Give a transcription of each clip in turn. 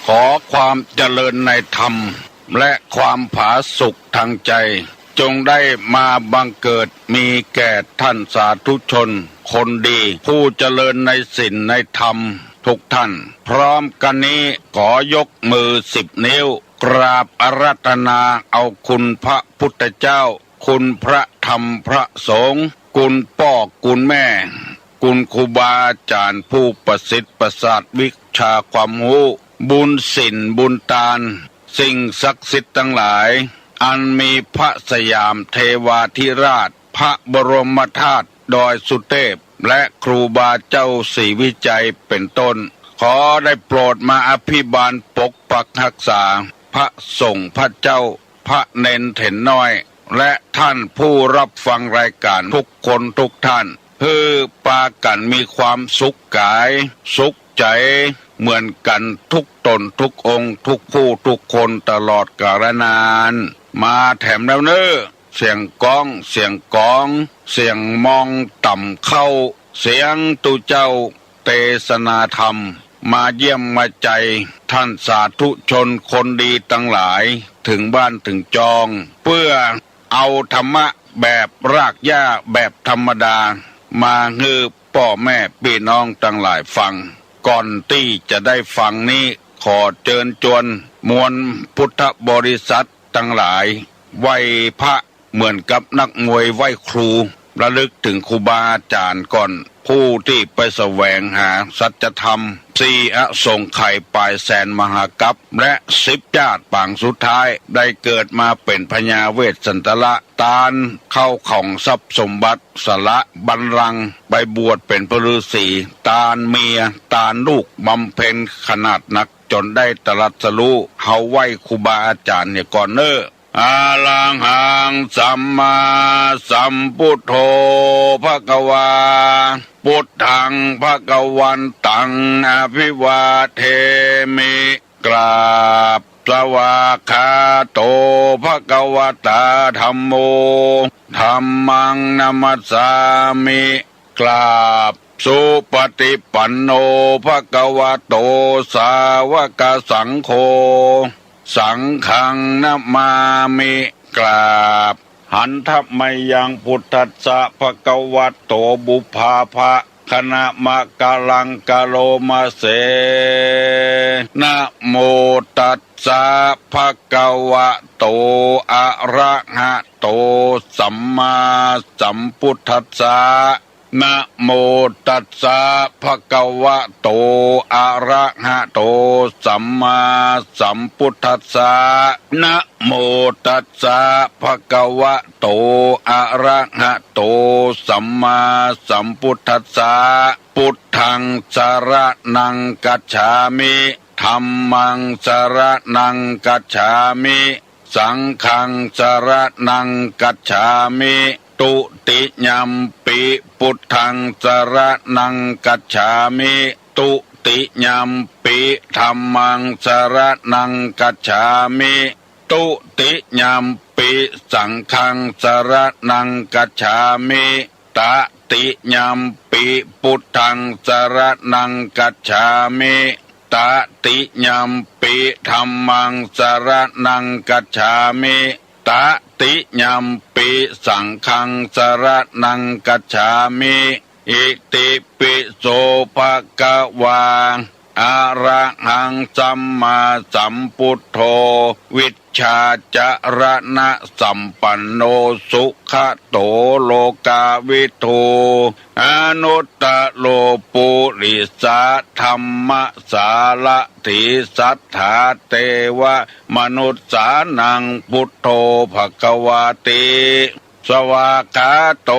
ขอความเจริญในธรรมและความผาสุกทางใจจงได้มาบังเกิดมีแก่ท่านสาธุชนคนดีผู้เจริญในศีลในธรรมทุกท่านพร้อมกันนี้ขอยกมือ10 นิ้วกราบอาราธนาเอาคุณพระพุทธเจ้าคุณพระธรรมพระสงฆ์คุณพ่อคุณแม่คุณครูบาอาจารย์ผู้ประสิทธิ์ประสาทวิชาความรู้บุญศีลบุญทานสิ่งศักดิ์สิทธิ์ทั้งหลายอันมีพระสยามเทวาธิราชพระบรมธาตุดอยสุเทพและครูบาเจ้าศรีวิจัยเป็นต้นขอได้โปรดมาอภิบาลปกปักรักษาพระสงฆ์พระเจ้าพระเนนเถนน้อยและท่านผู้รับฟังรายการทุกคนทุกท่านเพื่อปากันมีความสุขกายสุขใจเหมือนกันทุกตนทุกองค์ทุกผู้ทุกคนตลอดกาลนานมาแถมแล้วเนอเสียงก้องเสียงกองเสียงมองต่ำเข้าเสียงตุเจ้าเทศนาธรรมมาเยี่ยมมาใจท่านสาธุชนคนดีทั้งหลายถึงบ้านถึงจองเพื่อเอาธรรมะแบบรากหญ้าแบบธรรมดามาให้พ่อแม่พี่น้องทั้งหลายฟังก่อนที่จะได้ฟังนี้ขอเชิญชวน มวลพุทธบริษัททั้งหลายไหว้พระเหมือนกับนักมวยไหว้ครูระลึกถึงครูบาอาจารย์ก่อนผู้ที่ไปแสวงหาสัจธรรมสี่อสงไขยปลายแสนมหากัปและ10 ญาติปางสุดท้ายได้เกิดมาเป็นพญาเวสสันตละตาลเข้าของทรัพย์สมบัติสละบัลลังก์ไปบวชเป็นพระฤาษีตาลเมียตาลลูกบำเพ็ญขนาดหนักจนได้ตรัสรู้เฮาไหว้ครูบาอาจารย์เนี่ยก่อนเนออาลังหังสัมมาสัมพุทโธภควาพุทธังภควันตังอภิวาเทมิกราบสวากขาโตภควตาธัมโมธัมมังนัมสสามิกราบสุปฏิปันโนภควโตสาวกสังโฆสังฆังนะมามิกราบหันทัพไมยังพุทธัสสะภควโตบุพาภะคณะมะกะลังกะโลมาเสนะโมตัสสะภควโตอะระหะโตสัมมาสัมพุทธัสสะนะโมตัสสะภควโตอะระหะโตสัมมาสัมพุทธัสสะนะโมตัสสะภควโตอะระหะโตสัมมาสัมพุทธัสสะพุทธังสรณังกัจฉามิธัมมังสรณังกัจฉามิสังฆังสรณังกัจฉามิตุติยัมปิพุทธังสรณังกัจฉามิตุติยัมปิธัมมังสรณังกัจฉามิตุติยัมปิสังฆังสรณังกัจฉามิตติยัมปิพุทธังสรณังกัจฉามิตติยัมปิธัมมังสรณังกัจฉามิตติยัมปิสังฆังสรณังกัจฉามิอิติปิโสภะคะวาอะระหังสัมมาสัมพุทโธวิชชาจรณะสัมปันโนสุขโตโลกาวิทูอนุตตโลปุริสาธัมมสารถิสัทธาเทวมนุษสานังพุทโธภควาติสวากขาโต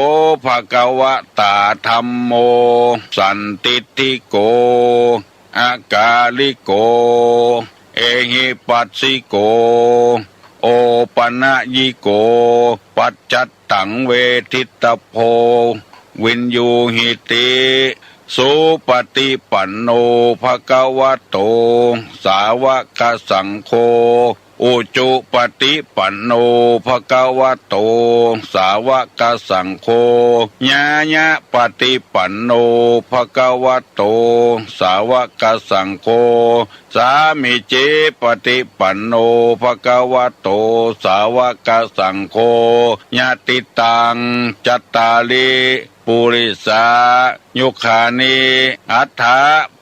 ภควตาธัมโมสันติติโกอากาลิโกเอหิปัสสิโกโอปนะยิโกปัจจัตตังเวทิตโพวินยูหิติสุปฏิปันโนภควโตสาวกสังโฆอุจุปฏิปันโนภควโตสาวกสังโฆญาญะปฏิปันโนภควโตสาวกสังโฆสามิเจปฏิปันโนภควโตสาวกสังโฆญาติตังจัตตาลิปุริสายุคานิอัฏฐา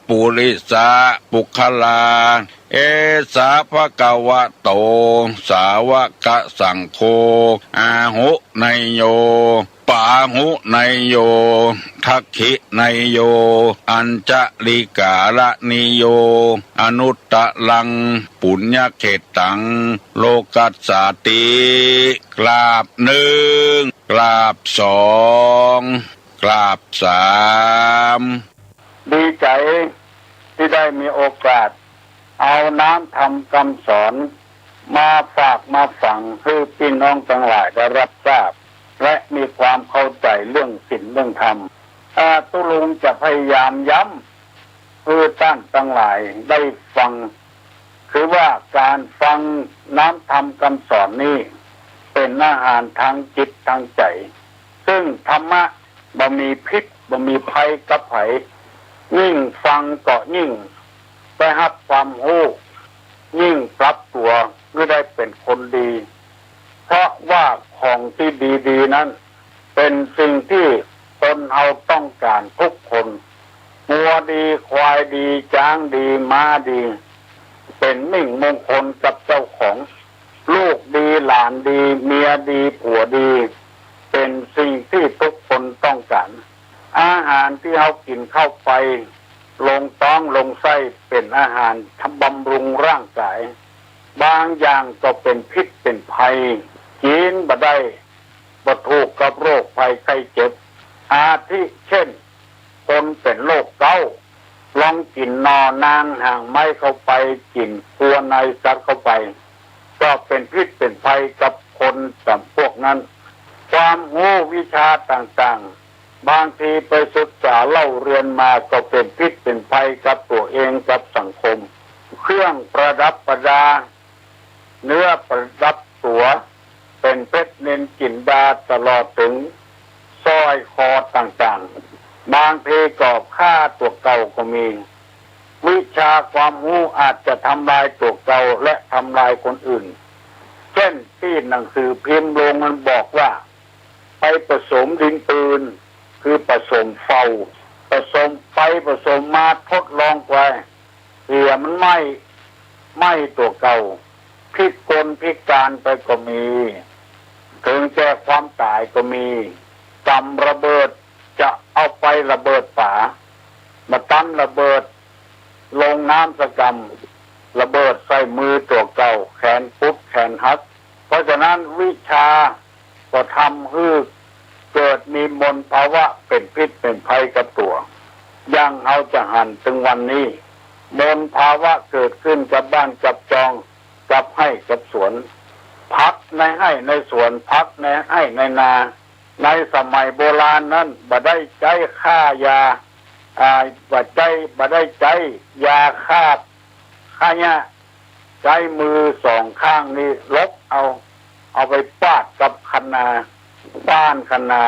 ปุริสาปุคลาเอสาภควโตสาวกสังโฆอาหุไนโยปาหุไนโยทักขิไนโยอัญจลิกาลนิโยอนุตตลังปุญญเขตังโลกัสสาติกราบหนึ่งกราบสองกราบสามดีใจที่ได้มีโอกาสเอาน้ำธรรมคำสอนมาฝากมาฝังให้พี่น้องทั้งหลายได้รับทราบและมีความเข้าใจเรื่องศีลเรื่องธรรมตุลุงจะพยายามย้ำเพื่อท่านทั้งหลายได้ฟังคือว่าการฟังน้ำธรรมคำสอนนี้เป็นอาหารทางจิตทางใจซึ่งธรรมะบ่มีพิษบ่มีภัยกับไผยิ่งฟังก็ยิ่งได้รับความรู้ยิ่งปรับตัวก็ได้เป็นคนดีเพราะว่าของที่ดีๆนั้นเป็นสิ่งที่ตนเราต้องการทุกคนวัวดีควายดีช้างดีม้าดี เป็นมิ่งมงคลกับเจ้าของลูกดีหลานดีเมียดีผัวดีเป็นสิ่งที่ทุกคนต้องการอาหารที่เรากินเข้าไปลงท้องลงไส้เป็นอาหารทำบำรุงร่างกายบางอย่างก็เป็นพิษเป็นภัยกินบ่ได้บ่ถูกกับโรคภัยไข้เจ็บอาทิเช่นคนเป็นโรคเกาต์ลองกินนอนางห่างไม้เข้าไปกินตัวในสัตว์เข้าไปก็เป็นพิษเป็นภัยกับคนกับพวกนั้นความรู้วิชาต่างๆบางทีไปศึกษาเล่าเรียนมาก็เป็นพิษเป็นภัยกับตัวเองกับสังคมเครื่องประดับประดาเนื้อประดับตัวเป็นเพชรนิลจินดาตลอดถึงสร้อยคอต่างๆบางทีก็ฆ่าตัวเก่าก็มีวิชาความรู้อาจจะทำลายตัวเก่าและทำลายคนอื่นเช่นที่หนังสือพิมพ์ลงมันบอกว่าไปผสมดินปืนคือผสมเฝ้าผสมไปผสมมาทดลองไปเสียมันไหม้ตัวเก่าพิกลพิการไปก็มีถึงแก่ความตายก็มีจำระเบิดจะเอาไประเบิดป่ามาตั้งระเบิดลงน้ำสกรรมระเบิดใส่มือตัวเก่าแขนปุ๊บแขนหักเพราะฉะนั้นวิชาก็ทำให้เกิดมีมลภาวะเป็นพิษเป็นภัยกับตัวยังเอาจะหันถึงวันนี้มลภาวะเกิดขึ้นกับบ้านกับจองกับให้กับสวนพักในให้ในสวนพักในให้ในนาในสมัยโบราณนั้นบ่ได้ใจฆ่ายาบ่ได้ใจยาฆ่าเนี่ยใช้มือสองข้างนี้ลบเอาไปปาดกับคะนาป้านคะนา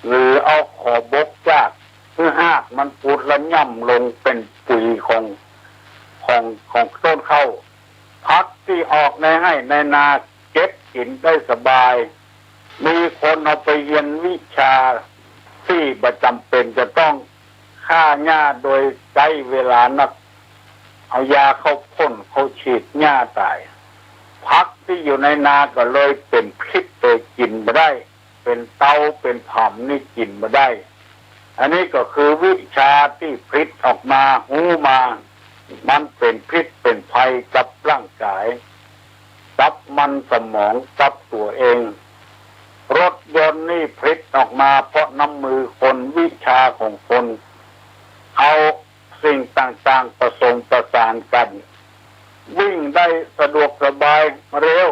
หรือเอาขอบกจากเพื่อหากมันปูดและย่ำลงเป็นปุ๋ยของต้นข้าวพักที่ออกในให้ในนาเก็บกินได้สบายมีคนเอาไปเรียนวิชาที่ประจำเป็นจะต้องฆ่าหญ้าโดยใช้เวลานักเอายาเข้าพ่นเขาฉีดหญ้าตายพักที่อยู่ในนาก็เลยเป็นพิษเลยกินไม่ได้เป็นเตาเป็นผ่ำนี่กินไม่ได้อันนี้ก็คือวิชาที่พิษออกมาหูมามันเป็นพิษเป็นภัยกับร่างกายกับมันสมองกับตัวเองรถยนต์นี่พิษออกมาเพราะน้ำมือคนวิชาของคนเอาสิ่งต่างๆผสมประสานกันวิ่งได้สะดวกสบายเร็ว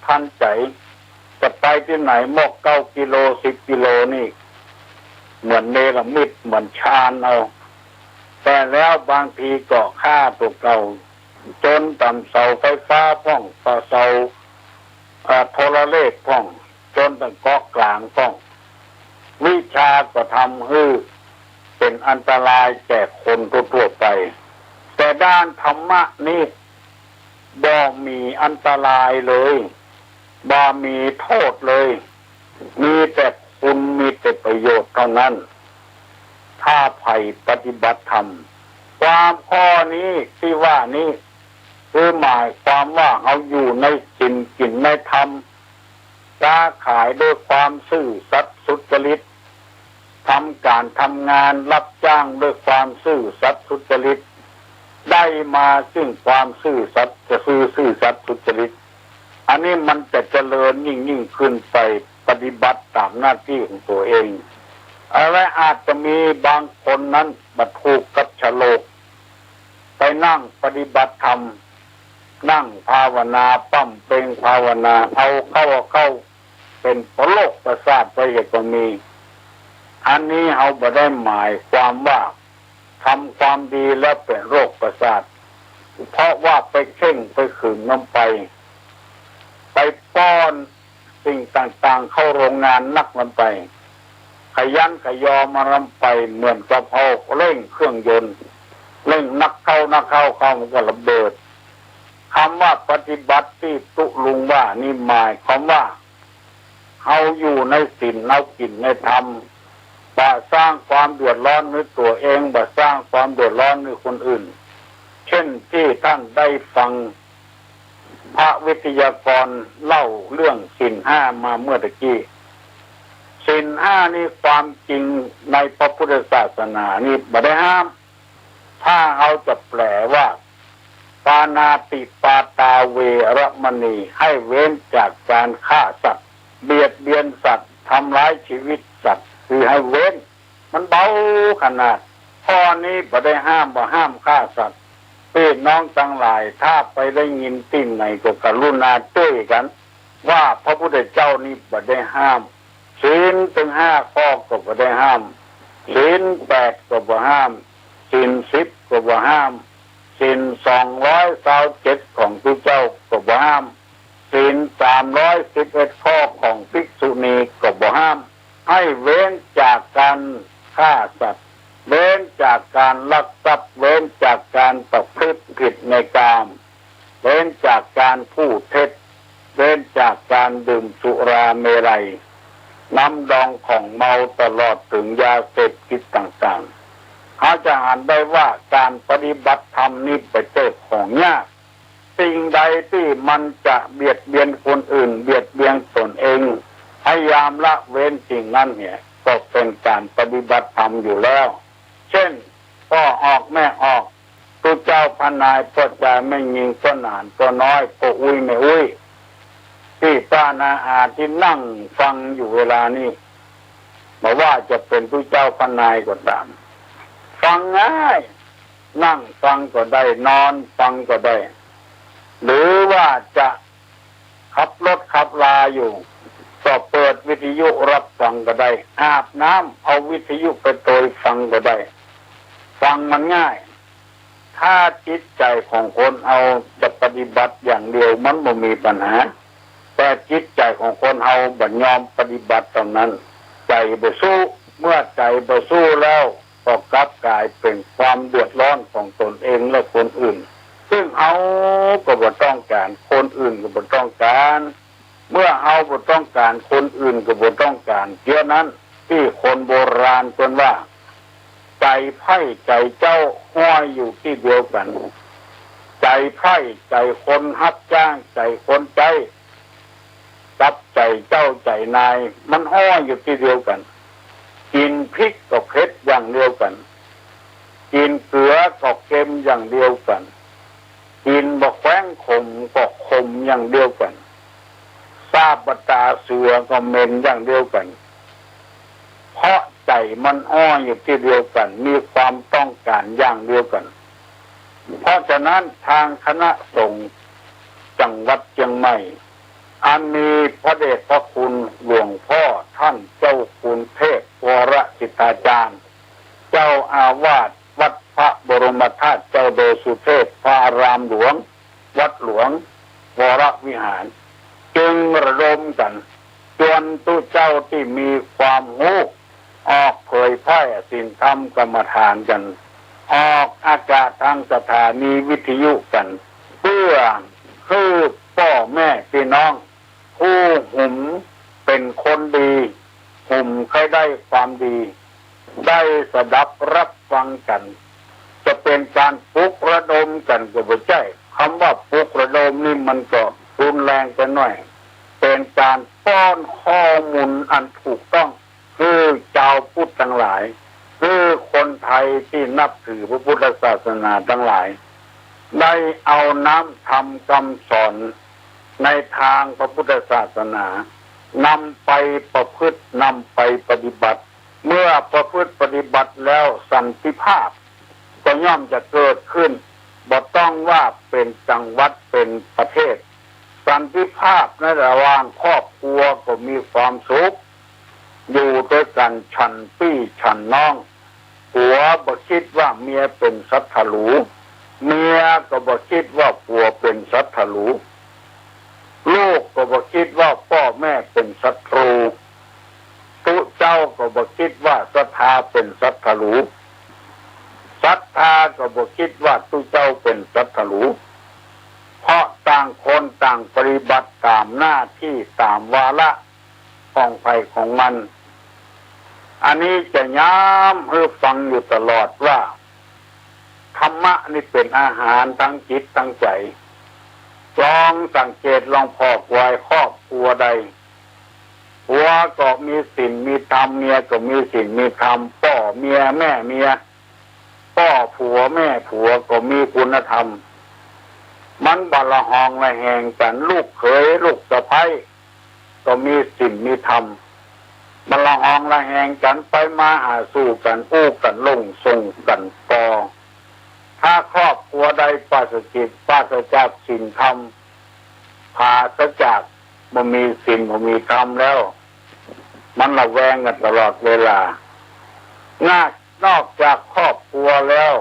ทันใจจะไปที่ไหนมอก9 กิโล10 กิโลนี่เหมือนเนรมิตเหมือนชานเอาแต่แล้วบางทีก็ฆ่าตัวเก่าจนต่ำเสาไฟฟ้าพ่องต่อเสาโทรเลขพ่องจนตั้งเกาะกลางพ่องวิชาก็ทำให้เป็นอันตรายแก่คนทั่วไปแต่ด้านธรรมะนี่บ่มีอันตรายเลยบ่มีโทษเลยมีแต่คุณมีแต่ประโยชน์เท่านั้นถ้าใครปฏิบัติธรรมความข้อนี้ที่ว่านี้คือหมายความว่าเอาอยู่ในศีลกินในธรรมค้าขายด้วยความซื่อสัตย์สุจริตทำการทำงานรับจ้างด้วยความซื่อสัตย์สุจริตได้มาซึ่งความซื่อสัตย์จะซื่อสัตย์สุจริตอันนี้มันจะเจริญยิ่งขึ้นไปปฏิบัติตามหน้าที่ของตัวเองอะไรอาจจะมีบางคนนั้นบัดถูกกับฉลกไปนั่งปฏิบัติธรรมนั่งภาวนาปั้มเป่งภาวนาเอาเข้าเป็นโรคประสาทไปก็มีอันนี้เอาบ่ได้หมายความว่าทำความดีแล้วเป็นโรคประสาทเพราะว่าไปเข่งไปขืนน้ำไปป้อนสิ่งต่างๆเข้าโรงงานนักมันไปขยันขยอมาลำไปเหมือนกับเอาเร่งเครื่องยนต์เร่งนักเข้ามันก็ระเบิดคำว่าปฏิบัติที่ตุลุงว่านี่หมายความว่าเอาอยู่ในศีลเอากินในธรรมบ่สร้างความเดือดร้อนในตัวเองบ่สร้างความเดือดร้อนในคนอื่น เช่นที่ท่านได้ฟังพระวิทยากรเล่าเรื่องศีลห้ามาเมื่อตะกี้ศีลห้านี่ความจริงในพระพุทธศาสนานี่บ่ได้ห้ามถ้าเอาจะแปลว่าปานาติปาตาเวรมณีให้เว้นจากการฆ่าสัตว์เบียดเบียนสัตว์ทำร้ายชีวิตสัตว์คือให้เว้นมันเบาขนาดข้อนี้บ่ได้ห้ามฆ่าสัตว์พี่น้องทั้งหลายถ้าไปได้ยินติ้นไหนก็กรุณาช่วยกันว่าพระพุทธเจ้านี่บ่ได้ห้ามศีลถึง5 ข้อก็บ่ได้ห้ามศีล8ก็บ่ห้ามศีล10ก็บ่ห้ามศีล227ของพระเจ้าก็บ่ห้ามศีล311ข้อของภิกษุณีก็บ่ห้ามให้เว้นจากการฆ่าสัตว์เว้นจากการลักทรัพย์เว้นจากการประพฤติผิดในกามเว้นจากการพูดเท็จเว้นจากการดื่มสุราเมรัยน้ำดองของเมาตลอดถึงยาเสพติดต่างๆเขาจะอ่านได้ว่าการปฏิบัติธรรมนี้เป็นเรื่องของยากสิ่งใดที่มันจะเบียดเบียนคนอื่นเบียดเบียนตนเองพยายามละเว้นสิ่งนั้นเนี่ยก็เป็นการปฏิบัติธรรมอยู่แล้วเช่นพ่อออกแม่ออกตัวเจ้าพนายพ่อจ่าไม่ยิงก็นานก็น้อยก็อุ้ยไม่อุ้ยที่ป้านาอาที่นั่งฟังอยู่เวลานี้บอกว่าจะเป็นผู้เจ้าพนายก็ตามฟังง่ายนั่งฟังก็ได้นอนฟังก็ได้หรือว่าจะขับรถขับลาอยู่ก็เปิดวิทยุรับฟังก็ได้อาบน้ำเอาวิทยุไปโดยฟังก็ได้ฟังมันง่ายถ้าจิตใจของคนเอาจะปฏิบัติอย่างเดียวมันไม่มีปัญหาแต่จิตใจของคนเอาบัญยอมปฏิบัติตรงนั้นใจบ่สู้เมื่อใจบ่สู้แล้วก็กลับกลายเป็นความเดือดร้อนของตนเองและคนอื่นซึ่งเอาก็บ่ต้องการคนอื่นก็บ่ต้องการเมื่อเอาบ่ต้องการคนอื่นก็บ่ต้องการเดี๋ยวนั้นที่คนโบราณเพิ่นว่าใจไพ่ใจเจ้าห้อยอยู่ที่เดียวกันใจไพ่ใจคนฮับจ้างใจคนใจกับใจเจ้าใจนายมันห้อยอยู่ที่เดียวกันกินพริกก็เผ็ดอย่างเดียวกันกินเกลือก็เค็มอย่างเดียวกันกินบะแขวงขมก็ขมอย่างเดียวกันซาบตาเสือก็เหม็นอย่างเดียวกันเพราะใจมันอ้ออยู่ที่เดียวกันมีความต้องการอย่างเดียวกันเพราะฉะนั้นทางคณะสงฆ์จังหวัดเชียงใหม่อันมีพระเดชพระคุณหลวงพ่อท่านเจ้าคุณเทพวรสิทธาจารย์เจ้าอาวาสวัดพระบรมธาตุเจ้าโดสุเทพพระอารามหลวงวัดหลวงวรวิหารจึงระดมกันจนตู้เจ้าที่มีความรู้ออกเผยแพร่ศีลธรรมกรรมฐานกันออกอากาศทางสถานีวิทยุกันเพื่อคือพ่อแม่พี่น้องผู้หุ่มเป็นคนดีหุ่มใครได้ความดีได้สดับรับฟังกันจะเป็นการปลุกระดมกันก็บ่ใช่คำว่าปลุกระดมนี่มันก็รุนแรงไปหน่อยเป็นการป้อนข้อมูลอันถูกต้องคือชาวพุทธทั้งหลายคือคนไทยที่นับถือพระพุทธศาสนาทั้งหลายได้เอาน้ำธรรมคำสอนในทางพระพุทธศาสนานำไปประพฤตินำไปปฏิบัติเมื่อประพฤติปฏิบัติแล้วสันติภาพก็ย่อมจะเกิดขึ้นบ่ต้องว่าเป็นจังหวัดเป็นประเทศสันติภาพในระหว่างครอบครัวก็มีความสุขอยู่ด้วยกันฉันพี่ฉันน้องผัวบ่คิดว่าเมียเป็นสัตว์หรูเมียก็บ่คิดว่าผัวเป็นสัตว์หรูลูกก็บ่คิดว่าพ่อแม่เป็นศัตรูตุเจ้าก็บ่คิดว่าศรัทธาเป็นศัตรูศรัทธาก็บ่คิดว่าตุเจ้าเป็นศัตรูเพราะต่างคนต่างปฏิบัติตามหน้าที่ตามวาระของใครของมันอันนี้จะย้ำให้ฟังอยู่ตลอดว่า ธรรมะนี่เป็นอาหารทั้งจิตทั้งใจลองสังเกตลองพอกไว้ครอบครัวใดผัวก็มีศีลมีธรรมเมียก็มีศีลมีธรรมพ่อเมียแม่เมียพ่อผัวแม่ผัวก็มีคุณธรรมมันบละหองละแหงกันลูกเขยลูกสะใภ้ก็มีศีลมีธรรมบละหองละแหงกันไปมาหาสู่กันอู้กันลงส่งกันต่อถ้าครอบครัวใดปราศจากศีลธรรมปราศจากบ่มีศีลบ่มีธรรมแล้วมันระแวงกันตลอดเวลานอกจากครอบครัวแล้ว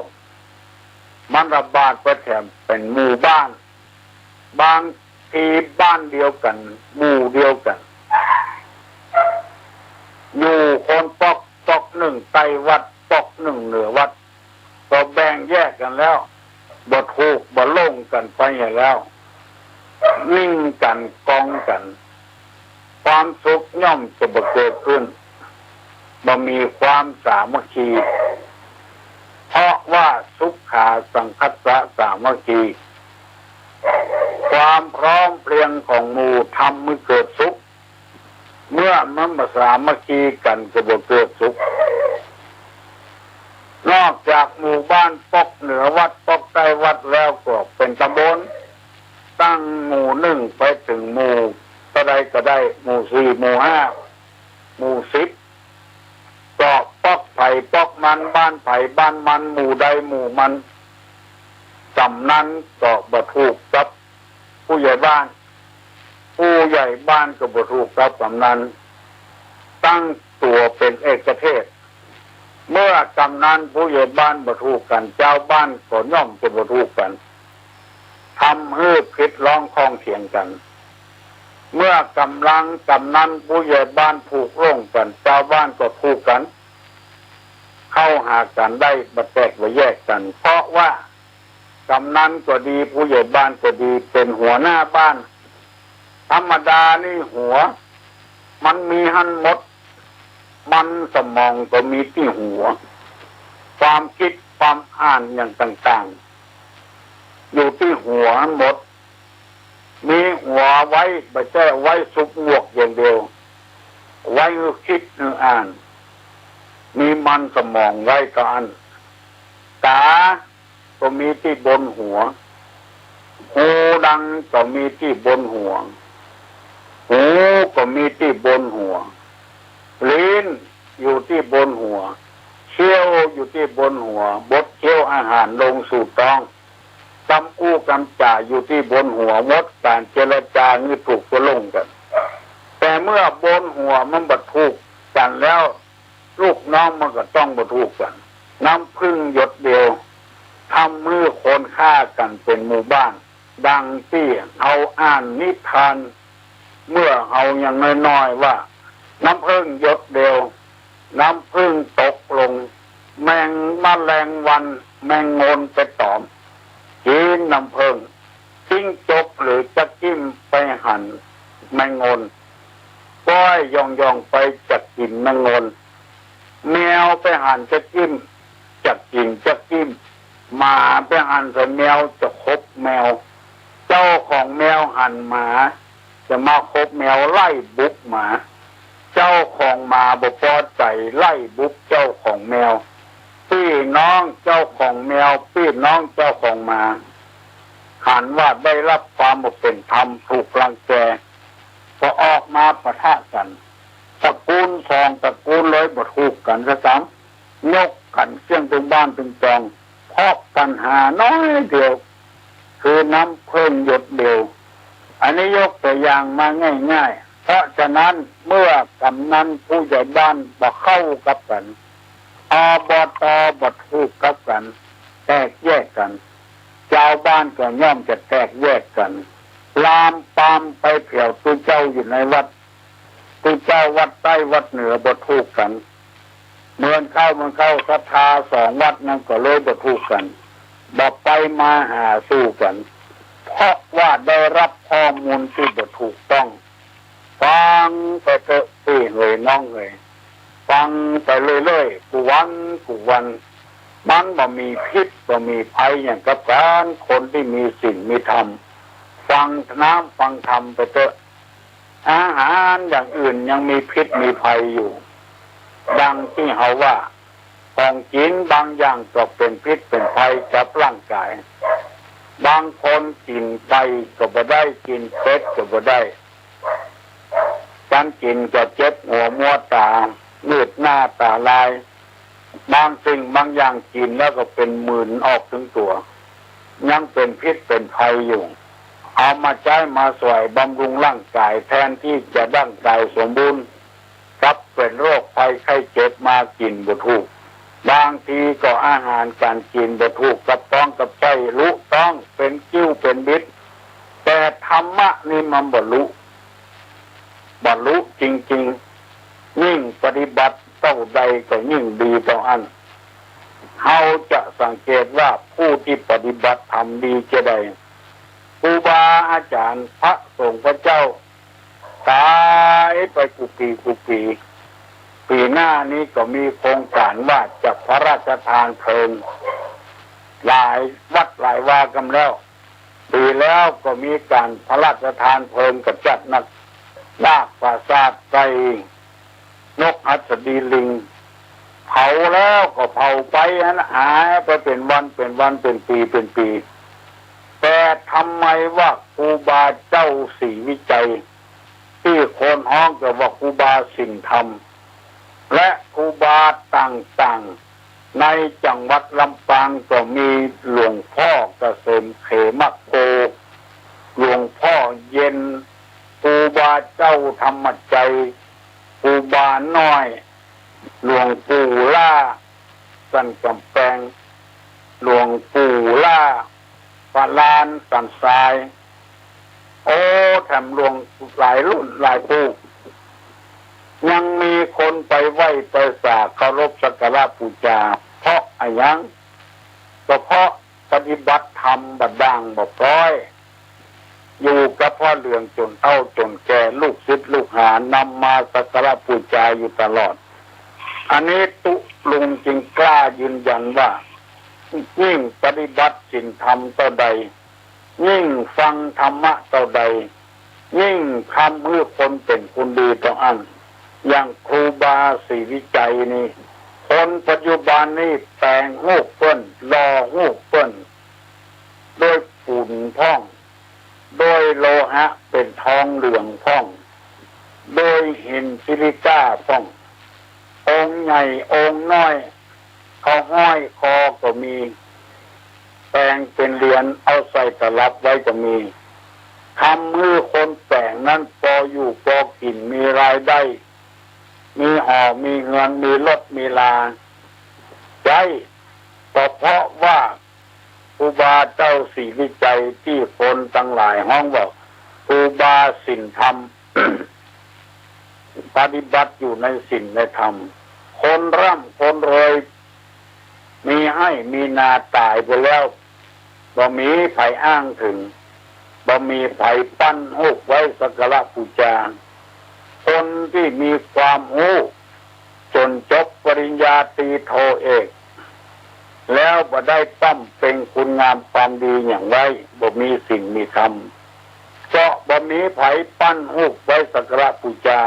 มันระบาดไปแถมเป็นหมู่บ้านบางทีบ้านเดียวกันหมู่เดียวกันอยู่คนปอกหนึ่งใต้วัดปอกหนึ่งเหนือวัดก็แบ่งแยกกันแล้วบ่ถูกบ่ลงกันไปอย่างแล้วนิ่งกันกองกันความสุขย่อมจะบ่เกิดขึ้นบ่มีความสามัคคีเพราะว่าสุขาสังคัสสะสามัคคีความพร้อมเพรียงของหมู่ทำให้เกิดสุขเมื่อมันมาสามัคคีกันก็บ่เกิดสุขนอกจากหมู่บ้านปอกเหนือวัดปอกใต้วัดแล้วก็เป็นตำบลตั้งหมู่หนึ่งไปถึงหมู่ก็ได้หมู่สี่หมู่ห้าหมู่สิบก็ปอกไผ่ปอกมันบ้านไผ่บ้านมันหมู่ใดหมู่มันจำนั้นก็บ่ถูกกับผู้ใหญ่บ้านผู้ใหญ่บ้านก็บ่ถูกกับกำนันตั้งตัวเป็นเอกเทศเมื่อกำนันผู้ใหญ่บ้านบ่ถูกกันเจ้าบ้านก็ย่อมจะบ่ถูกกันทำให้ผิดร้องคล้องเถียงกันเมื่อกำนันผู้ใหญ่บ้านถูกร่วงกันเจ้าบ้านก็ถูกกันเข้าหากันได้บ่แตกบ่แยกกันเพราะว่ากำนันก็ดีผู้ใหญ่บ้านก็ดีเป็นหัวหน้าบ้านธรรมดานี่หัวมันมีหันหมดมันสมองก็มีที่หัวความคิดความอ่านอย่างต่างๆอยู่ที่หัวหมดมีหัวไว้ไม่ใช่ไว้สุกหมวกอย่างเดียวไว้คิดอ่านมีมันสมองไว้กันตาก็มีที่บนหัวหูดังก็มีที่บนหัวหูก็มีที่บนหัวลิ้นอยู่ที่บนหัวเคี้ยวอยู่ที่บนหัวบดเคี้ยวอาหารลงสู่ท้องจำอู้กำจ่าอยู่ที่บนหัวมดการเจรจานี่ถูกก็ลงกันแต่เมื่อบนหัวมันบัดถูกกันแล้วลูกน้องมันก็ต้องบัดถูกกันน้ำพึ่งหยดเดียวทำมือคนฆ่ากันเป็นหมู่บ้านดังที่เอาอ่านนิทานเมื่อเอาอย่างน้อยๆว่าน้ำพึ่งหยดเดียวน้ำพึ่งตกลงแมงวันแมงงนไปตอมกินน้ำพึ่งจิ้งจกหรือจะจิ้มไปหั่นแมงงนก้อยย่องไปจะกินแมงงนแมวไปหั่นจะจิ้มจะกินจะจิ้มหมาไปหั่นใส่แมวจะคบแมวเจ้าของแมวหั่นหมาจะมาคบแมวไล่บุกหมาเจ้าของหมาบ่พอใจไล่บุกเจ้าของแมวพี่น้องเจ้าของแมวพี่น้องเจ้าของหมาหันว่าได้รับความบ่เป็นธรรมถูกรังแกก็ออกมาปะทะกันตระกูลสองตระกูลเลยบ่ถูกกันซะซ้ำยกกันเครื่องถึงบ้านถึงจองเพราะปัญหาน้อยเดียวคือน้ำเพิ่มหยดเดียวอันนี้ยกตัวอย่างมาง่ายๆเพราะฉะนั้นเมื่อกำนันผู้ใหญ่บ้านบ่เข้ากับกันอบต.บ่ถูกกับกันแตกแยกกันชาวบ้านก็ย่อมจะแตกแยกกันลามปามไปเปี่ยวตัวเจ้าอยู่ในวัดตัวเจ้าวัดใต้วัดเหนือบ่ถูกกันเมือนเข้าศรัทธาสองวัดนั้นก็เลยบ่ถูกกันบ่ไปมาหาสู้กันเพราะว่าได้รับข้อมูลที่บ่ถูกต้องฟังไปเถอะพี่เอ๋ยน้องเอ๋ยฟังไปเรื่อยๆกูวัน มันบ่มีพิษบ่มีภัยอย่างกับการคนที่มีศีลมีธรรมฟังน้ำฟังธรรมไปเถอะอาหารอย่างอื่นยังมีพิษมีภัยอยู่ดังที่เขาว่าของกินบางอย่างก็เป็นพิษเป็นภัยกับร่างกายบางคนกินไก่ก็บ่ได้กินเป็ดก็บ่ได้การกินก็เจ็บหัวมัวตามืดหน้าตาลายบางสิ่งบางอย่างกินแล้วก็เป็นหมื่นออกถึงตัวยังเป็นพิษเป็นภัยอยู่เอามาใช้มาสวยบำรุงร่างกายแทนที่จะร่างกายสมบูรณ์กับเป็นโรคภัยไข้เจ็บมากินบ่ถูกบางทีก็อาหารการกินบ่ถูกกับต้องกับใจรู้ต้องเป็นกิ้วเป็นบิดแต่ธรรมะนี่มันบรรลุจริงๆยิ่งปฏิบัติเท่าใดก็ยิ่งดีเท่าอันเขาจะสังเกตว่าผู้ที่ปฏิบัติทำดีจะได้ครูบาอาจารย์พระสงฆ์พระเจ้าตายไปกุปีปีหน้านี้ก็มีโครงการว่าจะพระราชทานเพลิงหลายวัดหลายวากันแล้วปีแล้วก็มีการพระราชทานเพลิงกับจัดนักลากปราสาทไก่นกหัสดีลิงเผาแล้วก็เผาไปหายไปเป็นวันเป็นปีแต่ทำไมว่าครูบาเจ้าศรีวิจัยที่คนฮ้องกับว่าครูบาสิงห์ธรรมและครูบาต่างๆในจังหวัดลำปางก็มีหลวงพ่อเกษมเขมโกหลวงพ่อเย็นครูบาเจ้าธรรมใจครูบาน้อยหลวงปู่ล่าสันกำแพงหลวงปู่ล่าปาลานสันทรายโอ้แถมหลวงหลายรุ่นหลายปู่ยังมีคนไปไหว้ไปสากเคารพสักการะบูชาเพราะอะไรยังก็เพราะปฏิบัติธรรมบัดดังบ่พร้อยอยู่กับพ่อเหลืองจนเฒ่าจนแก่ลูกศิษย์ลูกหานำมาสักการะบูชาอยู่ตลอดอันนี้ตุลุงจึงกล้ายืนยันว่ายิ่งปฏิบัติศีลธรรมต่อใดยิ่งฟังธรรมะต่อใดยิ่งทำให้คนเป็นคนดีต่ออันอย่างครูบาศรีวิจัยนี่คนปัจจุบันนี่แต่งหูกเปิ้นรอหูกเปิ้นด้วยฝุ่นพ่องโดยโลหะเป็นทองเหลืองพ่องโดยหินซิลิก้าพ่ององค์ใหญ่องค์น้อยเขาห้อยคอก็มีแปลงเป็นเหรียญเอาใส่ตลับไว้ก็มีทำมือคนแต่งนั้นพออยู่พอกินมีรายได้มีห่อมีเงินมีรถมีลาใจก็เพราะว่าครูบาเจ้าศรีวิจัยที่คนทั้งหลายห้องบอกครูบาศีลธรรม ปฏิบัติอยู่ในศีลในธรรมคนร่ำคนรวยมีให้มีนาตายไปแล้วบ่มีไผอ้างถึงบ่มีไผปั้นหูกไว้สักการะบูชาคนที่มีความรู้จนจบปริญญาตรีโทเอกแล้วบ่ได้ตั้มเป็นคุณงามความดีอย่างไรบ่มีสิ่งมีธรรมก็บ่มีไผปั้นหูกไว้สักการะบูชา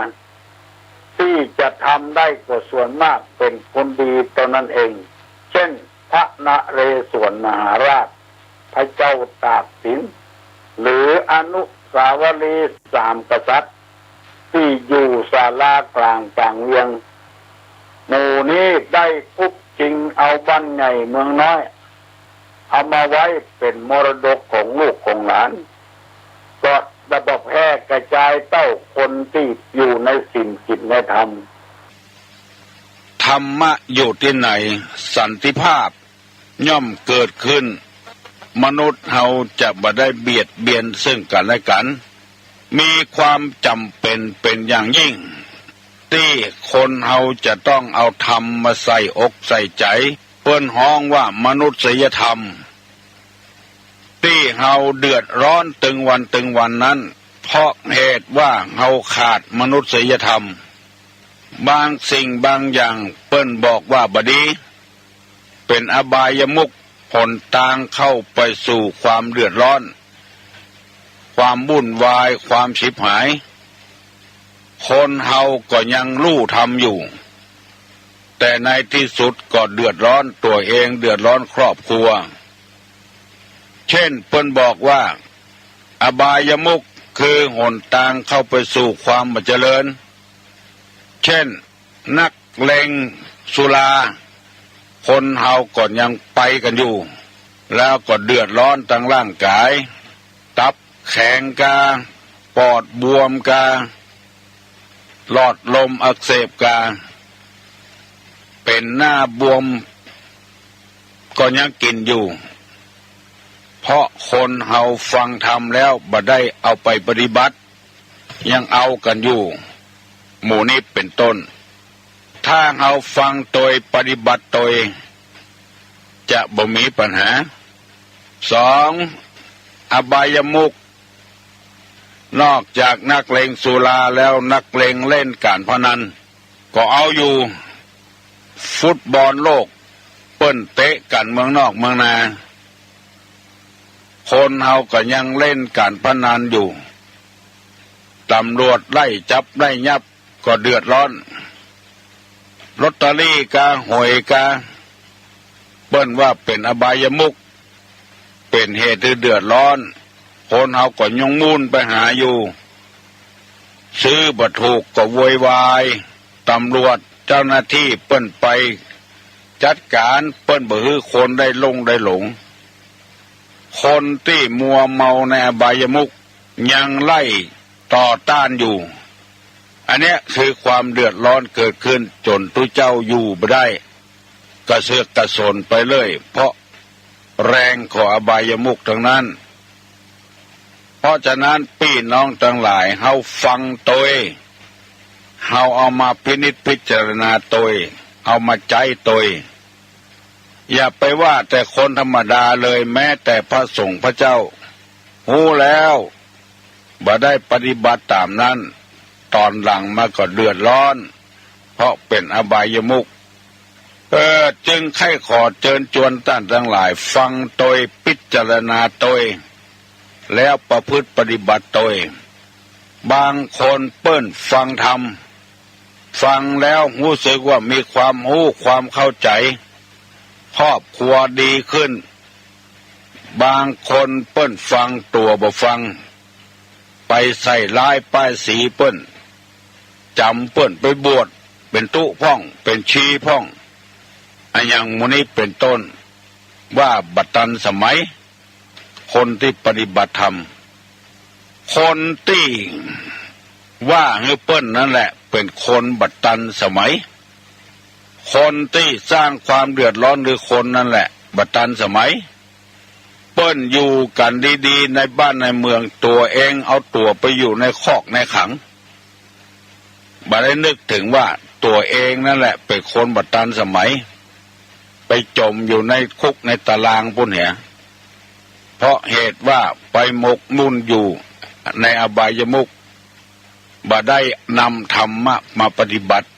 ที่จะทำได้ก็ส่วนมากเป็นคนดีตนนั้นเองเช่นพระนเรศวรมหาราชพระเจ้าตากสินหรืออนุสาวรีย์สามกษัตริย์ที่อยู่ศาลากลางกลางเวียงหมู่นี้ได้คุบจริงเอาบ้านใหญ่เมืองน้อยเอามาไว้เป็นมรดกของลูกของหลานก็ระบบแพร่กระจายเต้าคนที่อยู่ในศีลกิจในธรรมธรรมะอยู่ที่ไหนสันติภาพย่อมเกิดขึ้นมนุษย์เฮาจะบ่ได้เบียดเบียนซึ่งกันและกันมีความจำเป็นอย่างยิ่งที่คนเฮาจะต้องเอาธรรมมาใส่อกใส่ใจเพิ่นฮ้องว่ามนุษยธรรมที่เฮาเดือดร้อนตึงวันนั้นเพราะเหตุว่าเฮาขาดมนุษยธรรมบางสิ่งบางอย่างเปิ้นบอกว่าบดี เป็นอบายมุขหนทางเข้าไปสู่ความเดือดร้อนความวุ่นวายความฉิบหายคนเฮาก็ยังรู้ทำอยู่แต่ในที่สุดก็เดือดร้อนตัวเองเดือดร้อนครอบครัวเช่นเพิ่นบอกว่าอบายมุขคือหนทางเข้าไปสู่ความไม่เจริญเช่นนักเลงสุราคนเฮาก็ยังไปกันอยู่แล้วก็เดือดร้อนทางร่างกายตับแข็งกาปอดบวมกาหลอดลมอักเสบกาเป็นหน้าบวมก็ยังกินอยู่เพราะคนเฮาฟังธรรมแล้วบ่ได้เอาไปปฏิบัติยังเอากันอยู่หมู่นี้เป็นต้นถ้าเฮาฟังโดยปฏิบัติโดยจะบ่มีปัญหาสองอบายมุขนอกจากนักเลงสุราแล้วนักเลงเล่นการพนันก็เอาอยู่ฟุตบอลโลกเปิ้นเตะกันเมืองนอกเมืองนาคนเฮาก็ยังเล่นการพนันอยู่ตำรวจไล่จับไล่ยับก็เดือดร้อนลอตเตอรี่กาหวยกาเปิ้นว่าเป็นอบายมุขเป็นเหตุเดือดร้อนคนเฮาก็ยงมุ่นไปหาอยู่ซื้อบ่ถูกก็โวยวายตำรวจเจ้าหน้าที่เปิ้นไปจัดการเปิ้นบ่ฮือคนได้ลงได้หลงคนที่มัวเมาในอบายมุขยังไล่ต่อต้านอยู่อันเนี้ยคือความเดือดร้อนเกิดขึ้นจนทุเจ้าอยู่บ่ได้กระเสือกกระสนไปเลยเพราะแรงของอบายมุขทั้งนั้นเพราะฉะนั้นพี่น้องทั้งหลายเฮาฟังโดยเฮาเอามาพินิจพิจารณาโดยเอามาใจโดยอย่าไปว่าแต่คนธรรมดาเลยแม้แต่พระสงฆ์พระเจ้ารู้แล้วบ่ได้ปฏิบัติตามนั้นตอนหลังมาก็เดือดร้อนเพราะเป็นอบายมุขจึงให้ขอเชิญชวนท่านทั้งหลายฟังโดยพิจารณาโดยแล้วประพฤติปฏิบัติโดยบางคนเปิ้นฟังธรรมฟังแล้วรู้สึกว่ามีความรู้ความเข้าใจครอบครัวดีขึ้นบางคนเปิ้นฟังตัวบ่ฟังไปใส่ร้ายป้ายสีเปิ้นจำเปิ้นไปบวชเป็นตุพ่องเป็นชีพ่องอันอย่างมูนี้เป็นต้นว่าบัดตันสมัยคนที่ปฏิบัติธรรมคนที่ว่าให้เปิ้นนั่นแหละเป็นคนบัดตันสมัยคนที่สร้างความเดือดร้อนหรือคนนั่นแหละบัดตันสมัยเปิ้นอยู่กันดีๆในบ้านในเมืองตัวเองเอาตัวไปอยู่ในคอกในขังบ่ได้นึกถึงว่าตัวเองนั่นแหละเป็นคนบัดตันสมัยไปจมอยู่ในคุกในตารางพุ่นเหรอเพราะเหตุว่าไปหมกมุ่นอยู่ในอบายมุขบ่ได้นำธรรมะมาปฏิบัติ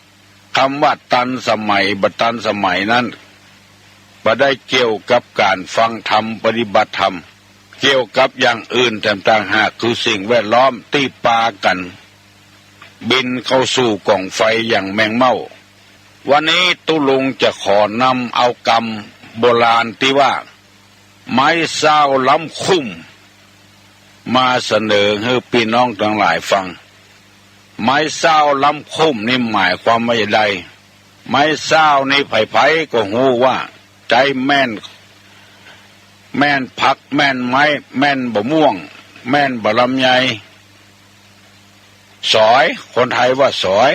คำว่าตันสมัยบัดตันสมัยนั้นบ่ได้เกี่ยวกับการฟังธรรมปฏิบัติธรรมเกี่ยวกับอย่างอื่นต่างๆหากคือสิ่งแวดล้อมที่ปากันบินเข้าสู่กองไฟอย่างแมงเม่าวันนี้ตุลุงจะขอนำเอากรรมโบราณที่ว่าไม้เศร้าล้ำคุ้มมาเสนอให้พี่น้องทั้งหลายฟังไม้เศร้าล้ำคุ้มนี่หมายความว่าอย่างไรไม้เศร้านี่ไผ่ๆก็หูว่าใจแม่นผักแม่นไม้แม่นบะม่วงแม่นบะลำไยสอยคนไทยว่าสอย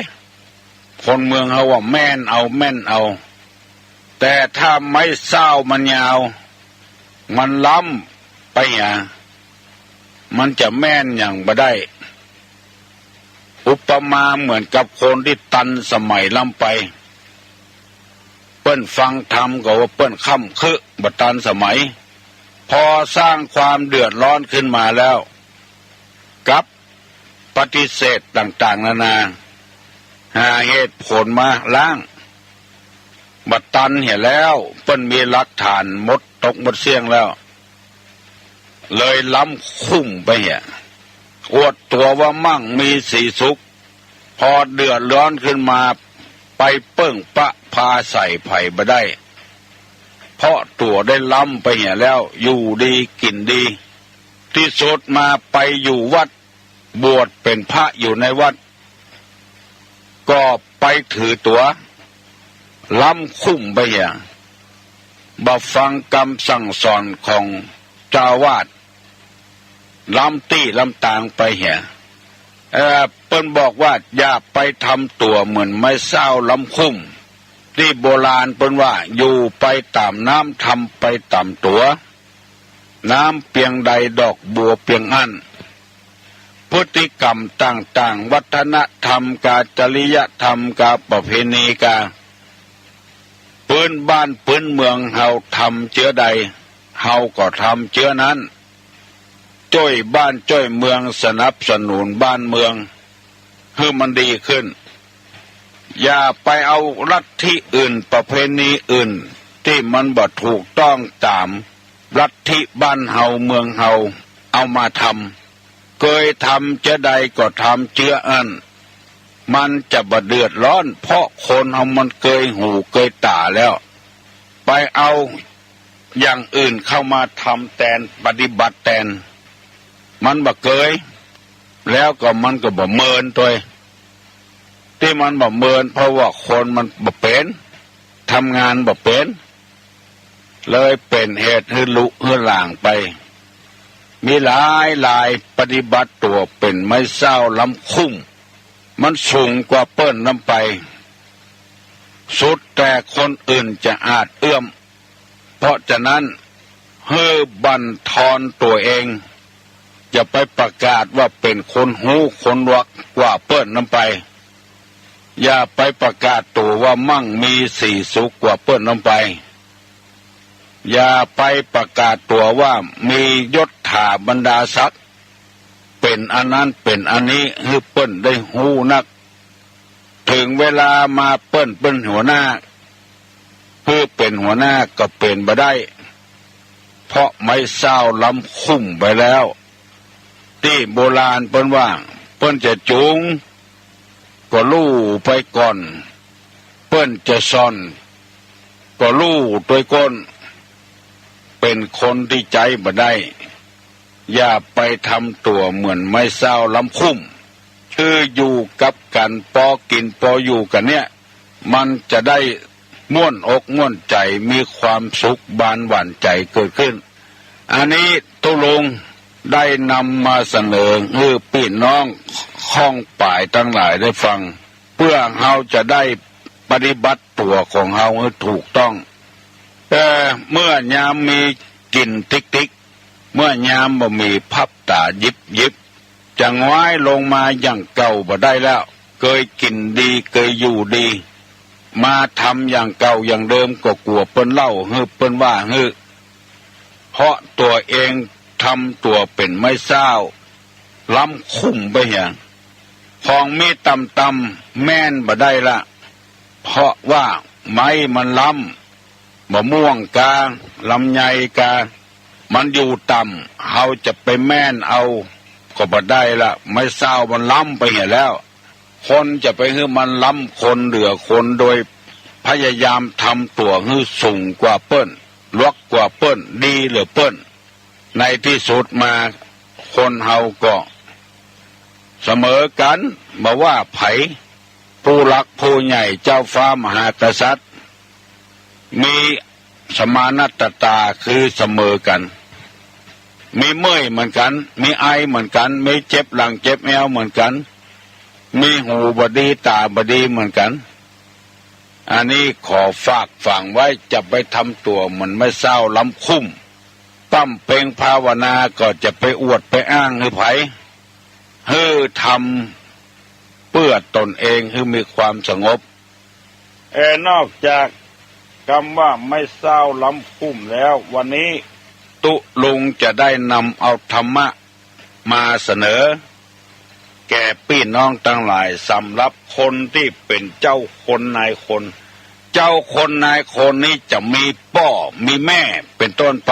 คนเมืองเขาว่าแม่นเอาแต่ถ้าไม้เศร้ามันยาวมันล้ำไปมันจะแม่นอย่างบ่ได้อุปมาเหมือนกับคนที่ตันสมัยล้ำไปเปิ้นฟังธรรมก็ว่าเปิ้นค่ำคือบัดตันสมัยพอสร้างความเดือดร้อนขึ้นมาแล้วกับปฏิเสธต่างๆนานาหาเหตุผลมาล้าง บัดตันเห็นแล้วเปิ้นมีหลักฐานหมดตกหมดเสียงแล้วเลยล้ำคุ้มไปเหี้ยอวดตัวว่ามั่งมีสีสุขพอเดือดร้อนขึ้นมาไปเปิ้งปะพาใส่ไผ่บ่ได้เพราะตัวได้ล้ำไปเหี้ยแล้วอยู่ดีกินดีที่สุดมาไปอยู่วัดบวชเป็นพระอยู่ในวัดก็ไปถือตัวล้ำคุ้มไปเหี้ยบ่ฟังคำสั่งสอนของเจ้าวาดล้ำตี้ล้ำตางไปเหี้ยเปิ้นบอกว่าอย่าไปทำตัวเหมือนไม่เศร้าล้ำคุ้มที่โบราณเปิ้นว่าอยู่ไปตามน้ำทำไปตามตัวน้ำเปียงใดดอกบัวเปียงอันพฤติกรรมต่างๆวัฒนธรรมกาจริยธรรมกาประเพณีกาปืนบ้านปืนเมืองเฮาทำเจือใดเฮาก็ทำเจือนั้นจ้อยบ้านจ้อยเมืองสนับสนุนบ้านเมืองให้มันดีขึ้นอย่าไปเอาลัทธิอื่นประเพณีอื่นที่มันบ่ถูกต้องตามลัทธิบ้านเฮาเมืองเฮาเอามาทำเคยทำเจือใดก็ทำเจืออันมันจะบ่เดือดร้อนเพราะคนเฮามันเคยหูเคยตาแล้วไปเอาอย่างอื่นเข้ามาทำแทนปฏิบัติแทนมันบ่เคยแล้วก็มันก็บ่เมินตัวที่มันบ่เมินเพราะว่าคนมันบ่เป็นทำงานบ่เป็นเลยเป็นเหตุให้ลุให้หล่างไปมีหลายปฏิบัติตัวเป็นไม่เศร้าล้ำคุ้มมันสูงกว่าเปิ้นน้ำไปสุดแต่คนอื่นจะอาจเอื้อมเพราะฉะนั้นให้บั่นทอนตัวเองจะไปประกาศว่าเป็นคนหูคนวักกว่าเปิ้นน้ำไปอย่าไปประกาศตัวว่ามั่งมีสีสุขกว่าเปิ้นน้ำไปอย่าไปประกาศตัวว่ามียศถาบรรดาศักดิ์เป็นอันนั้นเป็นอันนี้ให้เปิ้นได้หูนักถึงเวลามาเปิ้นเป็นหัวหน้าเพื่อเป็นหัวหน้าก็เป็นบ่ได้เพราะไม่เศร้าล้ำคุ้มไปแล้วที่โบราณเปิ้นว่าเปิ้นจะจูงก็ลู่ไปก่อนเปิ้นจะซ่อนก็ลู่ด้วยก้นเป็นคนที่ใจบ่ได้อย่าไปทำตัวเหมือนไม่เศร้าล้ำคุ้มคืออยู่กับกันพอกินพออยู่กันเนี่ยมันจะได้ม่วนอกม่วนใจมีความสุขบานหวานใจเกิดขึ้นอันนี้ตุลงได้นำมาเสนอให้พี่น้องข้องป่ายทั้งหลายได้ฟังเพื่อเฮาจะได้ปฏิบัติตัวของเฮาให้ถูกต้องเมื่อยามมีกลิ่นติ๊กเมื่อยามบ่มีพับตายิบจะง้อยลงมาอย่างเก่าบ่ได้แล้วเคยกินดีเคยอยู่ดีมาทำอย่างเก่าอย่างเดิมก็กลัวเปิ้นเล่าเปิ้นว่าเพราะตัวเองทำตัวเป็นไม่เศร้าล้ำคุ้มไปอย่างของมีต่ำแม่นบ่ได้ละเพราะว่าไม้มันล้ำมะม่วงกาลำไยกามันอยู่ต่ำเฮาจะไปแม่นเอาก็บ่ได้ละไม่เศร้ามันล้ำไปเหี้ยแล้วคนจะไปให้มันล้ำคนเหลือคนโดยพยายามทำตัวให้สูงกว่าเปิ้นลวกกว่าเปิ้นดีเหลือเปิ้นในที่สุดมาคนเฮาก็เสมอกันมาว่าไผผู้หลักผู้ใหญ่เจ้าฟ้ามหากษัตริย์มีสมานตาคือเสมอกันมีเมื่อยเหมือนกันมีไอเหมือนกันมีเจ็บหลังเจ็บแอวเหมือนกันมีหูบดีตาบดีเหมือนกันอันนี้ขอฝากฝังไว้จะไปทำตัวมันไม่เศร้าล้ำคุ้มตั้มเพ่งภาวนาก็จะไปอวดไปอ้างให้ไผให้ทำเพื่อตนเองให้มีความสงบนอกจากคำว่าไม่เศร้าล้ำคุ้มแล้ววันนี้ตุลุงจะได้นำเอาธรรมะมาเสนอแก่พี่น้องทั้งหลายสำหรับคนที่เป็นเจ้าคนนายคน เจ้าคนนายคนนี้จะมีพ่อมีแม่เป็นต้นไป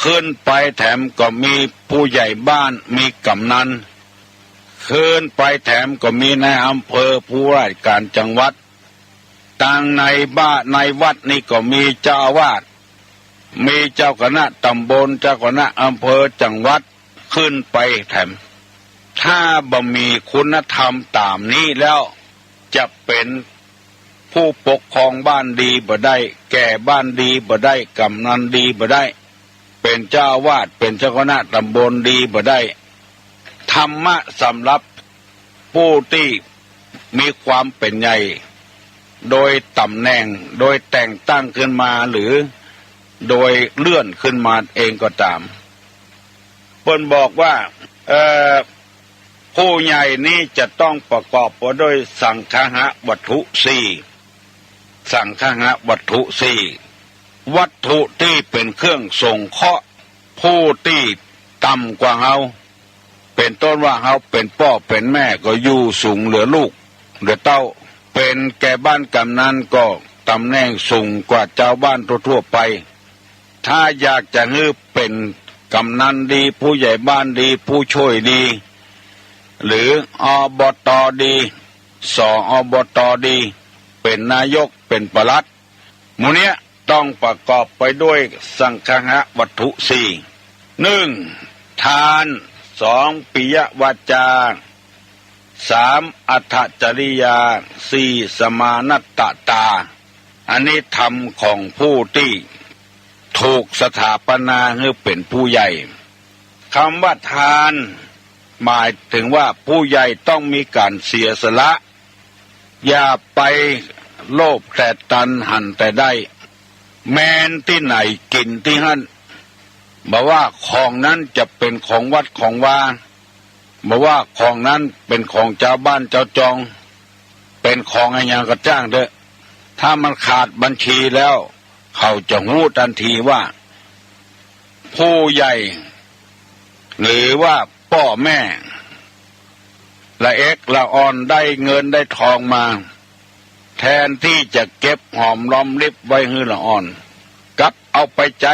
ขึ้นไปแถมก็มีผู้ใหญ่บ้านมีกำนันขึ้นไปแถมก็มีนายอำเภอผู้ราชการจังหวัดต่างในบ้านในวัดนี่ก็มีเจ้าอาวาสมีเจ้าคณะตำบลเจ้าคณะอำเภอจังหวัดขึ้นไปแถมถ้าบ่มีคุณธรรมตามนี้แล้วจะเป็นผู้ปกครองบ้านดีบ่ได้แก่บ้านดีบ่ได้กำนันดีบ่ได้เป็นเจ้าอาวาสเป็นเจ้าคณะตำบลดีบ่ได้ธรรมะสำหรับผู้ที่มีความเป็นใหญ่โดยตำแหน่งโดยแต่งตั้งขึ้นมาหรือโดยเลื่อนขึ้นมาเองก็ตามเพิ่นบอกว่าผู้ใหญ่นี้จะต้องประกอบไปด้วยสังฆะวัตถุสี่สังฆะวัตถุสี่วัตถุที่เป็นเครื่องส่งเคราะห์ผู้ที่ต่ำกว่าเฮาเป็นต้นว่าเฮาเป็นพ่อเป็นแม่ก็อยู่สูงเหลือลูกเหลือเต้าเป็นแก่บ้านกำนันก็ตำแหน่งสูงกว่าเจ้าบ้านทั่วไปถ้าอยากจะให้เป็นกำนันดีผู้ใหญ่บ้านดีผู้ช่วยดีหรืออบต.ดีสอบต.ดีเป็นนายกเป็นปลัดหมู่เนี้ยต้องประกอบไปด้วยสังฆะวัตถุสี่หนึ่งทานสองปิยวาจาสามอัตถจริยาสี่สมานัตตาอันนี้ธรรมของผู้ที่ถูกสถาปนาให้เป็นผู้ใหญ่คำว่าทานหมายถึงว่าผู้ใหญ่ต้องมีการเสียสละอย่าไปโลภแต่ตันหันแต่ได้แม้นที่ไหนกินที่หั่นบอกว่าของนั้นจะเป็นของวัดของวาบอกว่าของนั้นเป็นของเจ้าบ้านเจ้าจองเป็นของอะไรอย่างก็จ้างเถอะถ้ามันขาดบัญชีแล้วเขาจะหู้ทันทีว่าผู้ใหญ่หรือว่าพ่อแม่ละเอกละอ่อนได้เงินได้ทองมาแทนที่จะเก็บหอมรอมริบไว้ให้ละอ่อนกับเอาไปจ่า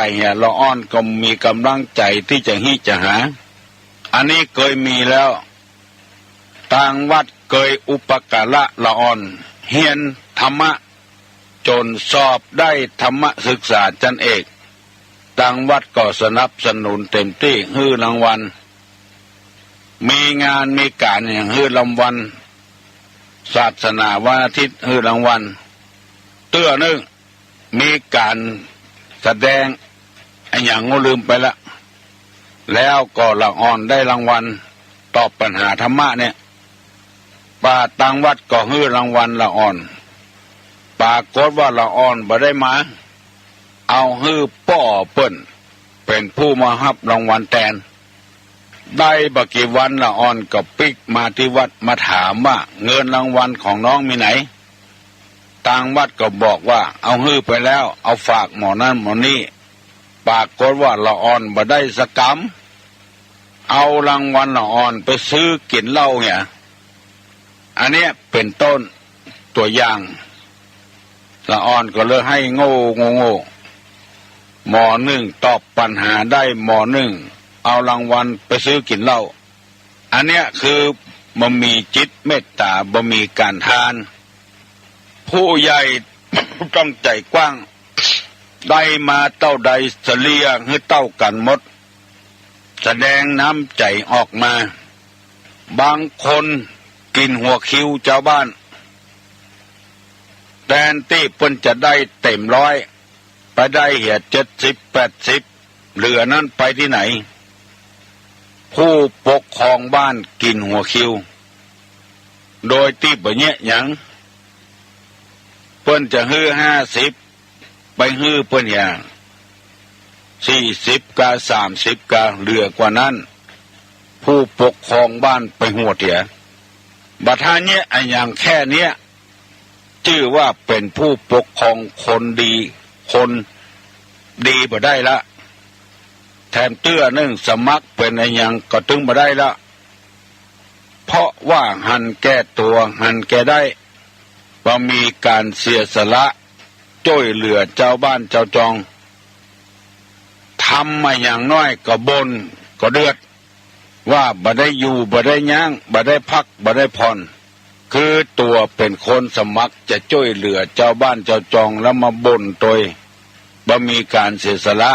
ยเนี่ยละอ่อนก็มีกำลังใจที่จะจะหาอันนี้เคยมีแล้วต่างวัดเคยอุปการะละอ่อนเฮียนธรรมะจนสอบได้ธรรมศึกษาชั้นเอกต่างวัดก็สนับสนุนเต็มที่ให้รางวัลมีงานมีการอย่างให้รางวัลศาสนาวันอาทิตย์ให้รางวัลเตื้อนึงมีการแสดงอย่างงูลืมไปละแล้วก็ละอ่อนได้รางวัลตอบปัญหาธรรมะเนี่ยป่าต่างวัดก็ให้รางวัลละอ่อนปรากฏว่าละอ่อนบ่ได้มาเอาฮื้อป้อเปิ้นเป็นผู้มารับรางวัลแทนได้บักกี่วันละอ่อนก็ปิกมาที่วัดมาถามว่าเงินรางวัลของน้องมีไหนต่างวัดก็บอกว่าเอาฮื้อไปแล้วเอาฝากหมอนั่นหมอนี่ปรากฏว่าละอ่อนบ่ได้สักกำเอารางวัลละอ่อนไปซื้อกินเหล้าเนี่ยอันเนี้ยเป็นต้นตัวอย่างละอ่อนก็เลยให้โง่หมอหนึ่งตอบปัญหาได้หมอหนึ่งเอารางวัลไปซื้อกินเหล้าอันเนี้ยคือบ่มีจิตเมตตาบ่มีการทานผู้ใหญ่ ต้องใจกว้างได้มาเต้าใดเสลียให้เต้ากันหมดแสดงน้ำใจออกมาบางคนกินหัวคิวเจ้าบ้านแทนที่เพิ่นจะได้เต็มร้อยไปได้เหี่ย70 80เหลือนั้นไปที่ไหนผู้ปกครองบ้านกินหัวคิวโดยที่บ่เนี่ยหยังเพิ่นจะฮื้อ50ไปฮื้อเพิ่นอย่าง40กับ30กับเหลือกว่านั้นผู้ปกครองบ้านไปหัวเถียบัดท่าเนี้ยอย่างแค่เนี้ยชื่อว่าเป็นผู้ปกครองคนดีคนดีบ่ได้ละแถมเตื้อนึ่งสมัครเป็นอะไรอย่างก็ตึงบ่ได้ละเพราะว่าหันแก้ตัวหันแก้ได้ ว่ามีการเสียสละช่วยเหลือเจ้าบ้านเจ้าจองทำมาอย่างน้อยก็บนก็เดือดว่าบ่ได้อยู่บ่ได้ย่างบ่ได้พักบ่ได้ผ่อนคือตัวเป็นคนสมัครจะช่วยเหลือเจ้าบ้านเจ้าจองแล้วมาบ่นโดยบ่มีการเสียสละ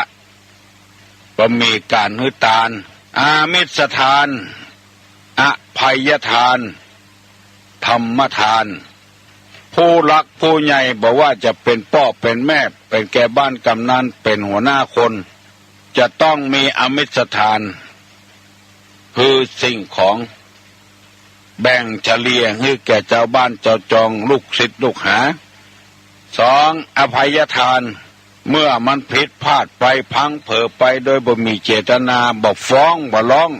บ่มีการหื้อตานอามิสทานอภัยทานธรรมทานผู้รักผู้ใหญ่บอกว่าจะเป็นพ่อเป็นแม่เป็นแก่บ้านกำนันเป็นหัวหน้าคนจะต้องมีอมิสทานคือสิ่งของแบ่งเฉลี่ยให้แก่เจ้าบ้านเจ้าจองลูกศิษย์ลูกหาสองอภัยทานเมื่อมันผิดพลาดไปพังเผลอไปโดยบ่มีเจตนาบ่ฟ้องบ่ร้อง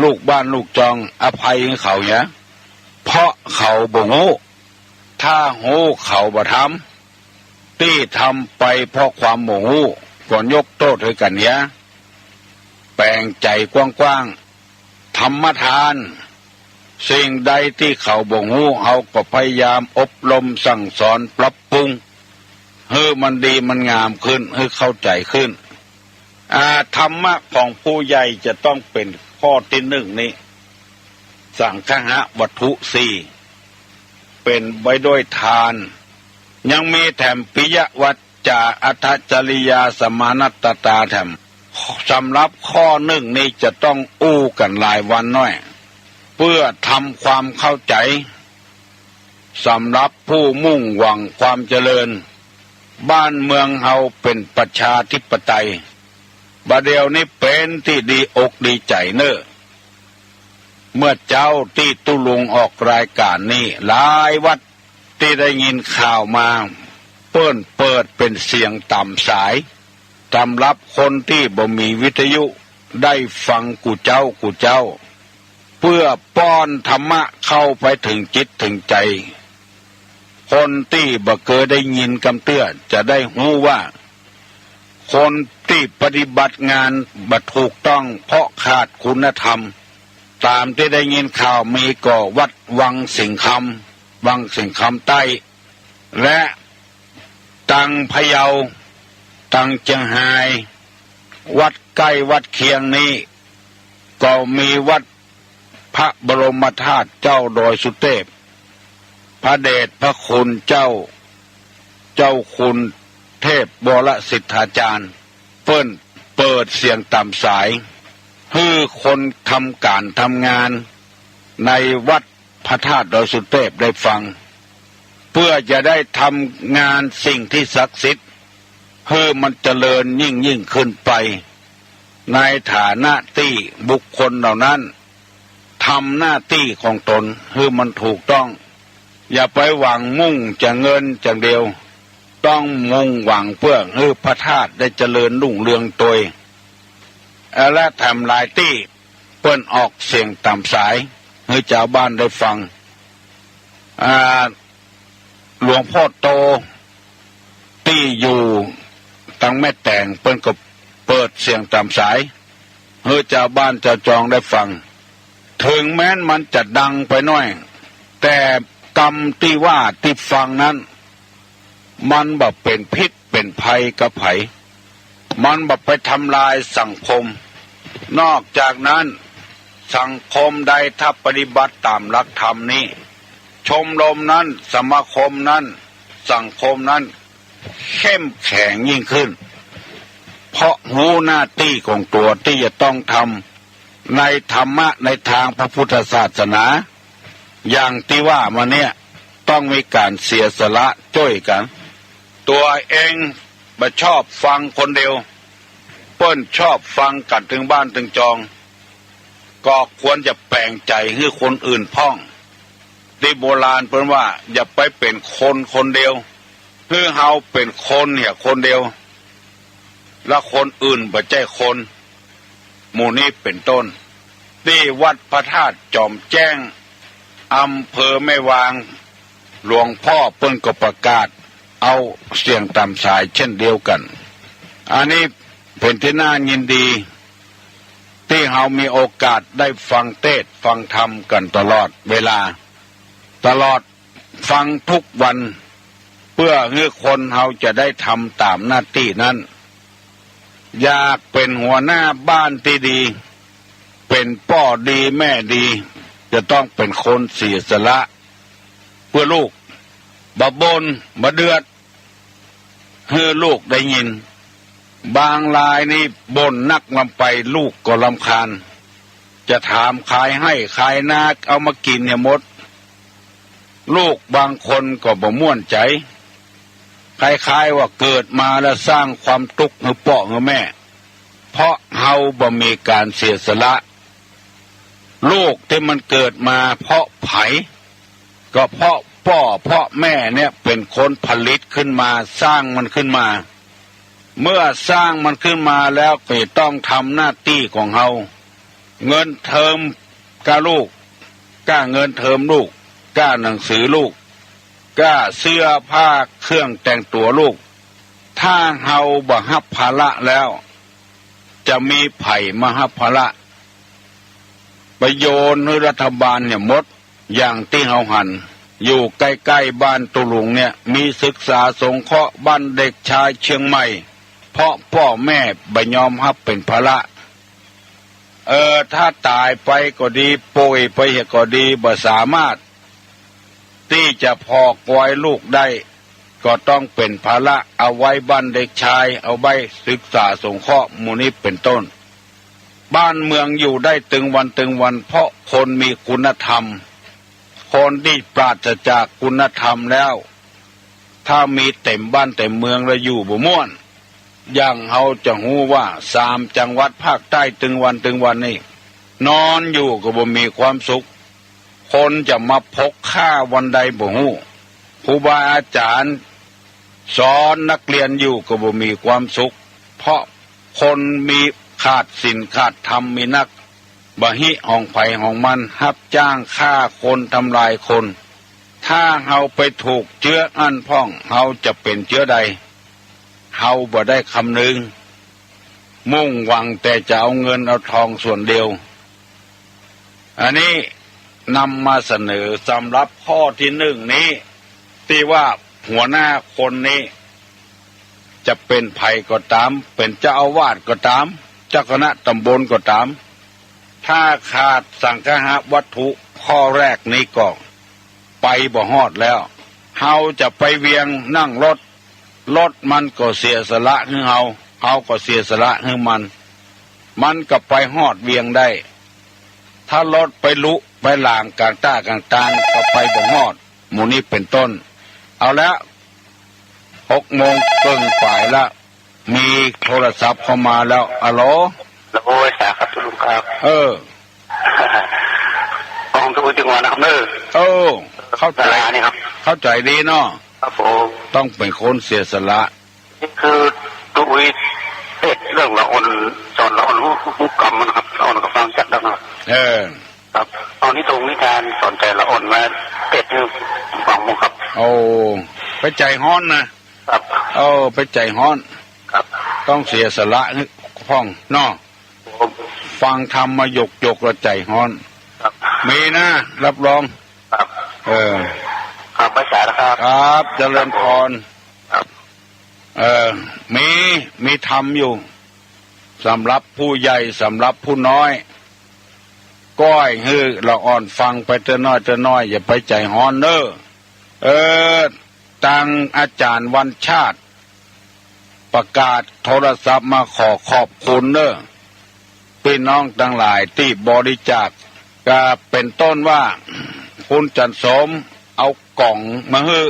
ลูกบ้านลูกจองอภัยให้เขาเนี่ยเพราะเขาบ่ฮู้ถ้าฮู้เขาบ่ทำที่ทำไปเพราะความโมโหก่อนยกโทษให้กันเนี่ยแปลงใจกว้างๆธรรมทานสิ่งใดที่เขาบ่ฮู้เขาก็พยายามอบรมสั่งสอนปรับปรุงให้มันดีมันงามขึ้นให้เข้าใจขึ้นธรรมะของผู้ใหญ่จะต้องเป็นข้อที่หนึ่งนี้สังฆะวัตถุสี่เป็นไว้ด้วยทานยังมีแถมปิยวัจจาอัตจริยาสมานัตตาแถมสำหรับข้อหนึ่งนี้จะต้องอู้กันหลายวันน้อยเพื่อทำความเข้าใจสำหรับผู้มุ่งหวังความเจริญบ้านเมืองเฮาเป็นประชาธิปไตยบัดเดี๋ยวนี้เป็นที่ดีอกดีใจเน้อเมื่อเจ้าที่ตุลุงออกรายการนี้หลายวัดที่ได้ยินข่าวมาเปิดเป็นเสียงต่ำสายสำหรับคนที่บ่มีวิทยุได้ฟังกูเจ้าเพื่อป้อนธรรมะเข้าไปถึงจิตถึงใจคนที่บ่เคยได้ยินคำเตือนจะได้รู้ว่าคนที่ปฏิบัติงานบ่ถูกต้องเพราะขาดคุณธรรมตามที่ได้ยินข่าวมีก็วัดวังสิงคำใต้และตังพะเยาตังเชียงไฮ้วัดใกล้วัดเคียงนี้ก็มีวัดพระบรมธาตุเจ้าดอยสุเทพพระเดชพระคุณเจ้าคุณเทพบรสิทธาจารย์เปิดเสียงต่ำสายให้คนทำการทำงานในวัดพระธาตุดอยสุเทพได้ฟังเพื่อจะได้ทำงานสิ่งที่ศักดิ์สิทธิ์ให้มันเจริญยิ่งขึ้นไปในฐานะที่บุคคลเหล่านั้นทำหน้าที่ของตนให้มันถูกต้องอย่าไปหวังมุ่งจะเงินอย่างเดียวต้องมุ่งหวังเพื่อให้พระธาตุได้เจริญรุ่งเรืองโดยและทำลายที่เปิ้นออกเสียงต่ำสายให้ชาวบ้านได้ฟังหลวงพ่อโตที่อยู่ตั้งแม่แต่งเปิ้นก็เปิดเสียงต่ำสายให้ชาวบ้านชาวจองได้ฟังถึงแม้นมันจะดังไปหน่อยแต่กรรมที่ว่าที่ฟังนั้นมันแบบเป็นพิษเป็นภัยกับไผมันแบบไปทำลายสังคมนอกจากนั้นสังคมใดถ้าปฏิบัติตามหลักธรรมนี้ชมรมนั้นสมาคมนั้นสังคมนั้นเข้มแข็งยิ่งขึ้นเพราะรู้หน้าที่ของตัวที่จะต้องทำในธรรมะในทางพระพุทธศาสนาอย่างที่ว่ามาเนี่ยต้องมีการเสียสละช่วยกันตัวเองบ่ชอบฟังคนเดียวเปิ้นชอบฟังกันถึงบ้านถึงจองก็ควรจะแปลงใจให้คนอื่นพ้องที่โบราณเปิ้นว่าอย่าไปเป็นคนเดียวคือเฮาเป็นคนเนี่ยคนเดียวแล้วคนอื่นบ่ใช่คนหมู่นี้เป็นต้นที่วัดพระธาตุจอมแจ้งอำเภอแม่วางหลวงพ่อเปิ้นก็ประกาศเอาเสียงตามสายเช่นเดียวกันอันนี้เป็นที่น่ายินดีที่เรามีโอกาสได้ฟังเทศน์ฟังธรรมกันตลอดเวลาตลอด ฟังทุกวันเพื่อให้คนเราจะได้ทำตามหน้าที่นั้นอยากเป็นหัวหน้าบ้านที่ดีเป็นพ่อดีแม่ดีจะต้องเป็นคนเสียสละเพื่อลูกบ่บ่นบ่เดือดให้ลูกได้ยินบางรายนี่บ่นนักลำไปลูกก็รำคาญจะถามขายให้ขายนาเอามากินเนี่ยหมดลูกบางคนก็บ่ม่วนใจคล้ายๆว่าเกิดมาแล้วสร้างความทุกข์ให้พ่อให้แม่เพราะเฮาบ่มีการเสียสละลูกที่มันเกิดมาเพราะไผก็เพราะพ่อเพราะแม่เนี่ยเป็นคนผลิตขึ้นมาสร้างมันขึ้นมาเมื่อสร้างมันขึ้นมาแล้วก็ต้องทำหน้าที่ของเฮาเงินเทอมกับลูกก้าเงินเทอมลูกก้าหนังสือลูกก้าเสื้อผ้าเครื่องแต่งตัวลูกถ้าเฮาบ่รับภาระแล้วจะมีไผ่มารับภาระประโยชน์ให้รัฐบาลเนี่ยหมดอย่างที่เฮาหันอยู่ใกล้ๆบ้านตุลุงเนี่ยมีศึกษาสงเคราะห์บ้านเด็กชายเชียงใหม่เพราะพ่อแม่บ่ยอมรับเป็นภาระถ้าตายไปก็ดีป่วยไปก็ดีบ่สามารถที่จะพอกไว้ลูกได้ก็ต้องเป็นภาระเอาไว้บ้านเด็กชายเอาไว้ศึกษาสงเคราะห์หมู่นี้เป็นต้นบ้านเมืองอยู่ได้ตึงวันเพราะคนมีคุณธรรมคนที่ปราศจากคุณธรรมแล้วถ้ามีเต็มบ้านเต็มเมืองแล้วอยู่บ่ม่วนอย่างเฮาจะฮู้ว่า3จังหวัดภาคใต้ตึงวันนี่นอนอยู่ก็บ่มีความสุขคนจะมาพกข้าวันใดบ่ฮู้ครูบาอาจารย์สอนนักเรียนอยู่ก็บ่มีความสุขเพราะคนมีขาดศีลขาดธรรมมีนักบ่หิห้องไผห้องมันรับจ้างฆ่าคนทำลายคนถ้าเฮาไปถูกเชื้ออันพ่องเฮาจะเป็นเชื้อใดเฮาบ่ได้คำนึงมุ่งหวังแต่จะเอาเงินเอาทองส่วนเดียวอันนี้นำมาเสนอสำหรับข้อที่1นี้ที่ว่าหัวหน้าคนนี้จะเป็นไผก็ตามเป็นเจ้าอาวาสก็ตามเจ้าคณะตำบลก็ตามถ้าขาดสังฆะวัตถุข้อแรกนี้ก็ไปบ่ฮอดแล้วเฮาจะไปเวียงนั่งรถมันก็เสียสละให้เฮาก็เสียสละให้มันก็ไปฮอดเวียงได้ถ้ารถไปลุไปหลางกลางต้ากลางตางก็ไปบ่ฮอดหมู่นี้เป็นต้นเอาแล้ว6 โมงครึ่งฝ่ายละมีโทรศัพท์เข้ามาแล้วอะโหลโอ้ยสาครับทุลุงครับกองทุนจังหวัดนะครับเข้าใจนี่ครับเข้าใจดีเนาะครับผมต้องเป็นคนเสียสละนี่คือตุ้ยเรื่องละอ่อนสอนละอ่อนหุกกรรมนะครับละอ่อนกับฟังจัดนะครับครับตอนนี้ตรงนี้การสอนใจละอ่อนมาที่ฟังมั้งครับไปใจฮ้อนนะครับไปใจฮ้อนครับต้องเสียสละพ่องเนาะฟังธรรมมาหยกแล้วใจฮ้อนมีนะรับรองครับครับภาษานะครับครับเจริญพรมีธรรมอยู่สำหรับผู้ใหญ่สำหรับผู้น้อยก้อยฮือเราอ่อนฟังไปเตอน้อยอย่าไปใจฮ้อนเนตังอาจารย์วันชาติประกาศโทรศัพท์มาขอบคุณพี่น้องทั้งหลายที่บริจาคก็เป็นต้นว่าคุณจันสมเอากล่องมาฮื้อ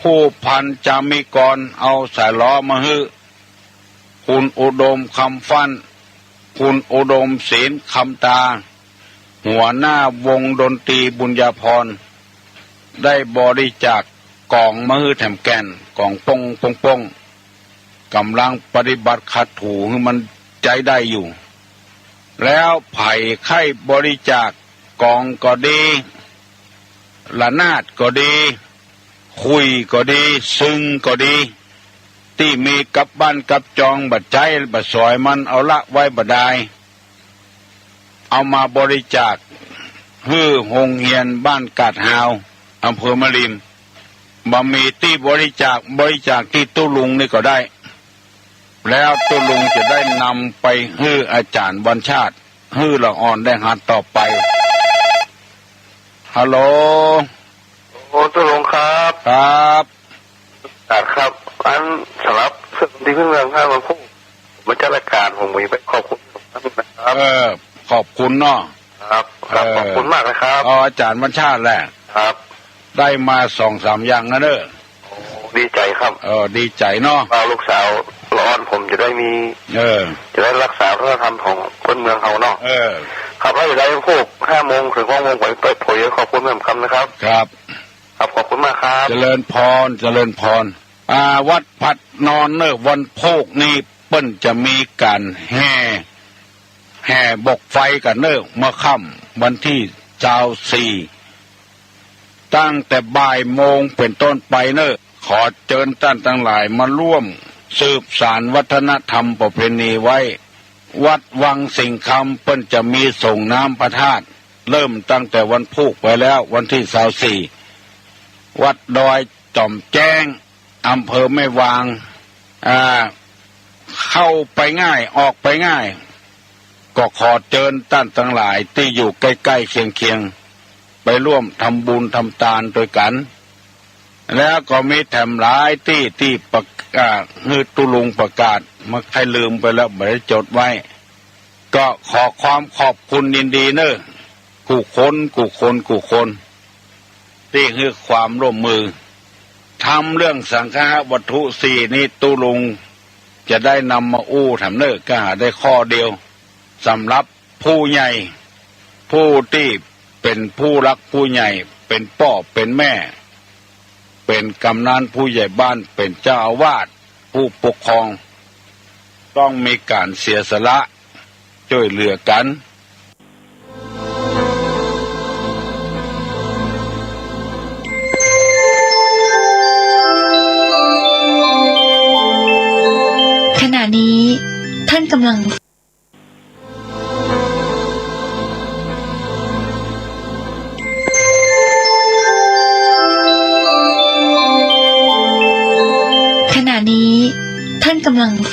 ผู้พันจามิกรเอาสายล้อมาฮื้อคุณอุดมคำฟันคุณอุดมศีลคำตาหัวหน้าวงดนตรีบุญญาพรได้บริจาคกล่องมาฮื้อแถมแก่นกล่องปงกำลังปฏิบัติขัดถูให้มันใจได้อยู่แล้วไผ่ไข่บริจาคกองก็ดีละนาดก็ดีคุยก็ดีซึ่งก็ดีที่มีกับบ้านกับจองบัดใจบัดซอยมันเอาละไว้บัดได้เอามาบริจาคฮื้อโรงเรียนบ้านกาดหาว อำเภอมะริมบะมีที่บริจาคที่ตู้ลุงนี่ก็ได้ แล้วตู้ลุงจะได้นำไปให้อาจารย์วันชาติให้ละอ่อนได้หัดต่อไปฮัลโหลโอ้ตู้ลุงครับครับครับอันสำหรับสิ่งที่เรื่องข้ามาพูดมาจัดรายการผมมีไปขอบคุณท่านนะครับขอบคุณเนาะครับขอบคุณมากนะครับอาจารย์วันชาติแหละครับได้มา2-3อย่างนะเด้อดีใจครับดีใจเนาะลูกสาวร้อนผมจะได้มีจะได้รักษาวัฒนธรรมของคนเมืองเขาเนาะครับแล้วจะได้พวก5 โมงถึง6 โมงไปเผยขอบคุณเหมือนกันนะครับครับขอบคุณมากครับเจริญพรวัดพัดนอนเนอวันโพกนี่เปิ้นจะมีการแห่บกไฟกันเนอมาค่ำวันที่24ตั้งแต่บ่ายโมงเป็นต้นไปเนอขอเชิญท่านทั้งหลายมาร่วมสืบสานวัฒนธรรมประเพณีไว้วัดวังสิงคำเปิ้นจะมีส่งน้ำพระธาตุเริ่มตั้งแต่วันพุธไปแล้ววันที่24วัดดอยจอมแจ้งอำเภอแม่วางเข้าไปง่ายออกไปง่ายก็ขอเชิญท่านทั้งหลายที่อยู่ใกล้ๆเคียงไปร่วมทำบุญทำทานด้วยกันแล้วก็มีแถมหลายที่ประกาศฮือตุลุงประกาศมาใครลืมไปแล้วไม่ได้จดไว้ก็ขอความขอบคุณยินดีเนอะกูคนที่ให้ความร่วมมือทำเรื่องสังฆะวัตถุ4นี้ตุลุงจะได้นำมาอู้ทำเนอะก็หาได้ข้อเดียวสำหรับผู้ใหญ่ผู้ที่เป็นผู้รักผู้ใหญ่เป็นพ่อเป็นแม่เป็นกำนันผู้ใหญ่บ้านเป็นเจ้าอาวาสผู้ปกครองต้องมีการเสียสละช่วยเหลือกันขณะนี้ท่านกำลัง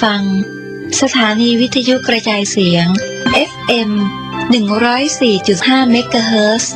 ฟังสถานีวิทยุกระจายเสียง FM 104.5 เมกะเฮิรตซ์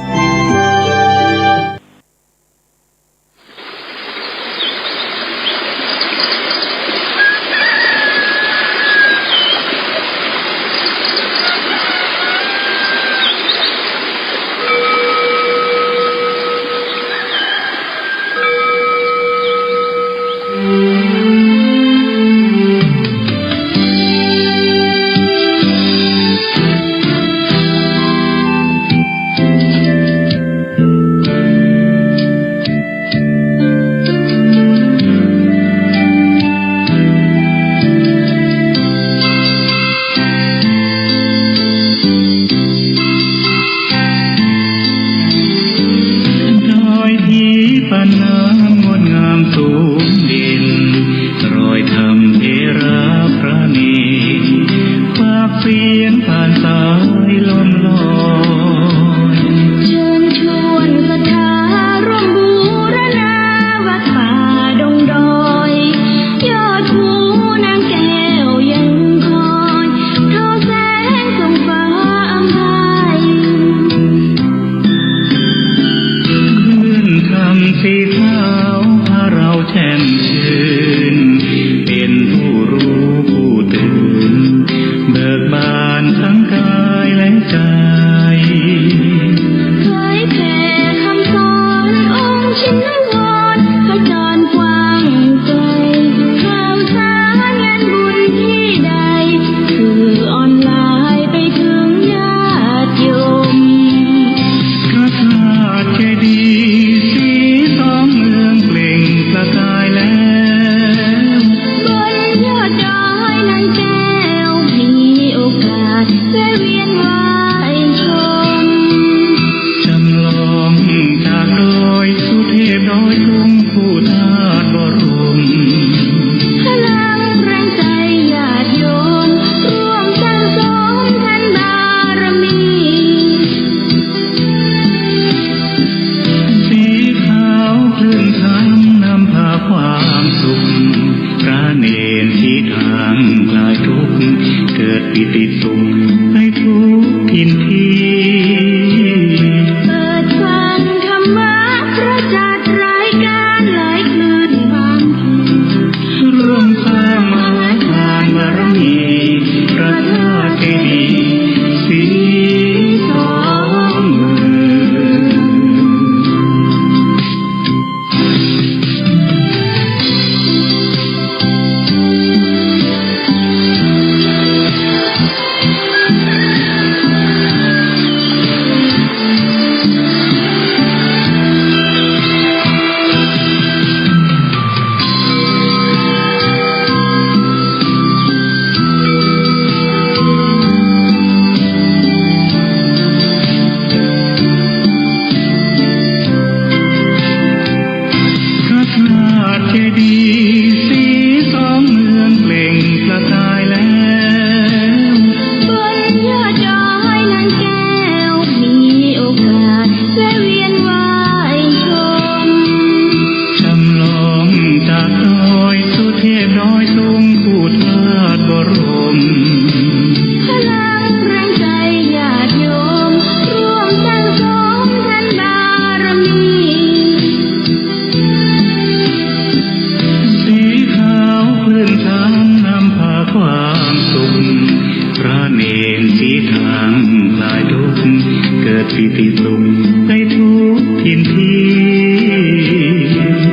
สุขไปทุกทินที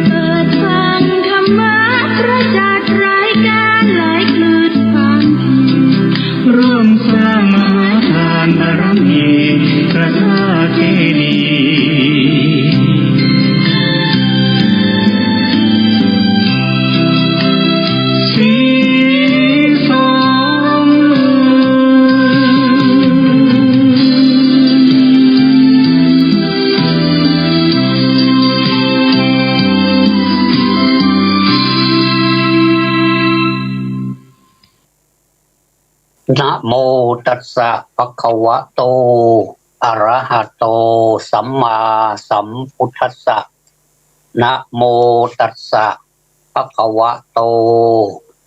เปิดฟังธรรมะประจักษ์รายการหลายคลื่นความเพียรร่วมสร้างมหาทานบารมีพระธาตุเจดีย์สีสมนะโมตัสสะภะคะวะโตอะระหะโตสัมมาสัมพุทธัสสะนะโมตัสสะภะคะวะโต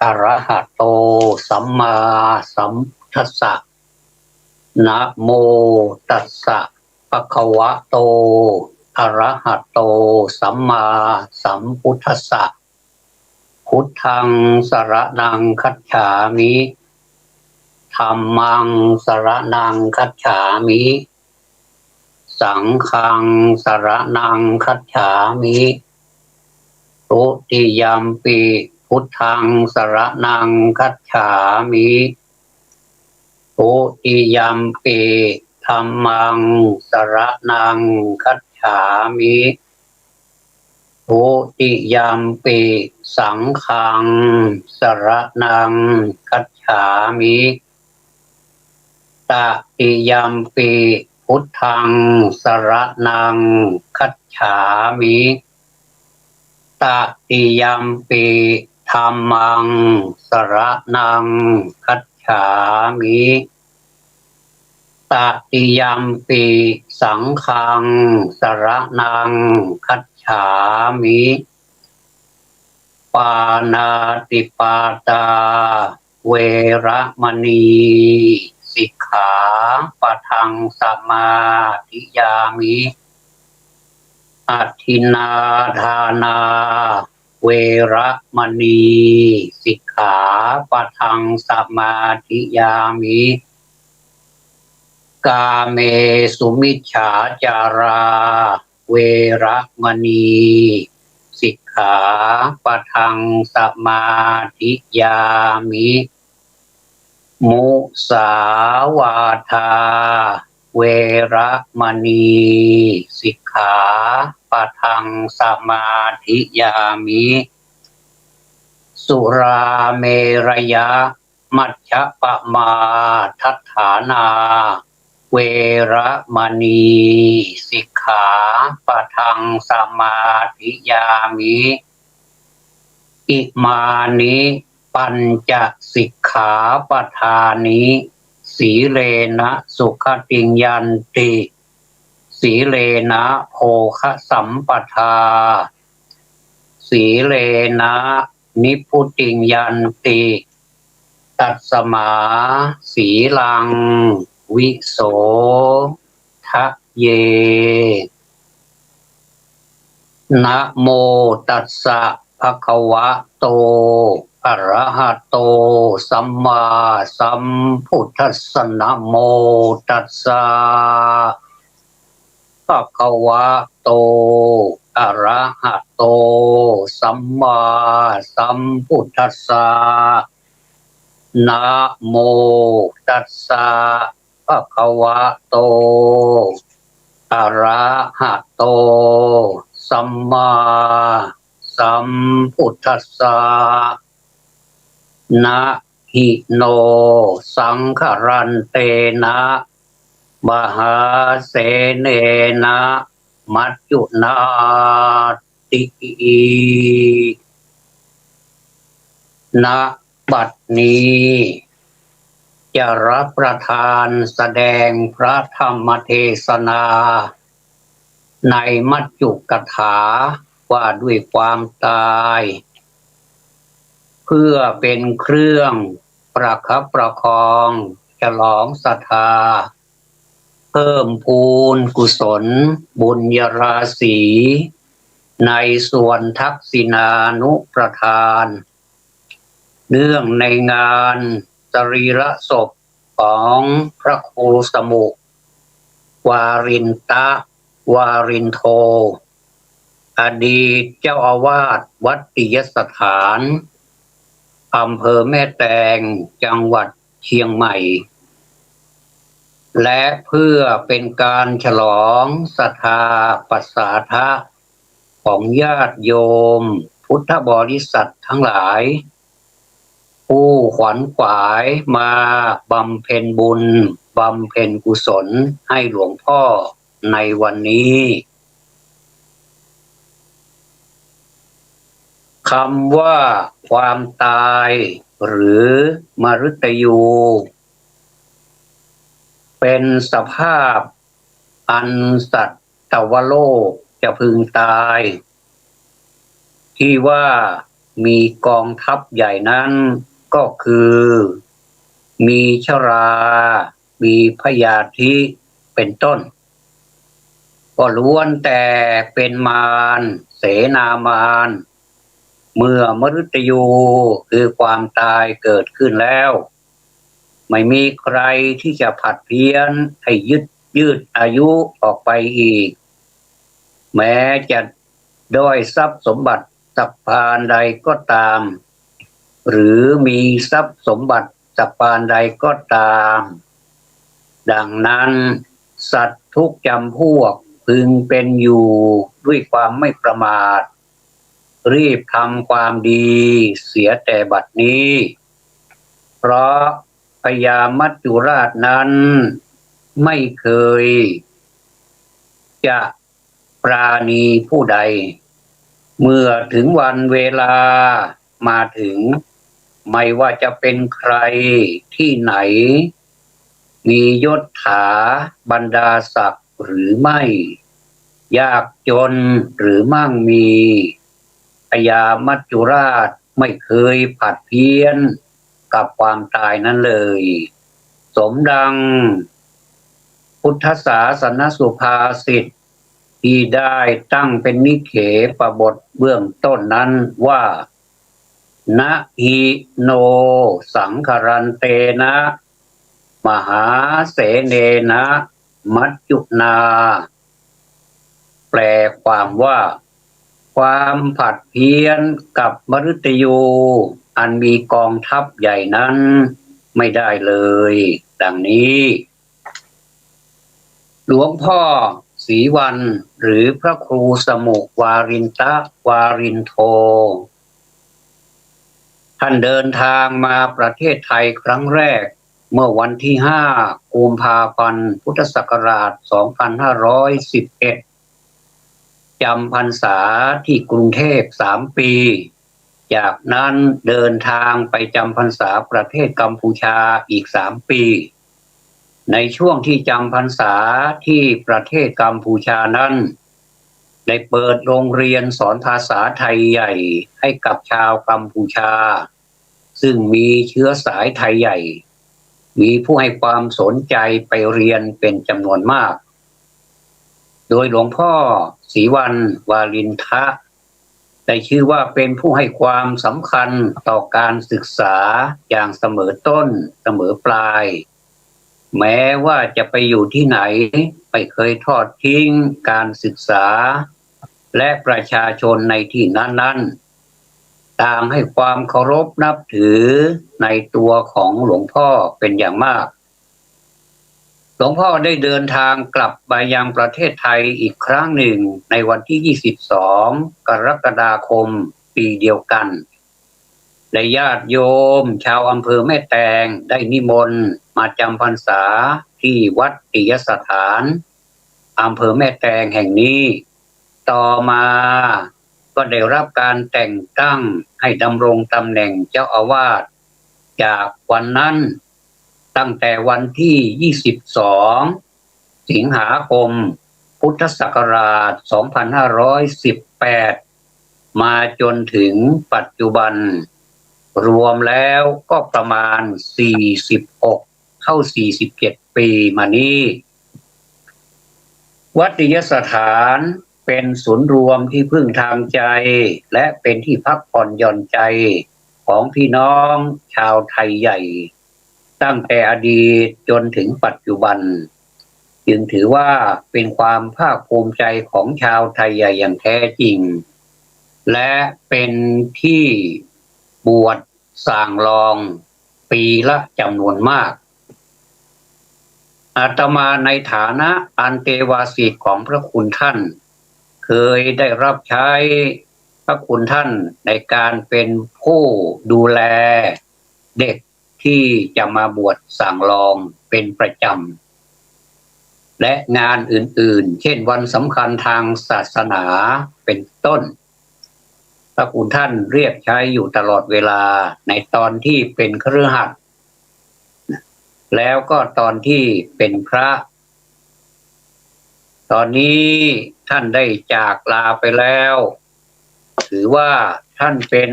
อะระหะโตสัมมาสัมพุทธัสสะนะโมตัสสะภะคะวะโตอะระหะโตสัมมาสัมพุทธัสสะพุทธังสรณังคัจฉามิธัมมังสรณังคัจฉามิสังฆังสรณังคัจฉามิตุติยัมปิพุทธังสรณังคัจฉามิตุติยัมปิธัมมังสรณังคัจฉามิตุติยัมปิสังฆังสรณังคัจฉามิตติยัมปิพุทธังสรณังคัจฉามิตติยัมปิธัมมังสรณังคัจฉามิตติยัมปิสังฆังสรณังคัจฉามิปานาติปาตาเวระมณีสิกขาปะทังสมาธิยามิอทินนาทานาเวระมณีสิกขาปะทังสมาธิยามิกาเมสุมิจฉาจาราเวระมณีสิกขาปะทังสมาธิยามิมุสาวาทาเวระมณีสิกขาปะทังสมาธิยามิสุราเมรยะมัชฌปมาทัฏฐานาเวระมณีสิกขาปะทังสมาธิยามิอิมานิปัญจสิกขาปทานิสีเลนะสุขติงยันติสีเลนะโภคสัมปทาสีเลนะนิพพุติงยันติตัสมาสีลังวิโสทะเยนะโมตัสสะภะคะวะโตอะระหะโตสัมมาสัมพุทธัสสะนะโมตัสสะภะคะวะโตอะระหะโตสัมมาสัมพุทธัสสะนะโมตัสสะภะคะวะโตอะระหะโตสัมมาสัมพุทธัสสะนะหิโนสังขรันเตนะมหาเสเนนะมัจจุนาติณบัดนี้จะรับประทานแสดงพระธรรมเทศนาในมัจจุกถาว่าด้วยความตายเพื่อเป็นเครื่องประคับประคองฉลองศรัทธาเพิ่มพูนกุศลบุญญาราศีในส่วนทักษิณานุประทานเนื่องในงานสรีระศพของพระครูสมุ วารินตะวารินโทอดีตเจ้าอาวาสวัดติยสถานอำเภอแม่แตงจังหวัดเชียงใหม่และเพื่อเป็นการฉลองศรัทธาปัสสาทะของญาติโยมพุทธบริษัททั้งหลายผู้ขวัญขวายมาบำเพ็ญบุญบำเพ็ญกุศลให้หลวงพ่อในวันนี้คำว่าความตายหรือมฤตยูเป็นสภาพอันสัตวโลกจะพึงตายที่ว่ามีกองทัพใหญ่นั้นก็คือมีชรามีพยาธิเป็นต้นก็ล้วนแต่เป็นมารเสนามารเมื่อมฤตยูคือความตายเกิดขึ้นแล้วไม่มีใครที่จะผัดเพี้ยนให้ยืดอายุออกไปอีกแม้จะด้อยทรัพย์สมบัติสัพพานใดก็ตามหรือมีทรัพย์สมบัติสัพพานใดก็ตามดังนั้นสัตว์ทุกจำพวกพึงเป็นอยู่ด้วยความไม่ประมาทรีบทำความดีเสียแต่บัดนี้เพราะพญามัจจุราชนั้นไม่เคยจะปราณีผู้ใดเมื่อถึงวันเวลามาถึงไม่ว่าจะเป็นใครที่ไหนมียศถาบรรดาศักดิ์หรือไม่ยากจนหรือมั่งมีพญามัจจุราชไม่เคยผัดเพี้ยนกับความตายนั้นเลยสมดังพุทธศาสนสุภาษิตที่ได้ตั้งเป็นนิเขปบทเบื้องต้นนั้นว่านะหิโนสังครันเตนะมหาเสเนนะมัจจุนาแปลความว่าความผัดเพี้ยนกับมฤตยูอันมีกองทัพใหญ่นั้นไม่ได้เลยดังนี้หลวงพ่อศรีวรรณหรือพระครูสมุวารินตะวารินโทท่านเดินทางมาประเทศไทยครั้งแรกเมื่อวันที่5 กุมภาพันธ์ พุทธศักราช 2511 จำพรรษาที่กรุงเทพ3 ปีจากนั้นเดินทางไปจำพรรษาประเทศกัมพูชาอีก3 ปีในช่วงที่จำพรรษาที่ประเทศกัมพูชานั้นได้เปิดโรงเรียนสอนภาษาไทยใหญ่ให้กับชาวกัมพูชาซึ่งมีเชื้อสายไทยใหญ่มีผู้ให้ความสนใจไปเรียนเป็นจำนวนมากโดยหลวงพ่อศรีวรรณวารินทะได้ชื่อว่าเป็นผู้ให้ความสำคัญต่อการศึกษาอย่างเสมอต้นเสมอปลายแม้ว่าจะไปอยู่ที่ไหนไม่เคยทอดทิ้งการศึกษาและประชาชนในที่นั้นๆต่างให้ความเคารพนับถือในตัวของหลวงพ่อเป็นอย่างมากหลวงพ่อได้เดินทางกลับมายังประเทศไทยอีกครั้งหนึ่งในวันที่22 กรกฎาคมปีเดียวกันและญาติโยมชาวอำเภอแม่แตงได้นิมนต์มาจำพรรษาที่วัดติยสถานอำเภอแม่แตงแห่งนี้ต่อมาก็ได้รับการแต่งตั้งให้ดำรงตำแหน่งเจ้าอาวาสจากวันนั้นตั้งแต่วันที่22 สิงหาคมพุทธศักราช 2518 มาจนถึงปัจจุบันรวมแล้วก็ประมาณ46เข้า47 ปีมานี้วัดติยสถานเป็นศูนย์รวมที่พึ่งทางใจและเป็นที่พักผ่อนหย่อนใจของพี่น้องชาวไทยใหญ่ตั้งแต่อดีตจนถึงปัจจุบัน จึงถือว่าเป็นความภาคภูมิใจของชาวไทยใหญ่อย่างแท้จริงและเป็นที่บวชสร้างรองปีละจำนวนมากอาตมาในฐานะอันเตวาสิกของพระคุณท่านเคยได้รับใช้พระคุณท่านในการเป็นผู้ดูแลเด็กที่จะมาบวชสั่งรองเป็นประจำและงานอื่นๆเช่นวันสำคัญทางศาสนาเป็นต้นพระคุณท่านเรียกใช้อยู่ตลอดเวลาในตอนที่เป็นคฤหัสถ์แล้วก็ตอนที่เป็นพระตอนนี้ท่านได้จากลาไปแล้วถือว่าท่านเป็น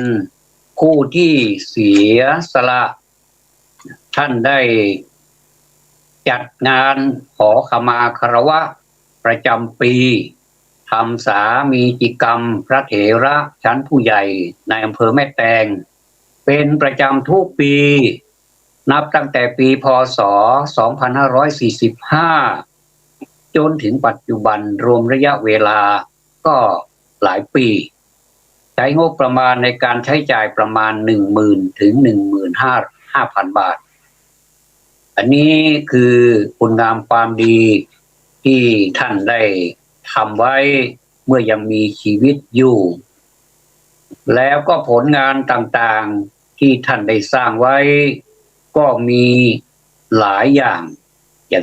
ผู้ที่เสียสละท่านได้จัดงานขอขมาคารวะประจำปีทำสามีจิกรรมพระเถระชั้นผู้ใหญ่ในอำเภอแม่แตงเป็นประจำทุกปีนับตั้งแต่ปีพ.ศ. 2545จนถึงปัจจุบันรวมระยะเวลาก็หลายปีใช้งบประมาณในการใช้จ่ายประมาณ 10,000 ถึง 15,000 บาทอันนี้คือคุณงามความดีที่ท่านได้ทำไว้เมื่อยังมีชีวิตอยู่แล้วก็ผลงานต่างๆที่ท่านได้สร้างไว้ก็มีหลายอย่าง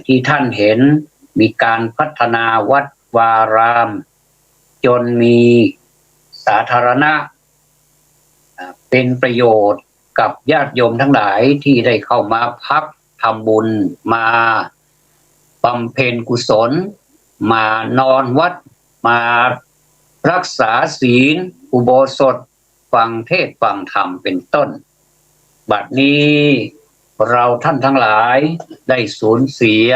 ที่ท่านเห็นมีการพัฒนาวัดวารามจนมีสาธารณะเป็นประโยชน์กับญาติโยมทั้งหลายที่ได้เข้ามาพักทำบุญมาบำเพ็ญกุศลมานอนวัดมารักษาศีลอุโบสถฟังเทศน์ฟังธรรมเป็นต้นบัดนี้เราท่านทั้งหลายได้สูญเสีย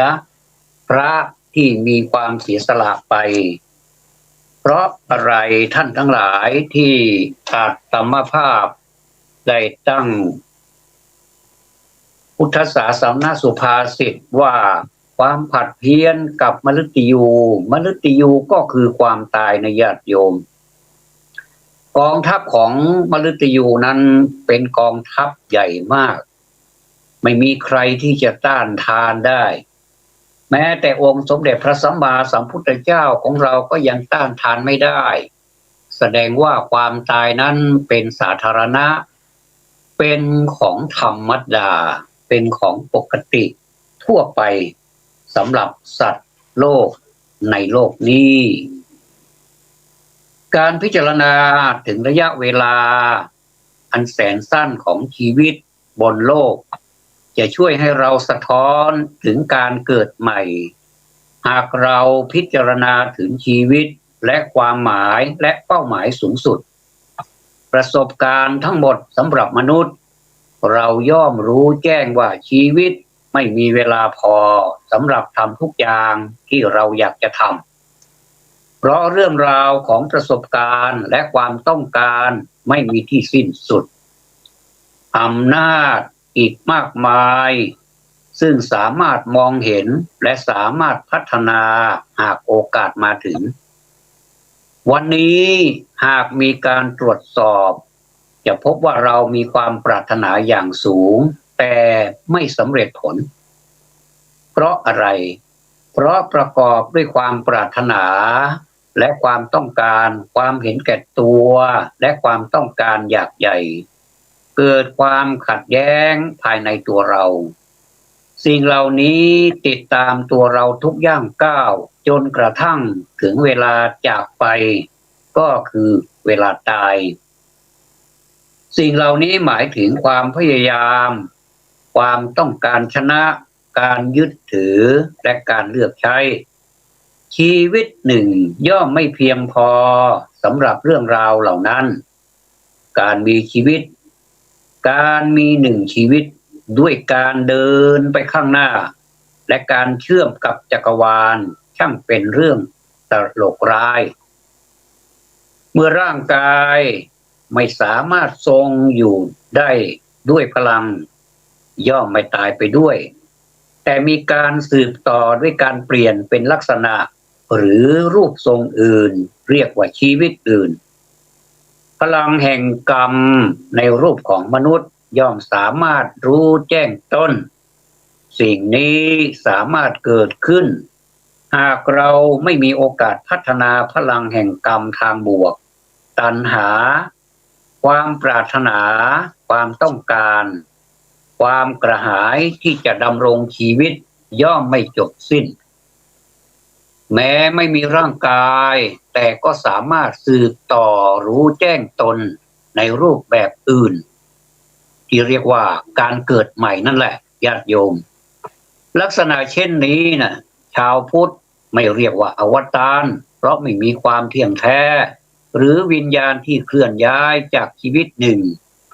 พระที่มีความเสียสละไปเพราะอะไรท่านทั้งหลายที่อาตมาภาพได้ตั้งพุทธศาสนาสุภาษิตว่าความผัดเพี้ยนกับมฤตยูก็คือความตายในญาติโยมกองทัพของมฤตยูนั้นเป็นกองทัพใหญ่มากไม่มีใครที่จะต้านทานได้แม้แต่องค์สมเด็จพระสัมมาสัมพุทธเจ้าของเราก็ยังต้านทานไม่ได้แสดงว่าความตายนั้นเป็นสาธารณะเป็นของธรรมดาเป็นของปกติทั่วไปสำหรับสัตว์โลกในโลกนี้การพิจารณาถึงระยะเวลาอันแสนสั้นของชีวิตบนโลกจะช่วยให้เราสะท้อนถึงการเกิดใหม่หากเราพิจารณาถึงชีวิตและความหมายและเป้าหมายสูงสุดประสบการณ์ทั้งหมดสำหรับมนุษย์เราย่อมรู้แจ้งว่าชีวิตไม่มีเวลาพอสำหรับทำทุกอย่างที่เราอยากจะทำเพราะเรื่องราวของประสบการณ์และความต้องการไม่มีที่สิ้นสุดอำนาจอีกมากมายซึ่งสามารถมองเห็นและสามารถพัฒนาหากโอกาสมาถึงวันนี้หากมีการตรวจสอบจะพบว่าเรามีความปรารถนาอย่างสูงแต่ไม่สำเร็จผลเพราะอะไรเพราะประกอบด้วยความปรารถนาและความต้องการความเห็นแก่ตัวและความต้องการอยากใหญ่เกิดความขัดแย้งภายในตัวเราสิ่งเหล่านี้ติดตามตัวเราทุกย่างก้าวจนกระทั่งถึงเวลาจากไปก็คือเวลาตายสิ่งเหล่านี้หมายถึงความพยายามความต้องการชนะการยึดถือและการเลือกใช้ชีวิตหนึ่งย่อมไม่เพียงพอสำหรับเรื่องราวเหล่านั้นการมีชีวิตการมีหนึ่งชีวิตด้วยการเดินไปข้างหน้าและการเชื่อมกับจักรวาลช่างเป็นเรื่องตลกร้ายเมื่อร่างกายไม่สามารถทรงอยู่ได้ด้วยพลังย่อมไม่ตายไปด้วย แต่มีการสืบต่อด้วยการเปลี่ยนเป็นลักษณะหรือรูปทรงอื่นเรียกว่าชีวิตอื่นพลังแห่งกรรมในรูปของมนุษย์ย่อมสามารถรู้แจ้งต้นสิ่งนี้สามารถเกิดขึ้นหากเราไม่มีโอกาสพัฒนาพลังแห่งกรรมทางบวกตัณหาความปรารถนาความต้องการความกระหายที่จะดำรงชีวิตย่อมไม่จบสิ้นแม้ไม่มีร่างกายแต่ก็สามารถสืบต่อรู้แจ้งตนในรูปแบบอื่นที่เรียกว่าการเกิดใหม่นั่นแหละญาติโยมลักษณะเช่นนี้นะชาวพุทธไม่เรียกว่าอวตารเพราะไม่มีความเที่ยงแท้หรือวิญญาณที่เคลื่อนย้ายจากชีวิตหนึ่ง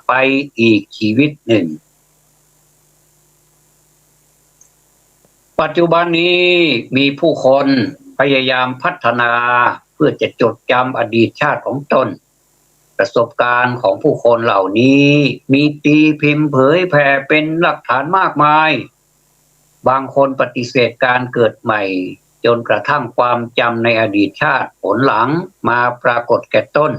ไปอีกชีวิตหนึ่งปัจจุบันนี้มีผู้คนพยายามพัฒนาเพื่อจะจดจำอดีตชาติของตนประสบการณ์ของผู้คนเหล่านี้มีตีพิมพ์เผยแผ่เป็นหลักฐานมากมายบางคนปฏิเสธการเกิดใหม่จนกระทั่งความจำในอดีตชาติผลหลังมาปรากฏแก่ต้น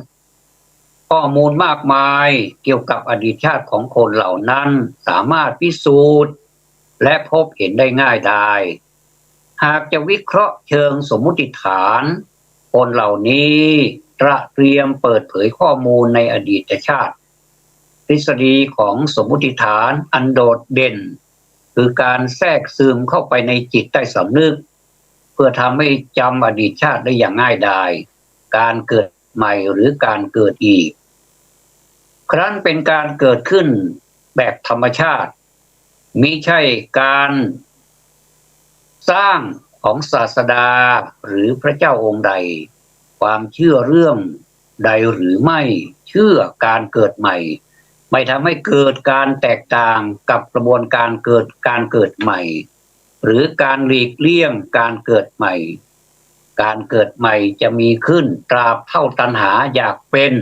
ข้อมูลมากมายเกี่ยวกับอดีตชาติของคนเหล่านั้นสามารถพิสูจน์และพบเห็นได้ง่ายดายหากจะวิเคราะห์เชิงสมมุติฐานคนเหล่านี้เตรียมเปิดเผยข้อมูลในอดีตชาติทฤษฎีของสมมุติฐานอันโดดเด่นคือการแทรกซึมเข้าไปในจิตใต้สำนึกเพื่อทำให้จำอดีตชาติได้อย่างง่ายดายการเกิดใหม่หรือการเกิดอีกครั้นเป็นการเกิดขึ้นแบบธรรมชาติมิใช่การสร้างของศาสดาหรือพระเจ้าองค์ใดความเชื่อเรื่องใดหรือไม่เชื่อการเกิดใหม่ไม่ทำให้เกิดการแตกต่างกับกระบวนการเกิดใหม่หรือการหลีกเลี่ยงการเกิดใหม่การเกิดใหม่จะมีขึ้นตราบเท่าตัณหาอยากเป็น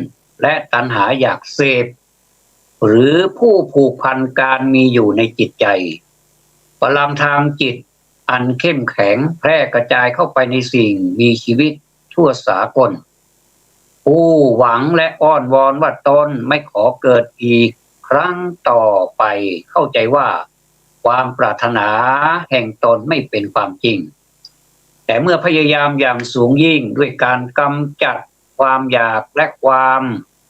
และตัณหาอยากเสพหรือผู้ผูกพันการมีอยู่ในจิตใจพลังทางจิตอันเข้มแข็งแพร่กระจายเข้าไปในสิ่งมีชีวิตทั่วสากลผู้หวังและอ้อนวอนว่าตนไม่ขอเกิดอีกครั้งต่อไปเข้าใจว่าความปรารถนาแห่งตนไม่เป็นความจริงแต่เมื่อพยายามอย่างสูงยิ่งด้วยการกำจัดความอยากและความ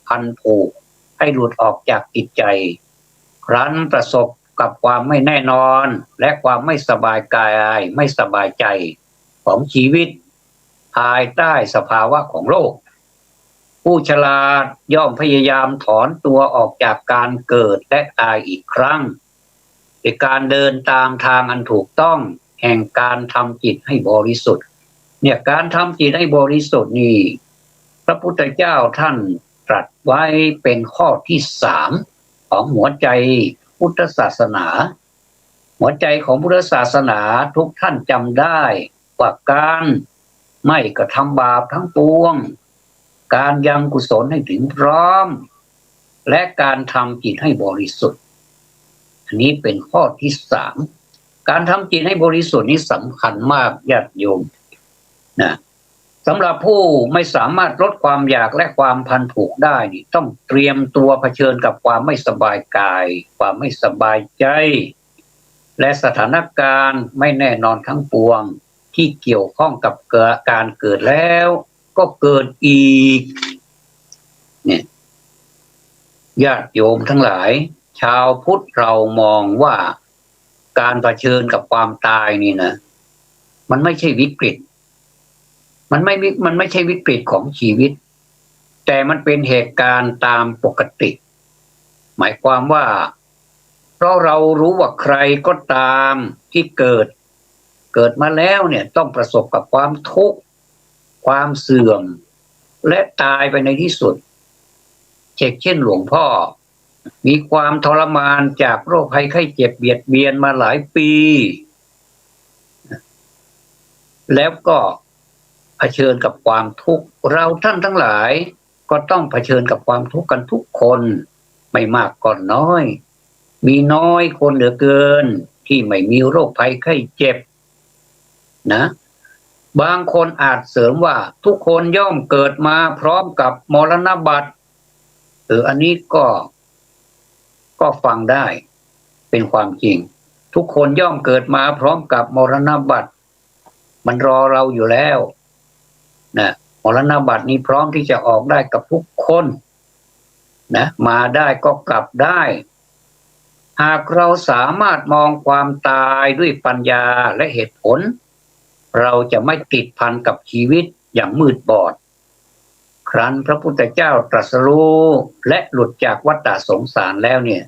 พันผูกให้หลุดออกจากจิตใจครั้นประสบกับความไม่แน่นอนและความไม่สบายกายไม่สบายใจของชีวิตภายใต้สภาวะของโลกผู้ฉลาดย่อมพยายามถอนตัวออกจากการเกิดและตายอีกครั้งในการเดินตามทางอันถูกต้องแห่งการทำจิตให้บริสุทธิ์เนี่ยการทำจิตให้บริสุทธิ์นี่พระพุทธเจ้าท่านตรัสไว้เป็นข้อที่3ของหัวใจพุทธศาสนาหัวใจของพุทธศาสนาทุกท่านจำได้ว่าการไม่กระทำบาปทั้งปวงการยังกุศลให้ถึงพร้อมและการทำจิตให้บริสุทธิ์อันนี้เป็นข้อที่3การทำจิตให้บริสุทธิ์นี้สำคัญมากญาติโยมนะสำหรับผู้ไม่สามารถลดความอยากและความพันผูกได้นี่ต้องเตรียมตัวเผชิญกับความไม่สบายกายความไม่สบายใจและสถานการณ์ไม่แน่นอนทั้งปวงที่เกี่ยวข้องกับการเกิดแล้วก็เกิดอีกเนี่ยญาติโยมทั้งหลายชาวพุทธเรามองว่าการเผชิญกับความตายนี่นะมันไม่ใช่วิกฤตมันไม่ใช่วิกฤตของชีวิตแต่มันเป็นเหตุการณ์ตามปกติหมายความว่าเพราะเรารู้ว่าใครก็ตามที่เกิดมาแล้วเนี่ยต้องประสบกับความทุกข์ความเสื่อมและตายไปในที่สุดเช่นหลวงพ่อมีความทรมานจากโรคภัยไข้เจ็บเบียดเบียนมาหลายปีแล้วก็เผชิญกับความทุกข์เราท่านทั้งหลายก็ต้องเผชิญกับความทุกข์กันทุกคนไม่มากก็น้อยมีน้อยคนเหลือเกิน ที่ไม่มีโรคภัยไข้เจ็บนะบางคนอาจเสริมว่าทุกคนย่อมเกิดมาพร้อมกับมรณบัตรอันนี้ก็ฟังได้เป็นความจริงทุกคนย่อมเกิดมาพร้อมกับมรณบัตรมันรอเราอยู่แล้วนะมรณบัตรนี้พร้อมที่จะออกได้กับทุกคนนะมาได้ก็กลับได้หากเราสามารถมองความตายด้วยปัญญาและเหตุผลเราจะไม่ติดพันกับชีวิตอย่างมืดบอดครั้นพระพุทธเจ้าตรัสรู้และหลุดจากวัฏสงสารแล้วเนี่ย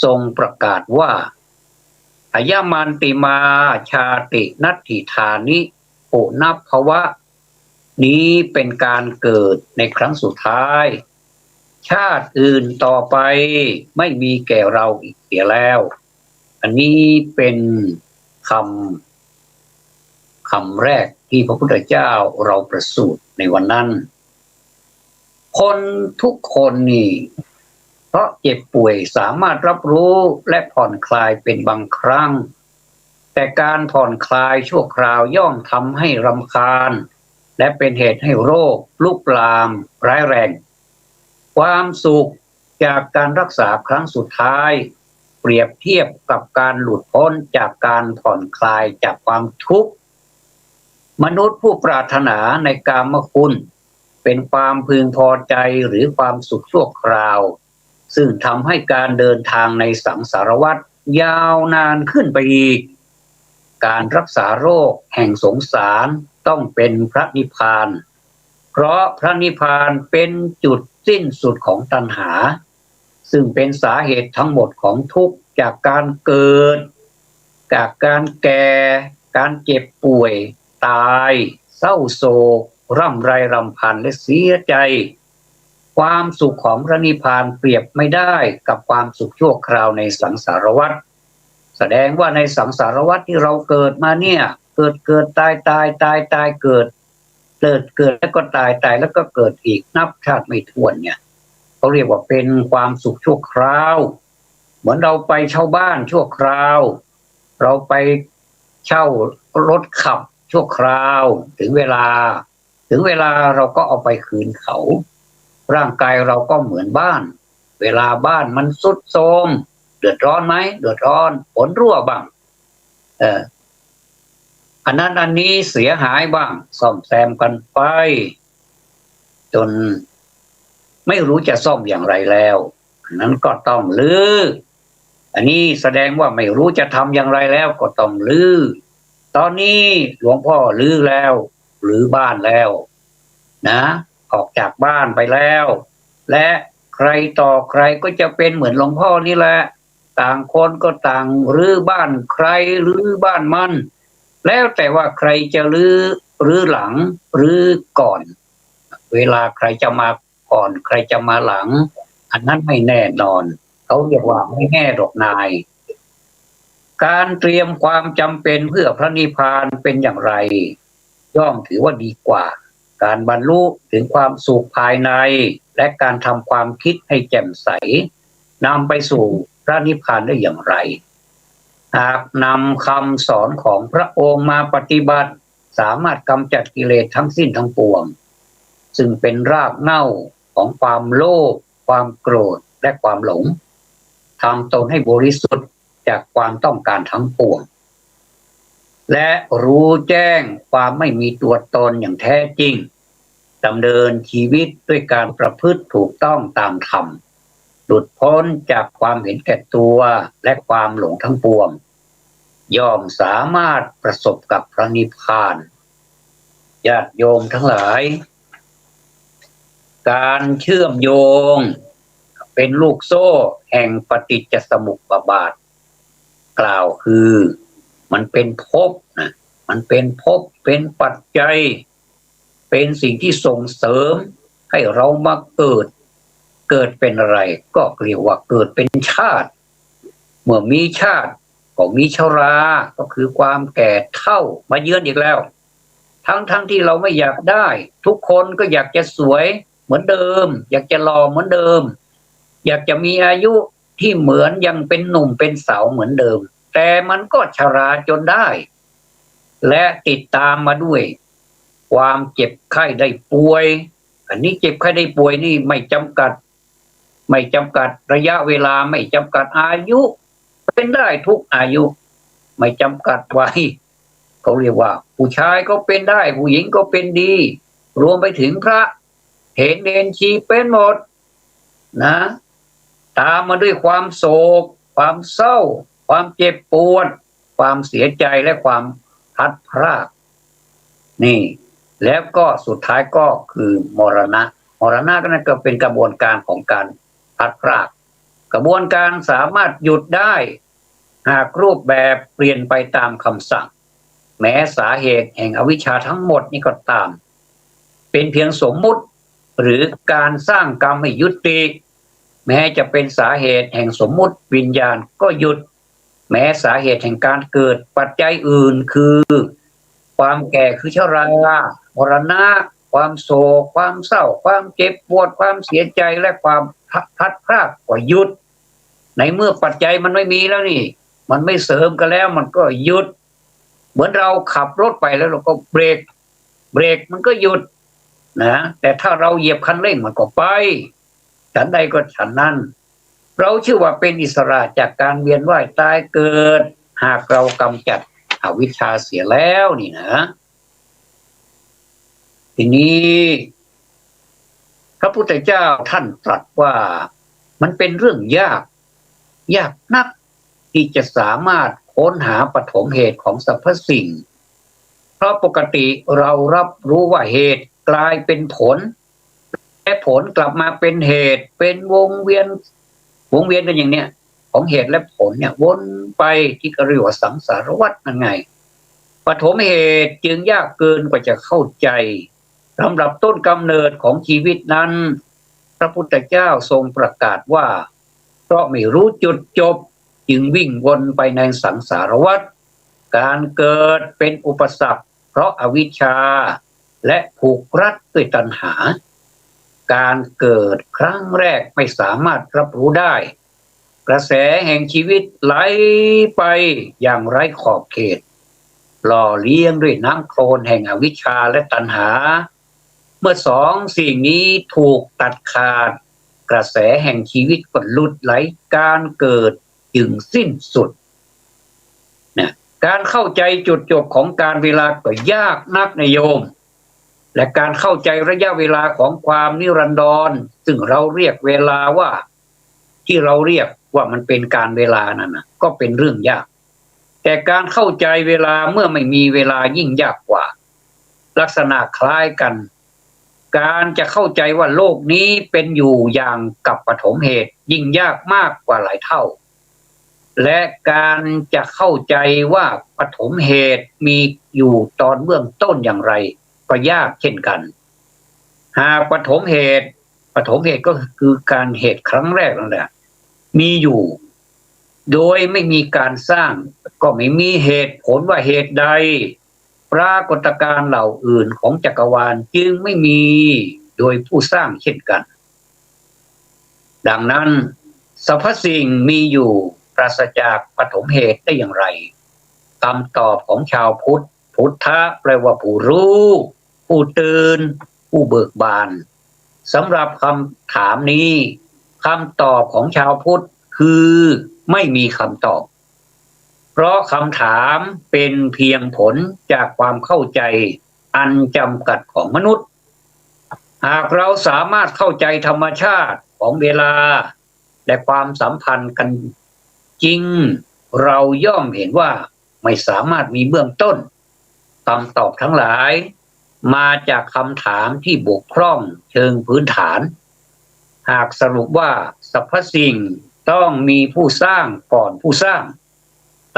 ทรงประกาศว่าอายมันติมาชาตินัตถิธานิปุนัพภวะนี้เป็นการเกิดในครั้งสุดท้ายชาติอื่นต่อไปไม่มีแก่เราอีกเสียแล้วอันนี้เป็นคำแรกที่พระพุทธเจ้าเราประสูติในวันนั้นคนทุกคนนี่เพราะเจ็บป่วยสามารถรับรู้และผ่อนคลายเป็นบางครั้งแต่การผ่อนคลายชั่วคราวย่อมทำให้รำคาญและเป็นเหตุให้โรคลุกลามร้ายแรงความสุขจากการรักษาครั้งสุดท้ายเปรียบเทียบกับการหลุดพ้นจากการผ่อนคลายจากความทุกข์มนุษย์ผู้ปรารถนาในกามคุณเป็นความพึงพอใจหรือความสุขชั่วคราวซึ่งทำให้การเดินทางในสังสารวัฏยาวนานขึ้นไปอีกการรักษาโรคแห่งสงสารต้องเป็นพระนิพพานเพราะพระนิพพานเป็นจุดสิ้นสุดของตัณหาซึ่งเป็นสาเหตุทั้งหมดของทุกข์จากการเกิดจากการแก่การเจ็บป่วยตายเศร้าโศกร่ำไรรำพันและเสียใจความสุขของพระนิพพานเปรียบไม่ได้กับความสุขชั่วคราวในสังสารวัฏแสดงว่าในสังสารวัฏที่เราเกิดมาเนี่ยเกิดตายเกิดแล้วก็ตายแล้วก็เกิดอีกนับชาติไม่ถ้วนเนี่ยเขาเรียกว่าเป็นความสุขชั่วคราวเหมือนเราไปเช่าบ้านชั่วคราวเราไปเช่ารถขับชั่วคราวถึงเวลาเราก็เอาไปคืนเขาร่างกายเราก็เหมือนบ้านเวลาบ้านมันทรุดโทรมเดือดร้อนไหมเดือดร้อนฝนรั่วบ้างอันนั้นอันนี้เสียหายบ้างซ่อมแซมกันไปจนไม่รู้จะซ่อมอย่างไรแล้วอันนั้นก็ต้องลื้ออันนี้แสดงว่าไม่รู้จะทำอย่างไรแล้วก็ต้องลื้อตอนนี้หลวงพ่อลื้อแล้วรื้อบ้านแล้วนะออกจากบ้านไปแล้วและใครต่อใครก็จะเป็นเหมือนหลวงพ่อนี่แหละต่างคนก็ต่างรื้อบ้านใครรื้อบ้านมันแล้วแต่ว่าใครจะรื้อหลังรื้อก่อนเวลาใครจะมาก่อนใครจะมาหลังอันนั้นไม่แน่นอนเขาเรียกว่าไม่แน่ดอกนายการเตรียมความจำเป็นเพื่อพระนิพพานเป็นอย่างไรย่อมถือว่าดีกว่าการบรรลุถึงความสุขภายในและการทำความคิดให้แจ่มใสนำไปสู่พระนิพพานได้อย่างไรหากนำคำสอนของพระองค์มาปฏิบัติสามารถกำจัดกิเลสทั้งสิ้นทั้งปวงซึ่งเป็นรากเหง้าของความโลภความโกรธและความหลงทำตนให้บริสุทธิ์จากความต้องการทั้งปวงและรู้แจ้งความไม่มีตัวตนอย่างแท้จริงดำเนินชีวิตด้วยการประพฤติถูกต้องตามธรรมหลุดพ้นจากความเห็นแก่ตัวและความหลงทั้งปวงย่อมสามารถประสบกับพระนิพพานญาติโยมทั้งหลายการเชื่อมโยงเป็นลูกโซ่แห่งปฏิจจสมุปบาทกล่าวคือมันเป็นภพนะมันเป็นภพเป็นปัจจัยเป็นสิ่งที่ส่งเสริมให้เรามาเกิดเป็นอะไรก็เรียกว่าเกิดเป็นชาติเมื่อมีชาติก็มีชราก็คือความแก่เฒ่ามาเยือนอีกแล้วทั้งที่เราไม่อยากได้ทุกคนก็อยากจะสวยเหมือนเดิมอยากจะหล่อเหมือนเดิมอยากจะมีอายุที่เหมือนยังเป็นหนุ่มเป็นสาวเหมือนเดิม แต่มันก็ชราจนได้และติดตามมาด้วยความเจ็บไข้ได้ป่วยอันนี้เจ็บไข้ได้ป่วยนี่ไม่จำกัดระยะเวลาไม่จำกัดอายุเป็นได้ทุกอายุไม่จำกัดไว้เขาเรียกว่าผู้ชายก็เป็นได้ผู้หญิงก็เป็นดีรวมไปถึงพระเถรเณรชีเป็นหมดนะตามมาด้วยความโศกความเศร้าความเจ็บปวดความเสียใจและความพลัดพรากนี่แล้วก็สุดท้ายก็คือมรณะก็นั่นก็เป็นกระบวนการของการพลัดพรากกระบวนการสามารถหยุดได้หากรูปแบบเปลี่ยนไปตามคำสั่งแม้สาเหตุแห่งอวิชชาทั้งหมดนี้ก็ตามเป็นเพียงสมมุติหรือการสร้างกรรมให้ยุติแม้จะเป็นสาเหตุแห่งสมมุติวิญญาณก็หยุดแม้สาเหตุแห่งการเกิดปัจจัยอื่นคือความแก่คือชรามรณะความโศกความเศร้าความเจ็บปวดความเสียใจและความพลัดพรากก็หยุดในเมื่อปัจจัยมันไม่มีแล้วนี่มันไม่เสริมกันแล้วมันก็หยุดเหมือนเราขับรถไปแล้วเราก็เบรกมันก็หยุดนะแต่ถ้าเราเหยียบคันเร่งมันก็ไปฉันใดก็ฉันนั้นเราชื่อว่าเป็นอิสระจากการเวียนว่ายตายเกิดหากเรากำจัดอวิชชาเสียแล้วนี่นะทีนี้พระพุทธเจ้าท่านตรัสว่ามันเป็นเรื่องยากนักที่จะสามารถค้นหาปฐมเหตุของสรรพสิ่งเพราะปกติเรารับรู้ว่าเหตุกลายเป็นผลและผลกลับมาเป็นเหตุเป็นวงเวียนกันอย่างเนี้ยของเหตุและผลเนี่ยวนไปที่เรียกว่าสังสารวัฏนั่นไงปฐมเหตุจึงยากเกินกว่าจะเข้าใจสำหรับต้นกำเนิดของชีวิตนั้นพระพุทธเจ้าทรงประกาศว่าเพราะไม่รู้จุดจบจึงวิ่งวนไปในสังสารวัฏการเกิดเป็นอุปสรรคเพราะอวิชชาและผูกรัดด้วยตัณหาการเกิดครั้งแรกไม่สามารถรับรู้ได้กระแสแห่งชีวิตไหลไปอย่างไร้ขอบเขตหล่อเลี้ยงด้วยน้ำโคลนแห่งอวิชชาและตัณหาเมื่อสองสิ่งนี้ถูกตัดขาดกระแสแห่งชีวิตก็หลุดไหลการเกิดจึงสิ้นสุดนะการเข้าใจจุดจบของการเวลาก็ยากนักนะโยมและการเข้าใจระยะเวลาของความนิรันดรซึ่งเราเรียกเวลาว่าที่เราเรียกว่ามันเป็นการเวลานั่นนะก็เป็นเรื่องยากแต่การเข้าใจเวลาเมื่อไม่มีเวลายิ่งยากกว่าลักษณะคล้ายกันการจะเข้าใจว่าโลกนี้เป็นอยู่อย่างกับปฐมเหตุยิ่งยากมากกว่าหลายเท่าและการจะเข้าใจว่าปฐมเหตุมีอยู่ตอนเบื้องต้นอย่างไรก็ยากเช่นกันหากปฐมเหตุก็คือการเหตุครั้งแรกนั่นแหละมีอยู่โดยไม่มีการสร้างก็ไม่มีเหตุผลว่าเหตุใดปรากฏการณ์เหล่าอื่นของจักรวาลจึงไม่มีโดยผู้สร้างเช่นกันดังนั้นสรรพสิ่งมีอยู่ปราศจากปฐมเหตุได้อย่างไรคำตอบของชาวพุทธะแปลว่าผู้รู้ผู้ตื่นผู้เบิกบานสำหรับคำถามนี้คำตอบของชาวพุทธคือไม่มีคำตอบเพราะคำถามเป็นเพียงผลจากความเข้าใจอันจำกัดของมนุษย์หากเราสามารถเข้าใจธรรมชาติของเวลาและความสัมพันธ์กันจริงเราย่อมเห็นว่าไม่สามารถมีเบื้องต้นคำตอบทั้งหลายมาจากคำถามที่บกพร่องเชิงพื้นฐานหากสรุปว่าสรรพสิ่งต้องมีผู้สร้างก่อนผู้สร้าง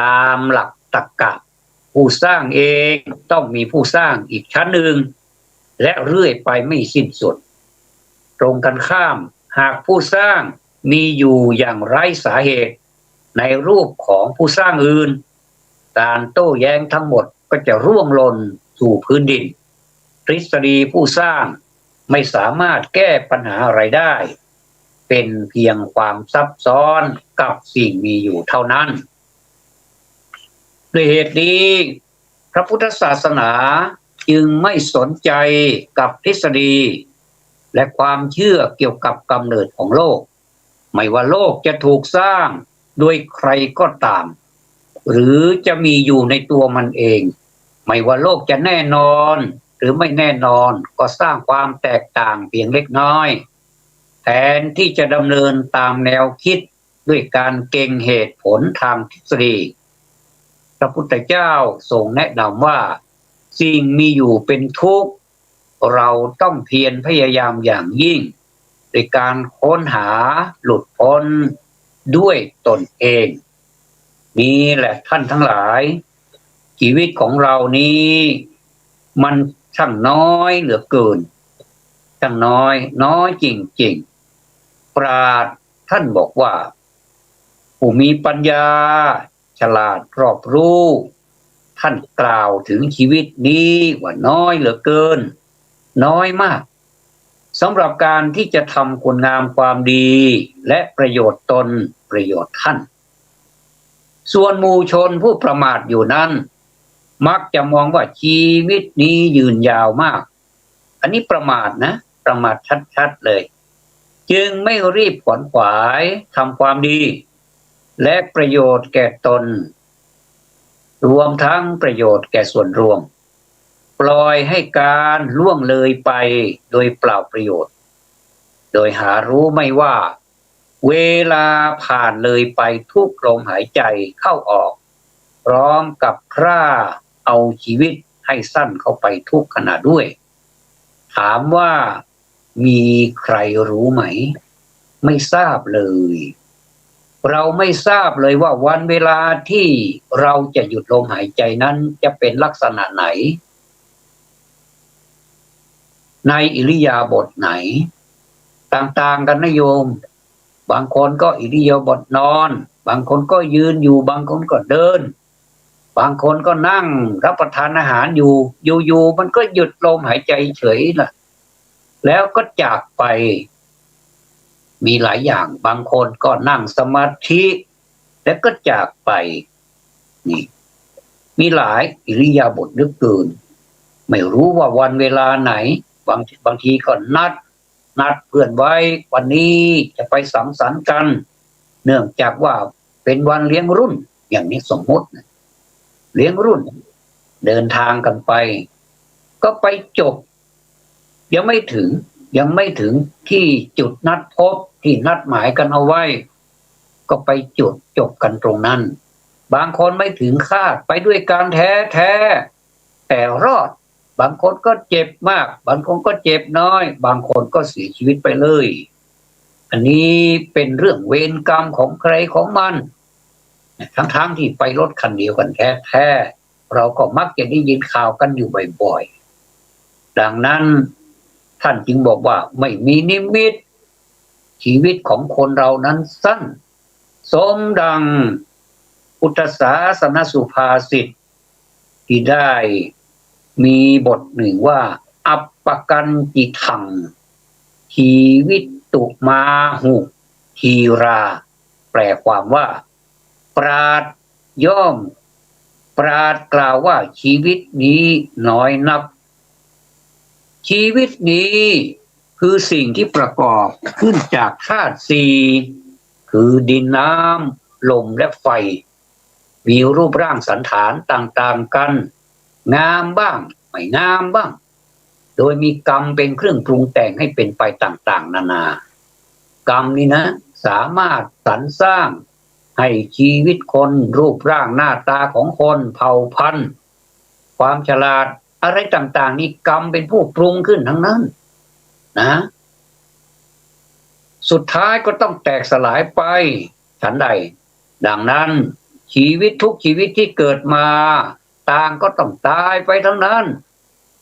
ตามหลักตรรกะผู้สร้างเองต้องมีผู้สร้างอีกชั้นหนึ่งและเรื่อยไปไม่สิ้นสุดตรงกันข้ามหากผู้สร้างมีอยู่อย่างไร้สาเหตุในรูปของผู้สร้างอื่นการโต้แย้งทั้งหมดก็จะร่วงหล่นสู่พื้นดินทฤษฎีผู้สร้างไม่สามารถแก้ปัญหาอะไรได้เป็นเพียงความซับซ้อนกับสิ่งมีอยู่เท่านั้น ด้วยเหตุนี้พระพุทธศาสนาจึงไม่สนใจกับทฤษฎีและความเชื่อเกี่ยวกับกำเนิดของโลกไม่ว่าโลกจะถูกสร้างโดยใครก็ตามหรือจะมีอยู่ในตัวมันเองไม่ว่าโลกจะแน่นอนหรือไม่แน่นอนก็สร้างความแตกต่างเพียงเล็กน้อยแทนที่จะดำเนินตามแนวคิดด้วยการเก่งเหตุผลทางทฤษฎีพระพุทธเจ้าทรงแนะนำว่าสิ่งมีอยู่เป็นทุกข์เราต้องเพียรพยายามอย่างยิ่งโดยการค้นหาหลุดพ้นด้วยตนเองนี่แหละท่านทั้งหลายชีวิตของเรานี้มันช่างน้อยเหลือเกินช่างน้อยจริงๆปราชญ์ท่านบอกว่าผู้มีปัญญาฉลาดรอบรู้ท่านกล่าวถึงชีวิตนี้ว่าน้อยเหลือเกินน้อยมากสำหรับการที่จะทำคุณงามความดีและประโยชน์ตนประโยชน์ท่านส่วนหมู่ชนผู้ประมาทอยู่นั้นมักจะมองว่าชีวิตนี้ยืนยาวมากอันนี้ประมาทนะประมาทชัดๆเลยจึงไม่รีบขวนขวายทำความดีและประโยชน์แก่ตนรวมทั้งประโยชน์แก่ส่วนรวมปล่อยให้การล่วงเลยไปโดยเปล่าประโยชน์โดยหารู้ไม่ว่าเวลาผ่านเลยไปทุกลมหายใจเข้าออกพร้อมกับฆ่าเอาชีวิตให้สั้นเข้าไปทุกขณะด้วยถามว่ามีใครรู้ไหมไม่ทราบเลยเราไม่ทราบเลยว่าวันเวลาที่เราจะหยุดลมหายใจนั้นจะเป็นลักษณะไหนในอิริยาบถไหนต่างๆกันนะโยมบางคนก็อิริยาบถนอนบางคนก็ยืนอยู่บางคนก็เดินบางคนก็นั่งรับประทานอาหารอยู่มันก็หยุดลมหายใจเฉยล่ะแล้วก็จากไปมีหลายอย่างบางคนก็นั่งสมาธิแล้วก็จากไปนี่มีหลายอิริยาบถเหลือเกินไม่รู้ว่าวันเวลาไหนบางทีก็นัดเพื่อนไว้วันนี้จะไปสังสรรค์กันเนื่องจากว่าเป็นวันเลี้ยงรุ่นอย่างนี้สมมติเลี้ยงรุ่นเดินทางกันไปก็ไปจบยังไม่ถึงที่จุดนัดพบที่นัดหมายกันเอาไว้ก็ไปจบกันตรงนั้นบางคนไม่ถึงคาดไปด้วยการแท้แต่รอดบางคนก็เจ็บมากบางคนก็เจ็บน้อยบางคนก็เสียชีวิตไปเลยอันนี้เป็นเรื่องเวรกรรมของใครของมันทั้งที่ไปรถคันเดียวกันแท้เราก็มักจะได้ยินข่าวกันอยู่บ่อยๆดังนั้นท่านจึงบอกว่าไม่มีนิมิตชีวิตของคนเรานั้นสั้นสมดังพุทธศาสนสุภาษิตที่ได้มีบทหนึ่งว่าอัปปกันจิทังชีวิตตุมาหุทีราแปลความว่าปราชญ์กล่าวว่าชีวิตนี้น้อยนับชีวิตนี้คือสิ่งที่ประกอบขึ้นจากธาตุสี่คือดินน้ำลมและไฟมีรูปร่างสันฐานต่างๆกันงามบ้างไม่งามบ้างโดยมีกรรมเป็นเครื่องปรุงแต่งให้เป็นไปต่างๆนานากรรมนี้นะสามารถสรรสร้างให้ชีวิตคนรูปร่างหน้าตาของคนเผ่าพันธุ์ความฉลาดอะไรต่างๆนี่กรรมเป็นผู้ปรุงขึ้นทั้งนั้นนะสุดท้ายก็ต้องแตกสลายไปฉันใดดังนั้นชีวิตทุกชีวิตที่เกิดมาต่างก็ต้องตายไปทั้งนั้น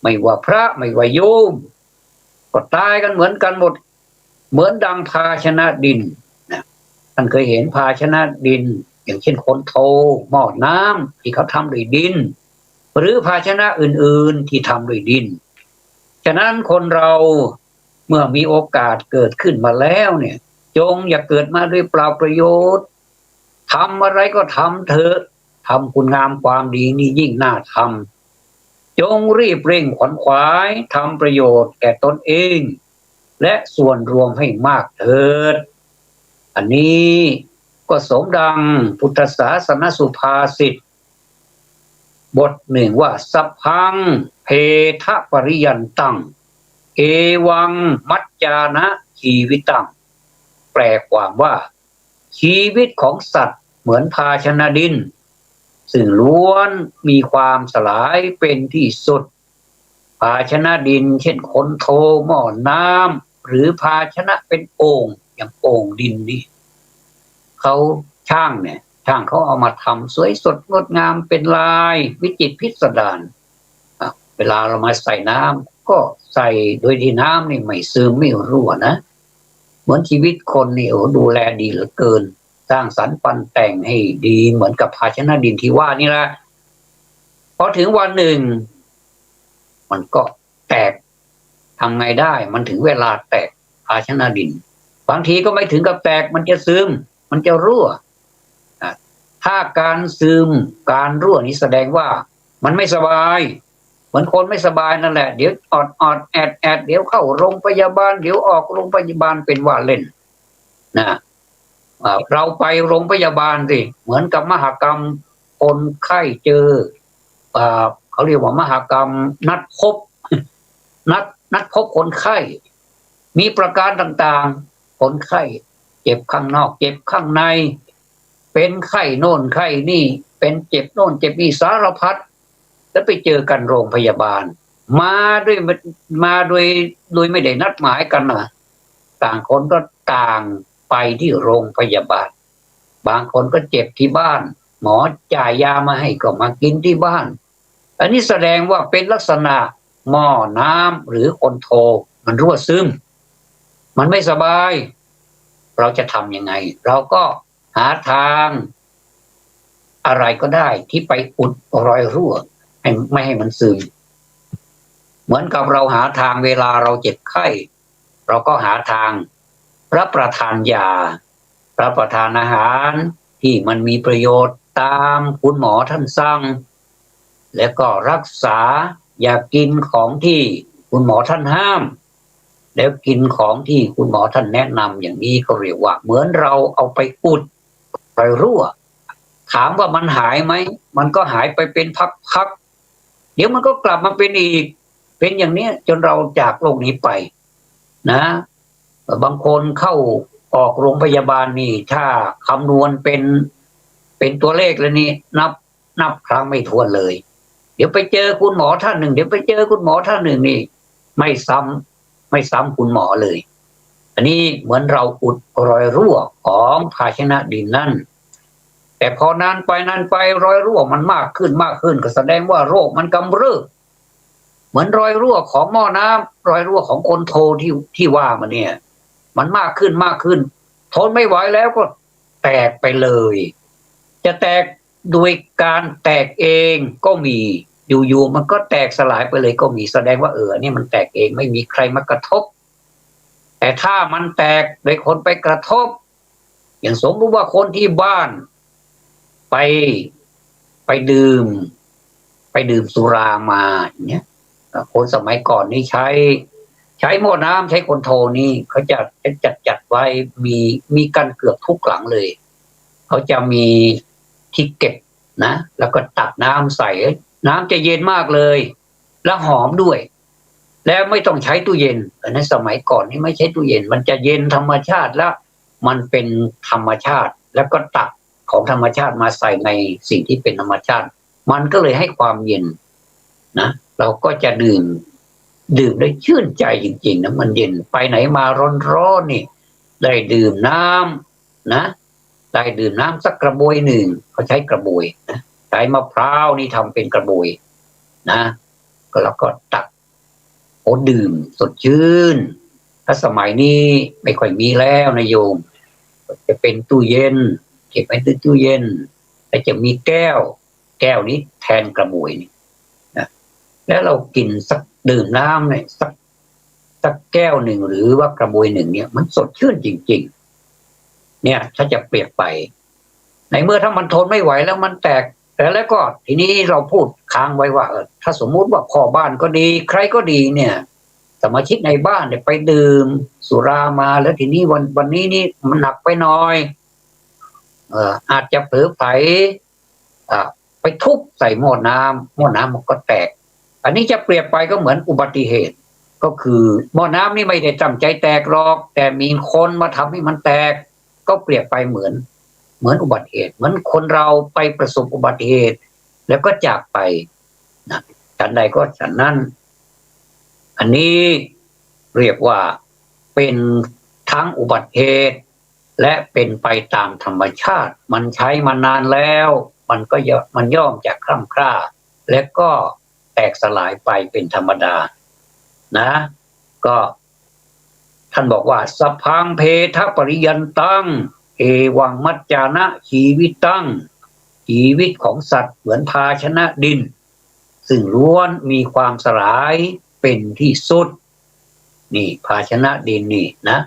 ไม่ว่าพระไม่ว่าโยมก็ตายกันเหมือนกันหมดเหมือนดังภาชนะดินนะท่านเคยเห็นภาชนะดินอย่างเช่นคนโทหม้อน้ำที่เขาทำด้วยดินหรือภาชนะอื่นๆที่ทำด้วยดินฉะนั้นคนเราเมื่อมีโอกาสเกิดขึ้นมาแล้วเนี่ยจงอย่าเกิดมาด้วยเปล่าประโยชน์ทำอะไรก็ทำเถอะ ทำคุณงามความดีนี่ยิ่งน่าทำจงรีบเร่งขวนขวายทำประโยชน์แก่ตนเองและส่วนรวมให้มากเถิดอันนี้ก็สมดังพุทธศาสนสุภาษิตบทหนึ่งว่าสัพพังเพทะปริยันตังเอวังมัจจานะชีวิตังแปลความว่าชีวิตของสัตว์เหมือนภาชนะดินซึ่งล้วนมีความสลายเป็นที่สุดภาชนะดินเช่นคนโทหม้อน้ำหรือภาชนะเป็นโอ่งอย่างโอ่งดินนี่เขาช่างเขาเอามาทำสวยสดงดงามเป็นลายวิจิตรพิสดารเวลาเรามาใส่น้ำก็ใส่โดยที่น้ำนี่ไม่ซึมไม่รั่วนะเหมือนชีวิตคนนี่ดูแลดีเหลือเกินสร้างสรรค์ปั้นแต่งให้ดีเหมือนกับภาชนะดินที่ว่านี่แหละพอถึงวันหนึ่งมันก็แตกทำไงได้มันถึงเวลาแตกภาชนะดินบางทีก็ไม่ถึงกับแตกมันจะซึมมันจะรั่วถ้าการซึมการรั่วนี้แสดงว่ามันไม่สบายเหมือนคนไม่สบายนั่นแหละเดี๋ยวอดแอดเดี๋ยวเข้าโรงพยาบาลเดี๋ยวออกโรงพยาบาลเป็นว่าเล่นนะเราไปโรงพยาบาลสิเหมือนกับมหกรรมคนไข้เจอเขาเรียกว่ามหกรรมนัดพบคนไข้มีประการต่างๆคนไข้เจ็บข้างนอกเจ็บข้างในเป็นไข้โน่นไข้นี่เป็นเจ็บโน่นเจ็บนี่สารพัดแล้วไปเจอกันโรงพยาบาลมาโดยไม่ได้นัดหมายกันนะต่างคนก็ต่างไปที่โรงพยาบาลบางคนก็เจ็บที่บ้านหมอจ่ายยามาให้ก็มากินที่บ้านอันนี้แสดงว่าเป็นลักษณะหม้อน้ำหรือคนโทมันรั่วซึมมันไม่สบายเราจะทำยังไงเราก็หาทางอะไรก็ได้ที่ไปอุดรอยรั่วไม่ให้มันซึมเหมือนกับเราหาทางเวลาเราเจ็บไข้เราก็หาทางรับประทานยารับประทานอาหารที่มันมีประโยชน์ตามคุณหมอท่านสั่งแล้วก็รักษาอย่ากินของที่คุณหมอท่านห้ามแล้วกินของที่คุณหมอท่านแนะนำอย่างนี้ก็เรียกว่าเหมือนเราเอาไปอุดรอยรั่วถามว่ามันหายไหมมันก็หายไปเป็นพักๆเดี๋ยวมันก็กลับมาเป็นอีกเป็นอย่างนี้จนเราจากโลกนี้ไปนะบางคนเข้าออกโรงพยาบาลนี่ถ้าคำนวณเป็นตัวเลขแล้วนี่นับครั้งไม่ถ้วนเลยเดี๋ยวไปเจอคุณหมอท่านหนึ่งเดี๋ยวไปเจอคุณหมอท่านหนึ่งนี่ไม่ซ้ำคุณหมอเลยอันนี้เหมือนเราอุดรอยรั่วของภาชนะดินนั่นแต่พอนานไปรอยรั่วมันมากขึ้นก็แสดงว่าโรคมันกำเริบเหมือนรอยรั่วของหม้อน้ำรอยรั่วของคนโทที่ว่ามาเนี่ยมันมากขึ้นทนไม่ไหวแล้วก็แตกไปเลยจะแตกโดยการแตกเองก็มีอยู่มันก็แตกสลายไปเลยก็มีแสดงว่านี่มันแตกเองไม่มีใครมากระทบแต่ถ้ามันแตกโดยคนไปกระทบอย่างสมมติว่าคนที่บ้านไปดื่มสุรามาอย่างเงี้ยคนสมัยก่อนนี่ใช้หม้อน้ำใช้คนโทนี่เขาจะจัดไว้มีกันเกือบทุกหลังเลยเขาจะมีที่เก็บนะแล้วก็ตักน้ำใส่น้ำจะเย็นมากเลยแล้วหอมด้วยแล้วไม่ต้องใช้ตู้เย็นในสมัยก่อนนี่ไม่ใช้ตู้เย็นมันจะเย็นธรรมชาติแล้วมันเป็นธรรมชาติแล้วก็ตักของธรรมชาติมาใส่ในสิ่งที่เป็นธรรมชาติมันก็เลยให้ความเย็นนะเราก็จะดื่มได้ชื่นใจจริงๆนะมันเย็นไปไหนมาร้อนๆนี่ได้ดื่มน้ำนะได้ดื่มน้ำสักกระบวยหนึ่งเขาใช้กระบวยนะใช้มะพร้าวนี่ทำเป็นกระบวยนะก็แล้วก็ตักดื่มสดชื่นถ้าสมัยนี้ไม่ค่อยมีแล้วนะโยมจะเป็นตู้เย็นเก็บไว้ในตู้เย็นแต่จะมีแก้วนี้แทนกระบวยนี่นะแล้วเรากินสักดื่มน้ำเนี่ยสักแก้วหนึ่งหรือว่ากระบวยหนึ่งเนี่ยมันสดชื่นจริงๆเนี่ยถ้าจะเปรียบไปในเมื่อถ้ามันทนไม่ไหวแล้วมันแตก แต่แล้วก็ทีนี้เราพูดค้างไว้ว่าถ้าสมมุติว่าพ่อบ้านก็ดีใครก็ดีเนี่ยสมาชิกในบ้านเนี่ยไปดื่มสุรามาแล้วทีนี้วันนี้นี่มันหนักไปหน่อยอาจจะเผลอไผไปทุบใส่หม้อน้ำมันก็แตกอันนี้จะเปรียบไปก็เหมือนอุบัติเหตุก็คือหม้อน้ำนี่ไม่ได้ตั้งใจแตกหรอกแต่มีคนมาทำให้มันแตกก็เปรียบไปเหมือนอุบัติเหตุเหมือนคนเราไปประสบอุบัติเหตุแล้วก็จากไปนะฉันใดก็ฉันนั้นอันนี้เรียกว่าเป็นทั้งอุบัติเหตุและเป็นไปตามธรรมชาติมันใช้มานานแล้วมันย่อมจะคล่ำคร่าและก็แตกสลายไปเป็นธรรมดานะก็ท่านบอกว่าสัพพังเพทปริยันตังเอวังมัจจานะชีวิตตั้งชีวิตของสัตว์เหมือนภาชนะดินซึ่งล้วนมีความสลายเป็นที่สุดนี่ภาชนะดินนี่นะ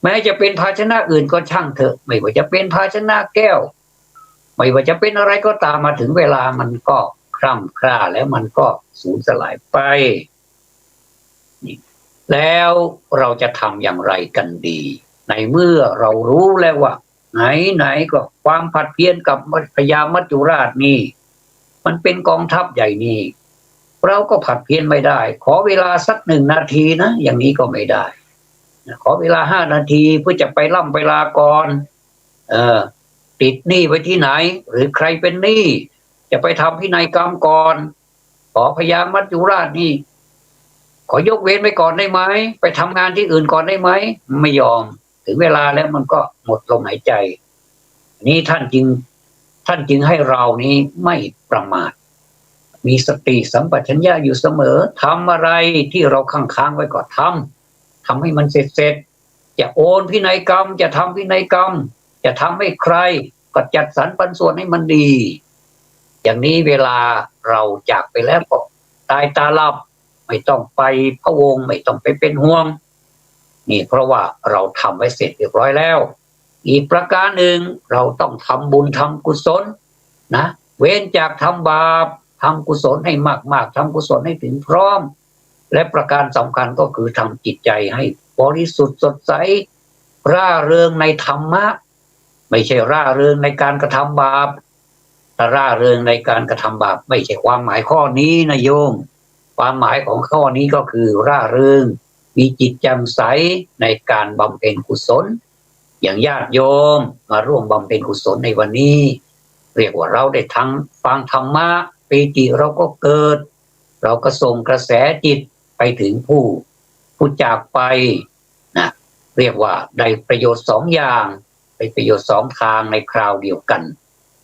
แม้จะเป็นภาชนะอื่นก็ช่างเถอะไม่ว่าจะเป็นภาชนะแก้วไม่ว่าจะเป็นอะไรก็ตามมาถึงเวลามันก็คร่ำคร่าแล้วมันก็สูญสลายไปนี่แล้วเราจะทำอย่างไรกันดีในเมื่อเรารู้แล้วว่าไหนก็ความผัดเพี้ยนกับพญามัจจุราชนี่มันเป็นกองทัพใหญ่นี่เราก็ผัดเพี้ยนไม่ได้ขอเวลาสัก1 นาทีนะอย่างนี้ก็ไม่ได้ขอเวลา5 นาทีเพื่อจะไปล่ำไปลาก่อนติดหนี้ไว้ที่ไหนหรือใครเป็นหนี้จะไปทำพินัยกรรมก่อนขอพญามัจจุราชนี่ขอยกเว้นไว้ก่อนได้ไหมไปทำงานที่อื่นก่อนได้ไหมไม่ยอมถึงเวลาแล้วมันก็หมดลมหายใจนี้ท่านจึงให้เรานี้ไม่ประมาทมีสติสัมปชัญญะอยู่เสมอทำอะไรที่เราค้างไว้ก็ทำให้มันเสร็จจะโอนพินัยกรรมจะทำพินัยกรรมจะทำให้ใครก็จัดสรรปันส่วนให้มันดีอย่างนี้เวลาเราจากไปแล้วก็ตายตาลับไม่ต้องไปพะวงไม่ต้องไปเป็นห่วงนี่เพราะว่าเราทำไว้เสร็จเรียบร้อยแล้วอีกประการหนึ่งเราต้องทำบุญทำกุศลนะเว้นจากทำบาปทำกุศลให้มากๆทำกุศลให้ถึงพร้อมและประการสำคัญก็คือทำจิตใจให้บริสุทธิ์สดใสร่าเริงในธรรมะไม่ใช่ร่าเริงในการกระทำบาปแต่ร่าเริงในการกระทำบาปไม่ใช่ความหมายข้อนี้นะโยมความหมายของข้อนี้ก็คือร่าเริงมีจิตแจ่มใสในการบำเพ็ญกุศลอย่างญาติโยมมาร่วมบำเพ็ญกุศลในวันนี้เรียกว่าเราได้ทั้งฟังธรรมะปีติเราก็เกิดเราก็ส่งกระแสจิตไปถึงผู้จากไปนะเรียกว่าได้ประโยชน์2 อย่างได้ประโยชน์2 ทางในคราวเดียวกัน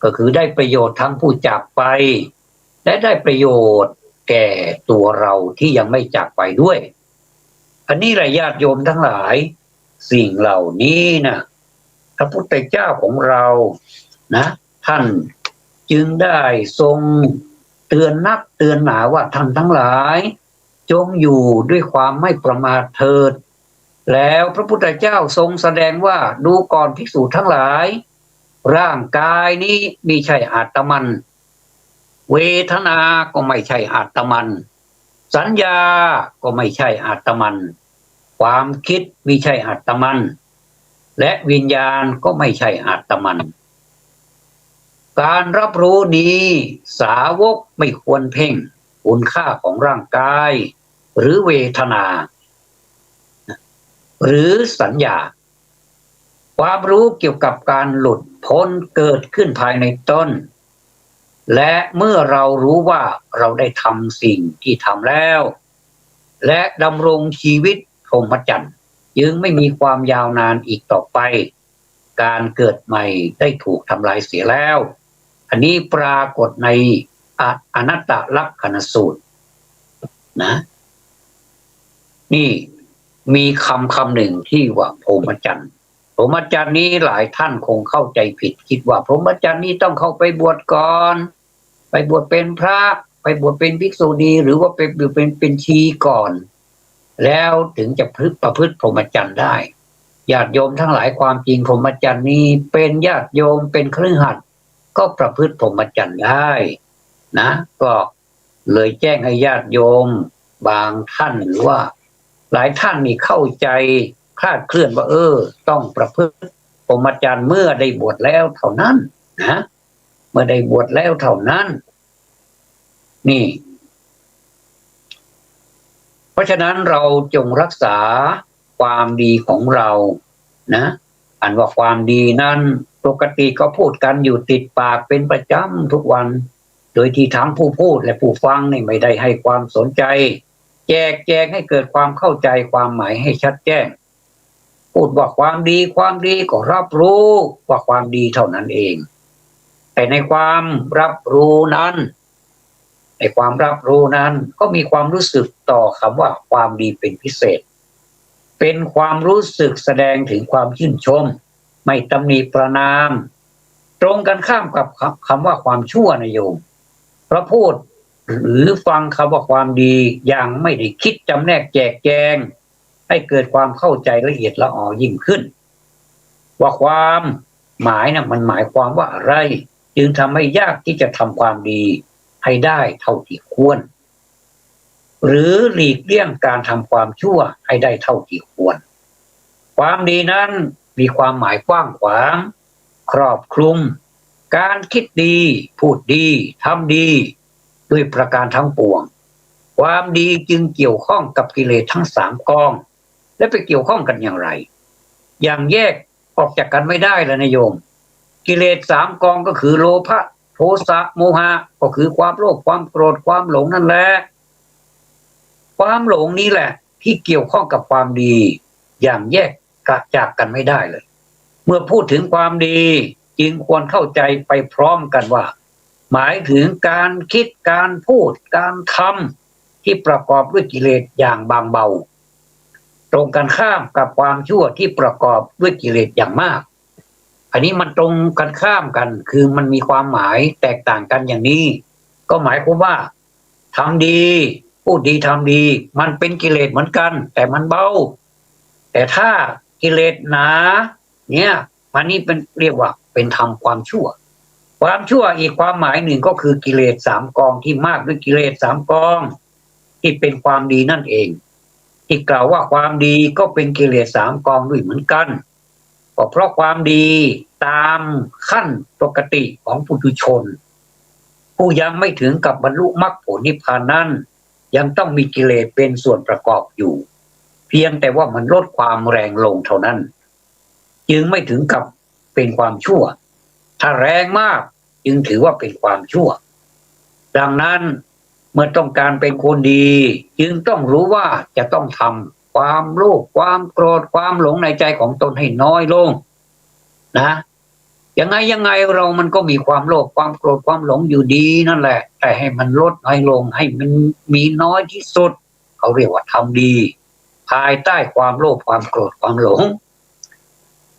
ก็คือได้ประโยชน์ทั้งผู้จากไปและได้ประโยชน์แก่ตัวเราที่ยังไม่จากไปด้วยอันนี้แหละญาติโยมทั้งหลายสิ่งเหล่านี้นะพระพุทธเจ้าของเรานะท่านจึงได้ทรงเตือนนักเตือนหนาว่าท่านทั้งหลายจงอยู่ด้วยความไม่ประมาทเถิดแล้วพระพุทธเจ้าทรงแสดงว่าดูก่อนภิกษุทั้งหลายร่างกายนี้ไม่ใช่อาตมันเวทนาก็ไม่ใช่อาตมันสัญญาก็ไม่ใช่อาตมันความคิดไม่ใช่อาตมันและวิญญาณก็ไม่ใช่อาตมันการรับรู้นี้สาวกไม่ควรเพ่งคุณค่าของร่างกายหรือเวทนาหรือสัญญาความรู้เกี่ยวกับการหลุดพ้นเกิดขึ้นภายในตนและเมื่อเรารู้ว่าเราได้ทำสิ่งที่ทำแล้วและดำรงชีวิตพรหมจรรย์จึงไม่มีความยาวนานอีกต่อไปการเกิดใหม่ได้ถูกทำลายเสียแล้วอันนี้ปรากฏในอนัตตลักขณสูตรนะนี่มีคำหนึ่งที่ว่าพรหมจรรย์พรหมจรรย์นี้หลายท่านคงเข้าใจผิดคิดว่าพรหมจรรย์นี้ต้องเข้าไปบวชก่อนไปบวชเป็นพระไปบวชเป็นภิกษุณีหรือว่าเป็นชีก่อนแล้วถึงจะประพฤติพรหมจรรย์ได้ญาติโยมทั้งหลายความจริงพรหมจรรย์นี้เป็นญาติโยมเป็นคฤหัสถ์ ก็ประพฤติพรหมจรรย์ได้นะก็เลยแจ้งให้ญาติโยมบางท่านหรือว่าหลายท่านนี่เข้าใจคลาดเคลื่อนว่าต้องประพฤติพรหมจรรย์เมื่อได้บวชแล้วเท่านั้นนะเมื่อได้บวชแล้วเท่านั้นนี่เพราะฉะนั้นเราจงรักษาความดีของเรานะอันว่าความดีนั้นปกติก็พูดกันอยู่ติดปากเป็นประจำทุกวันโดยที่ทั้งผู้พูดและผู้ฟังนี่ไม่ได้ให้ความสนใจแจกแจงให้เกิดความเข้าใจความหมายให้ชัดแจ้งพูดว่าความดีก็รับรู้ว่าความดีเท่านั้นเองแต่ในความรับรู้นั้นก็มีความรู้สึกต่อคำว่าความดีเป็นพิเศษเป็นความรู้สึกแสดงถึงความชื่นชมไม่ตำหนิประณามตรงกันข้ามกับคำว่าความชั่วนะโยมเพราะพูดหรือฟังคำว่าความดีอย่างไม่ได้คิดจำแนกแจกแจงให้เกิดความเข้าใจละเอียดละออยิ่งขึ้นว่าความหมายนะมันหมายความว่าอะไรจึงทำให้ยากที่จะทำความดีให้ได้เท่าที่ควรหรือหลีกเลี่ยงการทำความชั่วให้ได้เท่าที่ควรความดีนั้นมีความหมายกว้างขวางครอบคลุมการคิดดีพูดดีทำดีด้วยประการทั้งปวงความดีจึงเกี่ยวข้องกับกิเลสทั้ง3กองและไปเกี่ยวข้องกันอย่างไรอย่างแยกออกจากกันไม่ได้เลยนะโยมกิเลส3กองก็คือโลภะโทสะโมหะก็คือความโลภความโกรธความหลงนั่นแหละความหลงนี้แหละที่เกี่ยวข้องกับความดีอย่างแยกจากกันไม่ได้เลยเมื่อพูดถึงความดีจึงควรเข้าใจไปพร้อมกันว่าหมายถึงการคิดการพูดการทำที่ประกอบด้วยกิเลสอย่างบางเบาตรงกันข้ามกับความชั่วที่ประกอบด้วยกิเลสอย่างมากอันนี้มันตรงกันข้ามกันคือมันมีความหมายแตกต่างกันอย่างนี้ก็หมายความว่าทำดีพูดดีทำดีมันเป็นกิเลสเหมือนกันแต่มันเบาแต่ถ้ากิเลสหนาเนี่ยมันนี่เป็นเรียกว่าเป็นทำความชั่วอีกความหมายหนึ่งก็คือกิเลส3กองที่มากด้วยกิเลส3กองที่เป็นความดีนั่นเองที่กล่าวว่าความดีก็เป็นกิเลส3กองด้วยเหมือนกันก็เพราะความดีตามขั้นปกติของปุถุชนผู้ยังไม่ถึงกับบรรลุมรรคผลนิพพานนั้นยังต้องมีกิเลสเป็นส่วนประกอบอยู่เพียงแต่ว่ามันลดความแรงลงเท่านั้นจึงไม่ถึงกับเป็นความชั่วถ้าแรงมากจึงถือว่าเป็นความชั่วดังนั้นเมื่อต้องการเป็นคนดีจึงต้องรู้ว่าจะต้องทำความโลภความโกรธความหลงในใจของตนให้น้อยลงนะยังไงเรามันก็มีความโลภความโกรธความหลงอยู่ดีนั่นแหละแต่ให้มันลดน้อยลงให้มันมีน้อยที่สุดเขาเรียกว่าทำดีภายใต้ความโลภความโกรธความหลง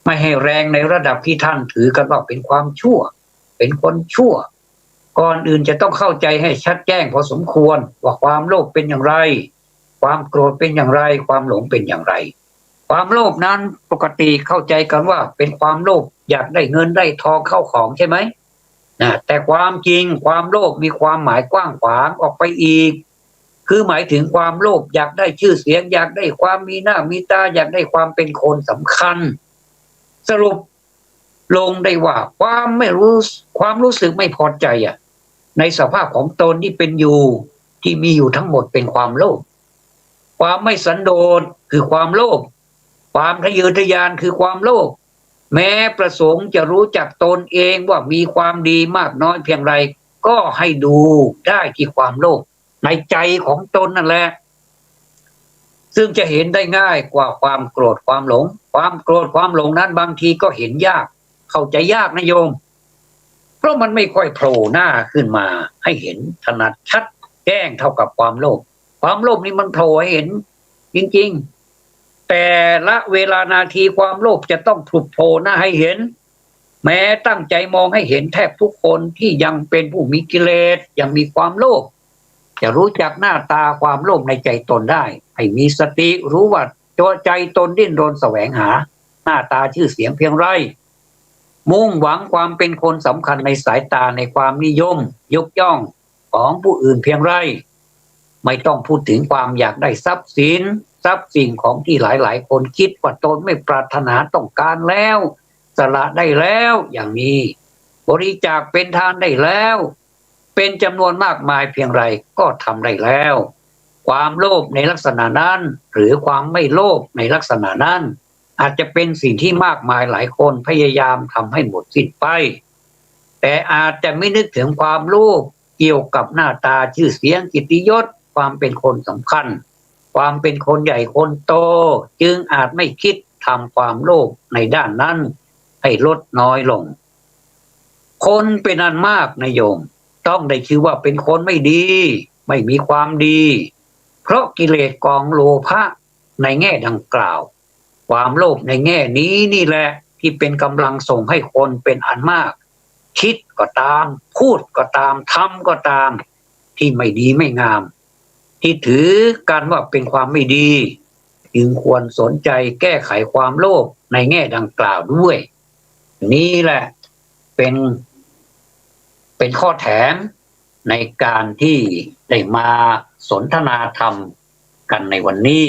ไม่ให้แรงในระดับที่ท่านถือกันว่าเป็นความชั่วเป็นคนชั่วก่อนอื่นจะต้องเข้าใจให้ชัดแจ้งพอสมควรว่าความโลภเป็นอย่างไรความโกรธเป็นอย่างไรความหลงเป็นอย่างไรความโลภนั้นปกติเข้าใจกันว่าเป็นความโลภอยากได้เงินได้ทองเข้าของใช่ไหมแต่ความจริงความโลภมีความหมายกว้างขวางออกไปอีกคือหมายถึงความโลภอยากได้ชื่อเสียงอยากได้ความมีหน้ามีตาอยากได้ความเป็นคนสำคัญสรุปลงได้ว่าความรู้สึกไม่พอใจในสภาพของตนที่เป็นอยู่ที่มีอยู่ทั้งหมดเป็นความโลภความไม่สันโดษคือความโลภความทะเยอทะยานคือความโลภแม้ประสงค์จะรู้จักตนเองว่ามีความดีมากน้อยเพียงไรก็ให้ดูได้ที่ความโลภในใจของตนนั่นแหละซึ่งจะเห็นได้ง่ายกว่าความโกรธความหลงความโกรธความหลงนั้นบางทีก็เห็นยากเข้าใจยากนะโยมเพราะมันไม่ค่อยโผล่หน้าขึ้นมาให้เห็นถนัดชัดแจ้งเท่ากับความโลภนี่มันโผล่ให้เห็นจริงๆแต่ละเวลานาทีความโลภจะต้องผุดโผล่หน้าให้เห็นแม้ตั้งใจมองให้เห็นแทบทุกคนที่ยังเป็นผู้มีกิเลสยังมีความโลภจะรู้จักหน้าตาความโลภในใจตนได้ให้มีสติรู้ว่าตัวใจตนดิ้นรนแสวงหาหน้าตาชื่อเสียงเพียงไร มุ่งหวังความเป็นคนสำคัญในสายตาในความนิยมยกย่องของผู้อื่นเพียงไรไม่ต้องพูดถึงความอยากได้ทรัพย์สินทรัพย์สิ่งของที่หลายๆคนคิดว่าตนไม่ปรารถนาต้องการแล้วสละได้แล้วอย่างนี้บริจาคเป็นทานได้แล้วเป็นจำนวนมากมายเพียงไรก็ทำได้แล้วความโลภในลักษณะนั้นหรือความไม่โลภในลักษณะนั้นอาจจะเป็นสิ่งที่มากมายหลายคนพยายามทำให้หมดสิ้นไปแต่อาจจะไม่นึกถึงความโลภเกี่ยวกับหน้าตาชื่อเสียงกิตติยศความเป็นคนสำคัญความเป็นคนใหญ่คนโตจึงอาจไม่คิดทำความโลภในด้านนั้นให้ลดน้อยลงคนเป็นอันมากนะโยมต้องได้ชื่อว่าเป็นคนไม่ดีไม่มีความดีเพราะกิเลสกองโลภะในแง่ดังกล่าวความโลภในแง่นี้นี่แหละที่เป็นกำลังส่งให้คนเป็นอันมากคิดก็ตามพูดก็ตามทำก็ตามที่ไม่ดีไม่งามที่ถือกันว่าเป็นความไม่ดีจึงควรสนใจแก้ไขความโลภในแง่ดังกล่าวด้วยนี่แหละเป็นข้อแถมในการที่ได้มาสนทนาธรรมกันในวันนี้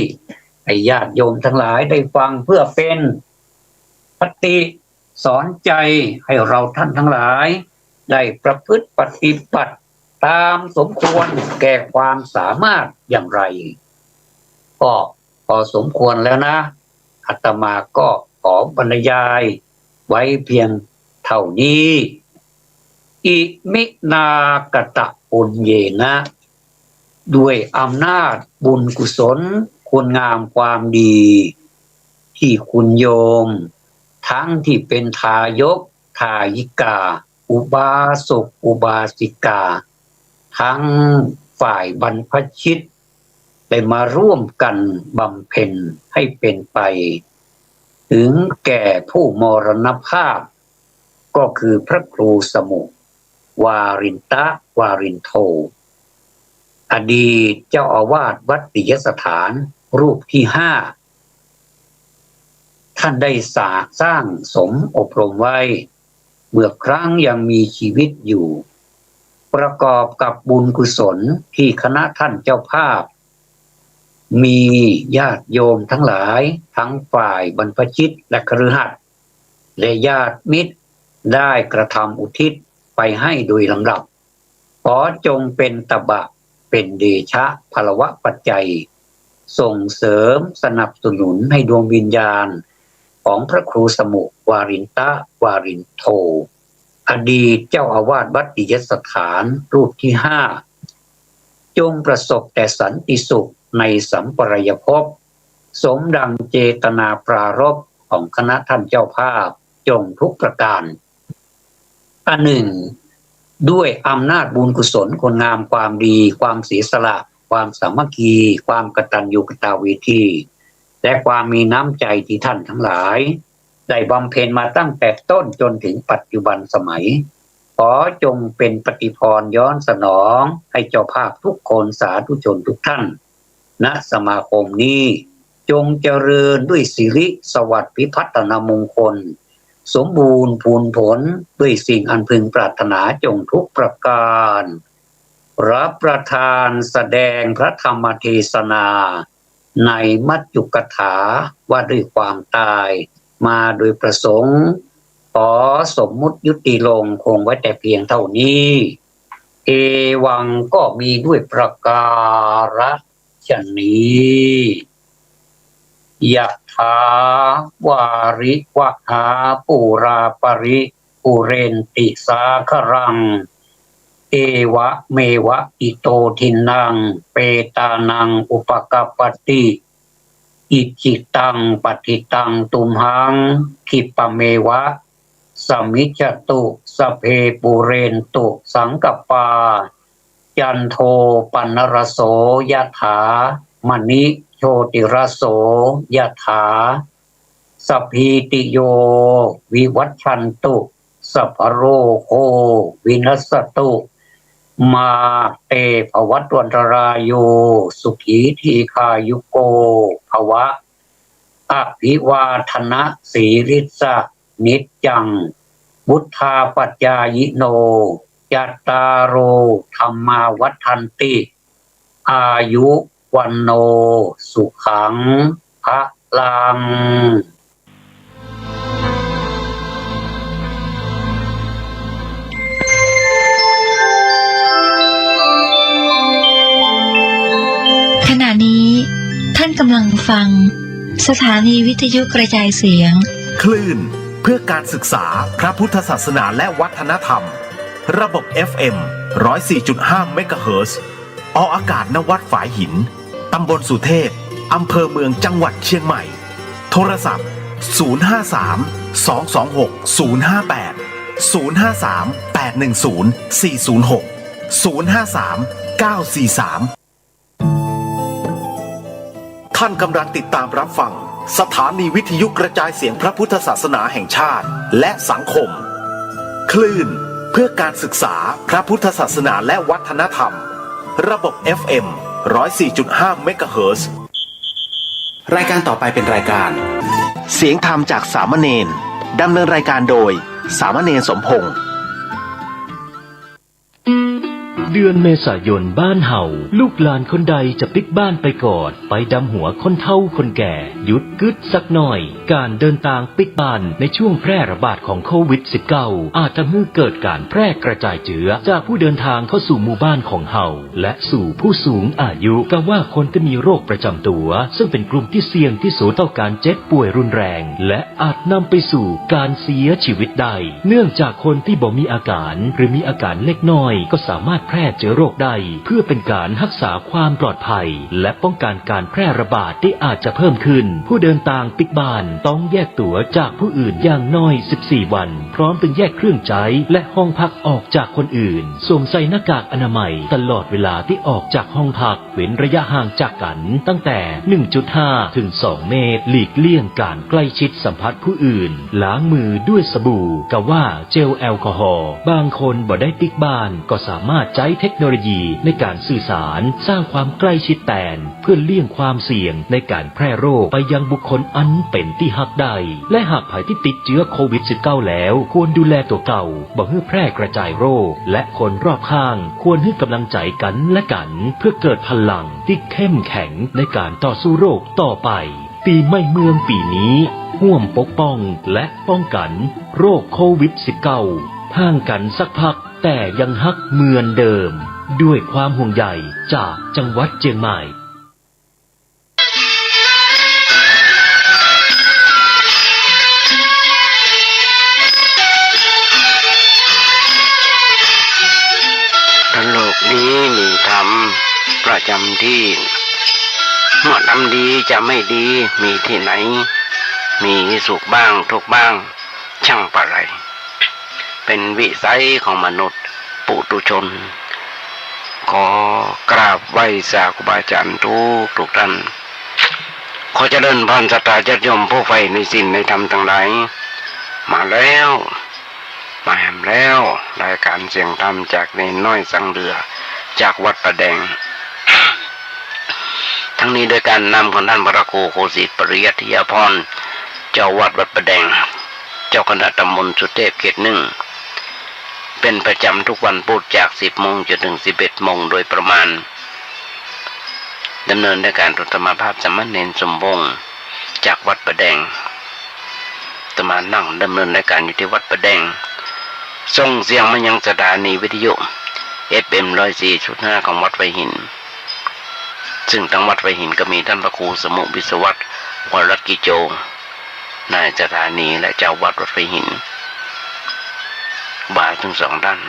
ให้ญาติโยมทั้งหลายได้ฟังเพื่อเป็นปฏิสอนใจให้เราท่านทั้งหลายได้ประพฤติปฏิบัติตามสมควรแก่ความสามารถอย่างไรก็พอสมควรแล้วนะอาตมาก็ขอบรรยายไว้เพียงเท่านี้อิมินากตะปุญเยนะด้วยอำนาจบุญกุศลคุณงามความดีที่คุณโยมทั้งที่เป็นทายกทายิกาอุบาสกอุบาสิกาทั้งฝ่ายบรรพชิตได้มาร่วมกันบำเพ็ญให้เป็นไปถึงแก่ผู้มรณภาพก็คือพระครูสมุวารินตะวารินโทอดีตเจ้าอาวาสวัดติยสถานรูปที่5ท่านได้สร้างสมอบรมไว้เมื่อครั้งยังมีชีวิตอยู่ประกอบกับบุญกุศลที่คณะท่านเจ้าภาพมีญาติโยมทั้งหลายทั้งฝ่ายบรรพชิตและคฤหัสถ์และญาติมิตรได้กระทำอุทิศไปให้โดยลำดับขอจงเป็นตบะเป็นเดชะพลวะปัจจัยส่งเสริมสนับสนุนให้ดวงวิญญาณของพระครูสมุวารินตะวารินโทอดีตเจ้าอาวาสวัดติยสถานรูปที่5จงประสบแต่สันติสุขในสัมปรายภพสมดังเจตนาปรารภของคณะท่านเจ้าภาพจงทุกประการอันหนึ่งด้วยอำนาจบุญกุศลคุณงามความดีความเสียสละความสามัคคีความกตัญญูกตเวทีและความมีน้ำใจที่ท่านทั้งหลายได้บำเพ็ญมาตั้งแต่ต้นจนถึงปัจจุบันสมัยขอจงเป็นปฏิภรณ์ย้อนสนองให้เจ้าภาพทุกคนสาธุชนทุกท่านณสมาคมนี้จงเจริญด้วยสิริสวัสดิ์พิพัฒนมงคลสมบูรณ์พูนผลด้วยสิ่งอันพึงปรารถนาจงทุกประการรับประทานแสดงพระธรรมเทศนาในมัจจุกถาว่าด้วยความตายมาโดยประสงค์ขอสมมุติยุติลงคงไว้แต่เพียงเท่านี้เอวังก็มีด้วยประการฉะนี้ยะถาวาริวหาปูราปริปุเรนติสาครังเอวะเมวะอิโตทินังเปตานังอุปกัปปติอิจิตังปฏิตังตุมหังคิปะเมวะสมิจจตุสเพปุเรนตุสังกปาจันโทปนรโสยถามณิโชติรโสยถาสัพพิติโยวิวัชชันตุสัพพโรโควินัสตุมาเตภวัตวันตรายโยสุขีทีคายุโกภวะอภิวาทนะสีริสะนิจจัง วุฒาปัจจายโนยัตตาโรธัมมาวัฏันติอายุวันโนสุขังภะลังขณะนี้ท่านกำลังฟังสถานีวิทยุกระจายเสียงคลื่นเพื่อการศึกษาพระพุทธศาสนาและวัฒนธรรมระบบ FM 104.5 เมกะเฮิรตซ์ออกอากาศณวัดฝายหินตำบลสุเทพอำเภอเมืองจังหวัดเชียงใหม่โทรศัพท์053 226 058 053 810 406 053 943ท่านกำลังติดตามรับฟังสถานีวิทยุกระจายเสียงพระพุทธศาสนาแห่งชาติและสังคมคลื่นเพื่อการศึกษาพระพุทธศาสนาและวัฒนธรรมระบบ FM 104.5 เมกะเฮิรตซ์รายการต่อไปเป็นรายการเสียงธรรมจากสามเณรดำเนินรายการโดยสามเณรสมพงษ์เดือนเมษายนบ้านเห่าลูกหลานคนใดจะปิกบ้านไปก่อนไปดำหัวคนเฒ่าคนแก่หยุดกึดสักหน่อยการเดินทางปิกบ้านในช่วงแพร่ระบาดของโควิด -19 อาจทำให้เกิดการแพร่กระจายเชื้อจากผู้เดินทางเข้าสู่หมู่บ้านของเห่าและสู่ผู้สูงอายุก็ว่าคนที่มีโรคประจำตัวซึ่งเป็นกลุ่มที่เสี่ยงที่สุดต่อการเจ็บป่วยรุนแรงและอาจนำไปสู่การเสียชีวิตได้เนื่องจากคนที่บ่มีอาการหรือมีอาการเล็กน้อยก็สามารถแพร่เชื้อโรคได้เพื่อเป็นการรักษาความปลอดภัยและป้องกันการแพร่ระบาดที่อาจจะเพิ่มขึ้นผู้เดินทางปิกบ้านต้องแยกตั๋วจากผู้อื่นอย่างน้อย14วันพร้อมเป็นแยกเครื่องใช้และห้องพักออกจากคนอื่นสวมใส่หน้ากากอนามัยตลอดเวลาที่ออกจากห้องพักเว้นระยะห่างจากกันตั้งแต่ 1.5 ถึง 2 เมตรหลีกเลี่ยงการใกล้ชิดสัมผัสผู้อื่นล้างมือด้วยสบู่กับว่าเจลแอลกอฮอล์บางคนบ่ได้ปิกบ้านก็สามารถใช้เทคโนโลยีในการสื่อสารสร้างความใกล้ชิดแตนเพื่อเลี่ยงความเสี่ยงในการแพร่โรคไปยังบุคคลอันเป็นที่หักได้และหากภัยที่ติดเชื้อโควิด -19 แล้วควรดูแลตัวเก่าบ่ให้แพร่กระจายโรคและคนรอบข้างควรให้กำลังใจกันและกันเพื่อเกิดพลังที่เข้มแข็งในการต่อสู้โรคต่อไปปีใหม่เมืองปีนี้ร่วมปกป้องและป้องกันโรคโควิด -19 ห่างกันสักพักแต่ยังฮักเหมือนเดิมด้วยความห่วงใยจากจังหวัดเชียงใหม่ทั้งโลกนี้มีธรรมประจำที่เมื่อทำดีจะไม่ดีมีที่ไหนมีสุขบ้างทุกข์บ้างช่างปะไรเป็นวิสัยของมนุษย์ปุถุชนขอกราบไหว้สาครูบาอาจารย์ทุกท่านขอเจริญพรศรัทธาญาติโยมผู้ใฝ่ในศีลในธรรมทั้งหลายมาแล้วมาแหมแล้วรายการเสียงธรรมจากเนนน้อยสังเดือจากวัดประแดง ทั้งนี้โดยการนำของท่านพระครูโคสิทธิ์ปริยัติยาพรเจ้าวัดวัดประแดงเจ้าคณะตำบลสุเทพเขต 1เป็นประจำทุกวันพุธจาก 10 โมงจนถึง 11 โมงโดยประมาณดำเนินด้วยการธรรมภาพสามเณรสมพงษ์จากวัดประแดงตมานั่งดำเนินรายการอยู่ที่วัดประแดงส่งเสียงมายังสถานีวิทยุ FM 104.5 ของวัดไผ่หินซึ่งทางวัดไผ่หินก็มีท่านพระครูสมุวิศวัตรวรกิโจนายสถานีและเจ้าวัดวัดไผ่หินบาทั้ง2ท่าน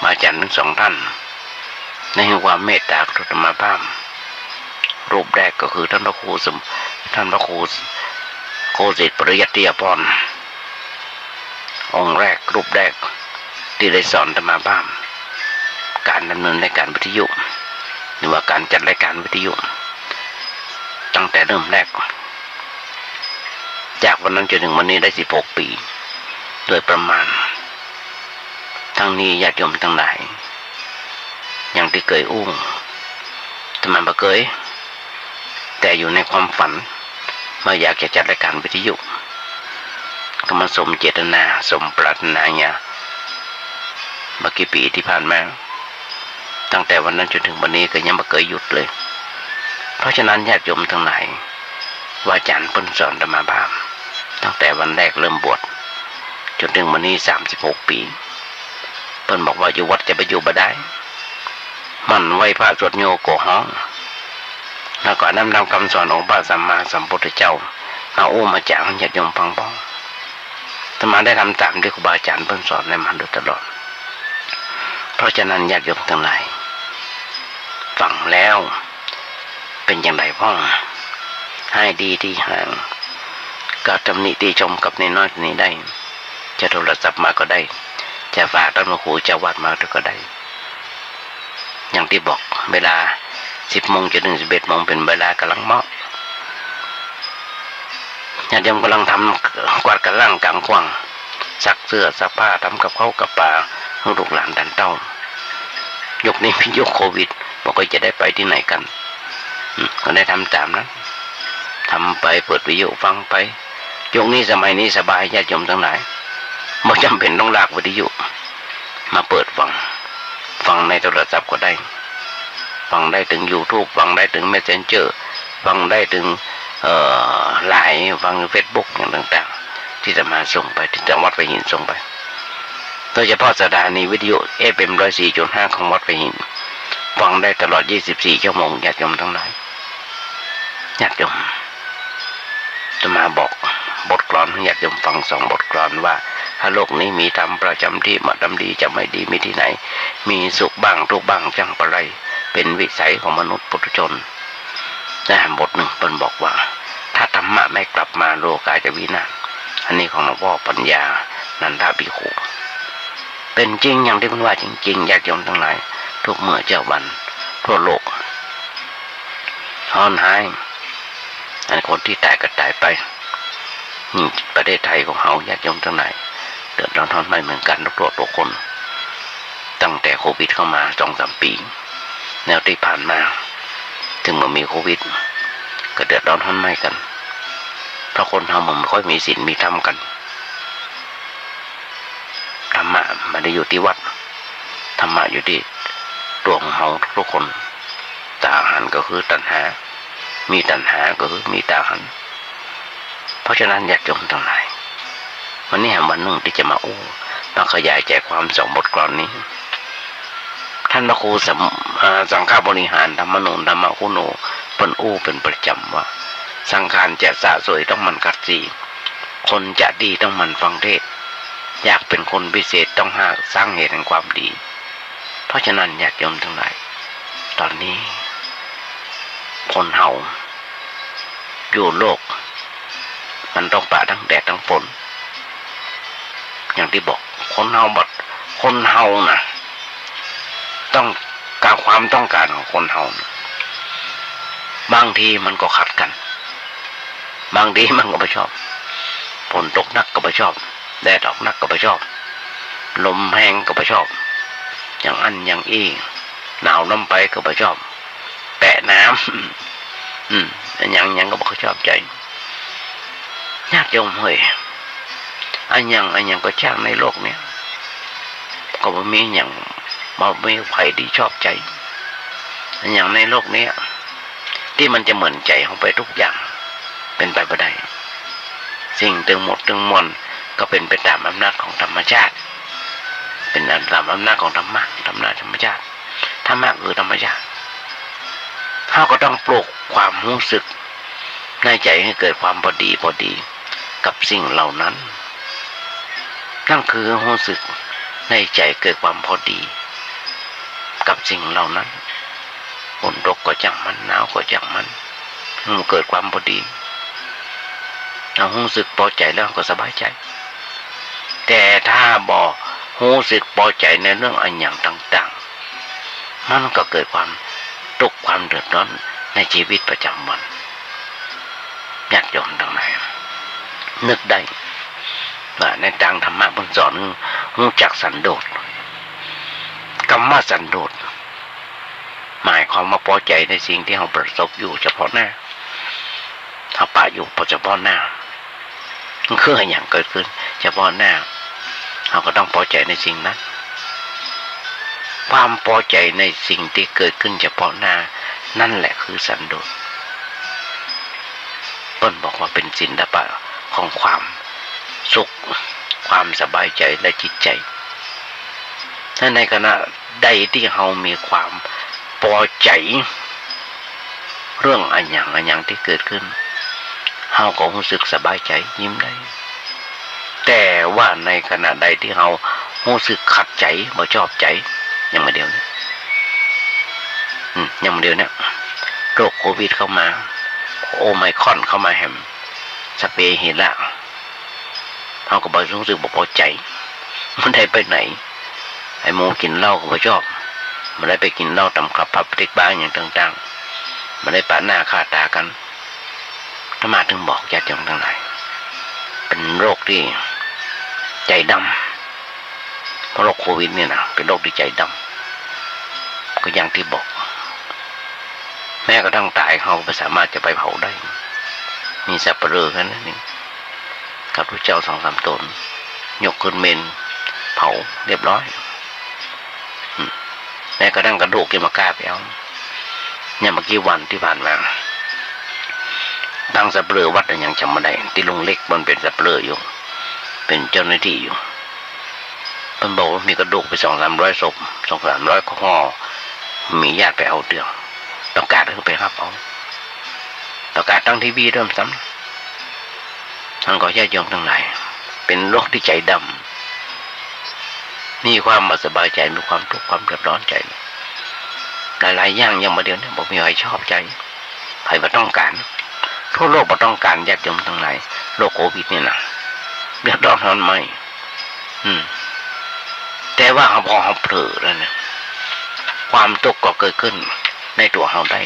มาจันทั้ง2ท่านในความเมตตากรุณาภาพรูปแรกก็คือท่านพระครูโคสิทธิ์ปริยัติยาพรองค์แรกรูปแรกที่ได้สอนธรรมภาพการดำเนินรายการวิทยุหรือว่าการจัดรายการวิทยุตั้งแต่เริ่มแรกจากวันนั้นจนถึงวันนี้ได้16 ปีโดยประมาณทั้งนี้ญาติโยมทั้งหลายอย่างที่เคยอู้ทำไมบ่เคยแต่อยู่ในความฝันมาอยากจะจัดรายการวิทยุ ก็มาสมเจตนาสมปรารถนาเนี่ยเมื่อกี่ปีที่ผ่านมาตั้งแต่วันนั้นจนถึงวันนี้ก็ยังไม่เคยหยุดเลยเพราะฉะนั้นญาติโยมทั้งหลายว่าอาจารย์เพิ่นสอนธรรมะบ้างตั้งแต่วันแรกเริ่มบวชจนถึงวันนี้36 ปีเพิ่นบอกว่าอยู่วัดจะไปอยู่บ่ได้มันไหวพระสวดโยโกห้องแล้วก็นำคำสอนของพระสัมมาสัมพุทธเจ้ามาอู้มาจางญาติโยมฟังบ้างธรรมะได้ทำตามที่ครูบาอาจารย์เพิ่นสอนในมาโดยตลอดเพราะฉะนั้นญาติโยมทั้งหลายฟังแล้วเป็นอย่างไรพ่อให้ดีที่ห่างก็ตำหนิตีชมกับในน้อยนี้ได้จะโทรศัพท์มาก็ได้จะฝากท่านพระครูจะวัดมาก็ได้อย่างที่บอกเวลา10 โมงจนถึง11 โมงเป็นเวลากำลังเหมาะญาติโยมกำลังทำกวาดกระล่างกลางกว้างซักเสื้อซักผ้าทำกับข้าวกับปลาให้ลูกหลานดันเต้ายกนี้เป็นยกโควิดบอกว่าจะได้ไปที่ไหนกันก็ได้ทำตามนั้นทำไปเปิดวิทยุฟังไปยกนี้สมัยนี้สบายญาติโยมทั้งหลายไม่จำเป็นต้องลากวิทยุมาเปิดฟังในโทรศัพท์ก็ได้ฟังได้ถึง YouTube ฟังได้ถึง Messenger ฟังได้ถึงไลน์ฟัง Facebook อย่างต่างๆที่จะมาส่งไปที่จังหวัดหัวหินส่งไปโดยเฉพาะสถานีวิทยุ FM 104.5 ของวัดหัวหินฟังได้ตลอด24 ชั่วโมงญาติโยมทั้งหลายญาติโยมจะมาบอกบทกลอนให้ญาติโยมฟัง2 บทกลอนว่าถ้าโลกนี้มีธรรมประจำที่มาดำดีจะไม่ดีมีที่ไหนมีสุขบ้างทุกข์บ้างจังปะไรเป็นวิสัยของมนุษย์ปุถุชนแต่บทหนึ่งเพิ่นบอกว่าถ้าธรรมะไม่กลับมาโลกาจะวินาศอันนี้ของหลวงพ่อปัญญานันทภิกขุเป็นจริงอย่างที่เพิ่นว่าจริงๆญาติโยมทั้งหลายทุกเมื่อเจ้าวันทั่วโลกฮอนหายอันคนที่ตายก็ตายไปประเทศไทยของเฮาญาติโยมทั้งหลายเดือดร้อนทนไม่เหมือนกันทุกคนตั้งแต่โควิดเข้ามา 2-3 ปีแนวที่ผ่านมาถึงเมื่อมีโควิดก็เดือดร้อนทนไม่กันเพราะคนเฮามันไม่ค่อยมีศีลมีธรรมกันธรรมะไม่ได้อยู่ที่วัดธรรมะอยู่ที่ตัวของเฮาทุกคนตาหันก็คือตัณหามีตัณหาก็คือมีตาหันเพราะฉะนั้นญาติโยมทั้งหลายวันนี้วันหนึ่งที่จะมามาขยายใจความ2 บทกลอนนี้ท่านพระครูสังฆบริหารธรรมนูญธรรมคุณูเป็นเป็นประจำว่าสังขารจะสะสวยต้องมันกัดสีคนจะดีต้องมันฟังเทศอยากเป็นคนพิเศษต้องหาสร้างเหตุแห่งความดีเพราะฉะนั้นญาติโยมทั้งหลายตอนนี้คนเฮาอยู่โลกมันต้องปะทั้งแดดทั้งฝนอย่างที่บอกคนเฮานะต้องการความต้องการของคนเฮาบางทีมันก็ขัดกันบางทีมันก็ไม่ชอบฝนตกนักก็ไม่ชอบแดดออกนักก็ไม่ชอบลมแห้งก็ไม่ชอบอย่างอันอย่างอี้หนาวน้ำไปก็ไม่ชอบแปะน้ำอย่างก็ไม่ชอบใจญาติโยมเฮ้ยอันยังก็ช่างในโลกเนี้ยก็บ่มีอย่างบ่มีใครที่ชอบใจอันอย่างในโลกเนี้ยที่มันจะเหมือนใจของไปทุกอย่างเป็นไปบ่ได้สิ่งทั้งหมดทั้งมวลก็เป็นไปตามอำนาจของธรรมชาติเป็นตามอำนาจของธรรมะธรรมชาติธรรมะคือธรรมชาติเขาก็ต้องปลุกความรู้สึกในใจให้เกิดความพอดีกับสิ่งเหล่านั้นนั่นคือรู้สึกในใจเกิดความพอดีกับสิ่งเหล่านั้นฝนตกก็จังมันหนาวก็จังมันเกิดความพอดีเรารู้สึกพอใจแล้วก็สบายใจแต่ถ้าบ่รู้สึกพอใจในเรื่องอันอย่างต่างๆมันก็เกิดความทุกข์ความเดือดร้อนในชีวิตประจำวันญาติโยมทั้งหลายนึกได้ว่าในทางธรรมะบนสอนรู้จักสันโดษคำว่าสันโดษหมายความว่าพอใจในสิ่งที่เราประสบอยู่เฉพาะหน้าถ้าปะอยู่เฉพาะหน้า มันคืออย่างเกิดขึ้นเฉพาะหน้าเราก็ต้องพอใจในสิ่งนั้นความพอใจในสิ่งที่เกิดขึ้นเฉพาะหน้านั่นแหละคือสันโดษต้นบอกว่าเป็นศิลปะของความสุขความสบายใจและจิตใจถ้าในขณะใดที่เรามีความพอใจเรื่องอันอย่างที่เกิดขึ้นเราก็รู้สึกสบายใจยิ้มได้แต่ว่าในขณะใดที่เรารู้สึกขัดใจบ่ชอบใจยังมาเดียวนี้ยังมาเดียวเนี่ยโรคโควิดเข้ามาโอไมครอนเข้ามาแฮมสเปรย์เห็นละเราก็บ่รู้สึกบ่พอใจมันได้ไปไหนไอ้หมูกินเหล้าก็บ่ชอบมันได้ไปกินเหล้าตำกับพับเด็กบ้างอย่างต่างๆมันได้ปะหน้าฆ่าตากันถ้ามาถึงบอกญาติโยมทั้งหลายเป็นโรคที่ใจดำเพราะโรคโควิดเนี่ยนะเป็นโรคที่ใจดำก็อย่างที่บอกแม่ก็ต้องตายเขาไม่สามารถจะไปเผาได้มีสับปะเรอกันนั่นเองกับพระเจ้า2-3 ตนยกขึ้นเมนเผาเรียบร้อยแม่ก็ตั้งกระดูกยังมากล้าไปเอาเนี่ยเมื่อกี้วันที่ผ่านมาตั้งสับปะเรอวัดอย่างจำไม่ได้ที่ลุงเล็กมันเป็นสับปะเรออยู่เป็นเจ้าหน้าที่อยู่มันบอกว่ามีกระดูกไป200-300 ศพ200-300 ข้อมีญาติไปเอาเดือดประกาศให้ไปรับเอาประกาศตั้งทีวีเริ่มซ้ำท่านก็ญาติโยมทั้งหลายเป็นโรคที่ใจดำมีความไม่สบายใจมีความทุกข์ความเดือดร้อนใจหลายๆอย่างยังมาเดียวเนี่ยบอกมีใครชอบใจใครไม่ต้องการทั่วโลกไม่ต้องการญาติโยมทั้งหลายโรคโควิดเนี่ยนะเดือดร้อนทนไม่แต่ว่าพอเขาเผลอแล้วเนี่ยความทุกข์ก็เกิดขึ้นในตัวเราได้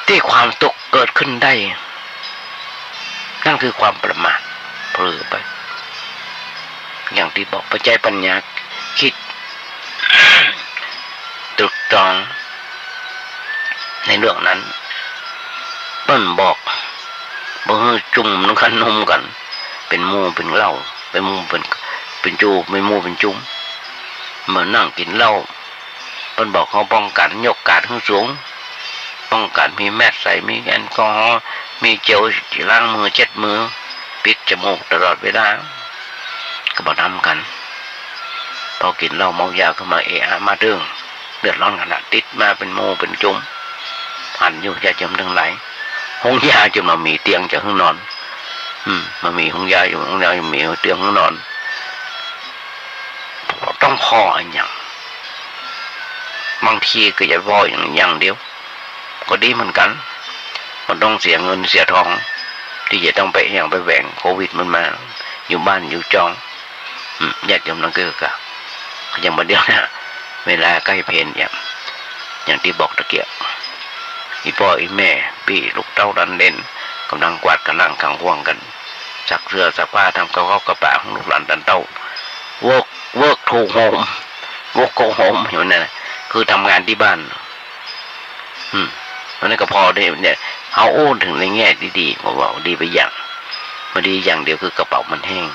ที่ความทุกข์เกิดขึ้นได้นั่นคือความประมาทเผลอไปอย่างที่บอกปัจจัยปัญญาคิดตรึกตรองในเรื่องนั้นต้นบอกบ่ให้จุ่มน้ำขันนมกันเป็นหมู่เป็นเหล้าเป็นหมู่เป็นจูไม่หมู่เป็นจุ่มเหมือนนั่งกินเหล้าต้นบอกเขาป้องกันยกกาดขึ้นสูงป้องกันมีแมสใส่มีแอลกอฮอล์มีเจลล้างมือ7 มือปิดจมูกตลอดเวลาก็บอกทำกันพอกินเหล้าเมายาเข้ามามาเดือดร้อนขนาดติดมาเป็นหมู่เป็นจุ่มหันอยู่ยาจมทั้งหลายห้องยาจนมามีเตียงจะห้องนอนมามีห้องยาอยู่ห้องยาอยู่มีเตียงห้องนอนต้องพออันอย่างบางทีก็จะพออย่างเดียวก็ดีเหมือนกันมันต้องเสียเงินเสียทองที่จะต้องไปอย่างไปแหว่งโควิดมันมาอยู่บ้านอยู่จองญาติโยมนั่นก็อย่างมาเดียวนะเวลาใกล้เพลอย่างที่บอกตะเกียบอีพ่ออีแม่พี่ลูกเต้าดันเด่นกำลังกวาดกำลังขังห่วงกันซักเสื้อซักผ้าทำกระเป๋ากระเป๋าของลูกหลานดันเต้าเวิร์กทูโฮมเวิร์กโกโฮมอยู่นั่นคือทำงานที่บ้านนั่นก็พอได้เนี่ยเอาโอ้ถึงในแง่ดีๆบอกว่าดีไปอย่างมันดีอย่างเดียวคือกระเป๋ามันแห้ง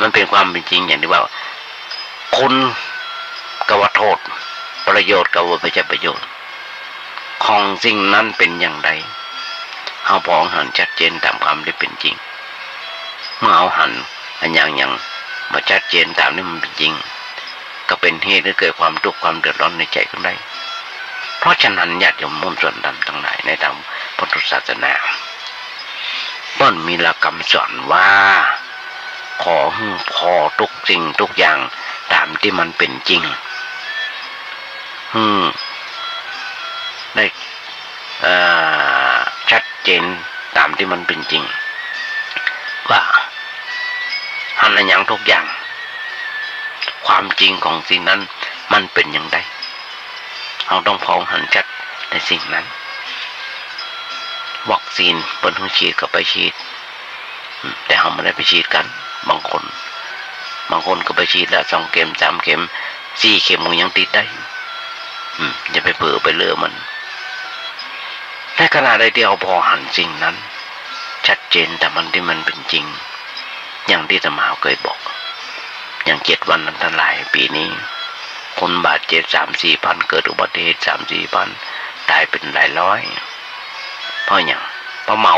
มันเป็นความเป็นจริงอย่างที่ว่าคุณกว่าโทษประโยชน์กับว่าไม่ใช่ประโยชน์ของสิ่งนั้นเป็นอย่างไรเอาพอหันชัดเจนตามความที่เป็นจริงเมื่อเอาหันอันอย่างมาชัดเจนตามที่มันเป็นจริงก็เป็นเหตุให้เกิดความทุกข์ความเดือดร้อนในใจขึ้นได้เพราะฉะนั้นญาติโยมมุ่งส่วนดำทั้งหลายในทางพุทธศาสนาต้นมีหลักคำสอนว่าขอให้พอทุกสิ่งทุกอย่างตามที่มันเป็นจริงได้ชัดเจนตามที่มันเป็นจริงว่าหันอะไรอย่างทุกอย่างความจริงของสิ่งนั้นมันเป็นอย่างไรเราต้องพอหันชัดในสิ่งนั้นวัคซีนบนห้องฉีดก็ไปฉีดแต่เราไม่ได้ไปฉีดกันบางคนก็ไปฉีดแล้ว2 เข็ม 3 เข็ม 4 เข็มมันยังติดได้อย่าไปเผลอไปเลือมันในขณะใดที่เราพอหันสิ่งนั้น ชัดเจนแต่มันที่มันเป็นจริงอย่างที่อาตมาเคยบอกอย่าง7 วันอันตรายปีนี้คนบาดเจ็บ3-4 พันเกิดอุบัติเหตุ3-4 พันตายเป็นหลายร้อยเพราะอย่างเพราะเมา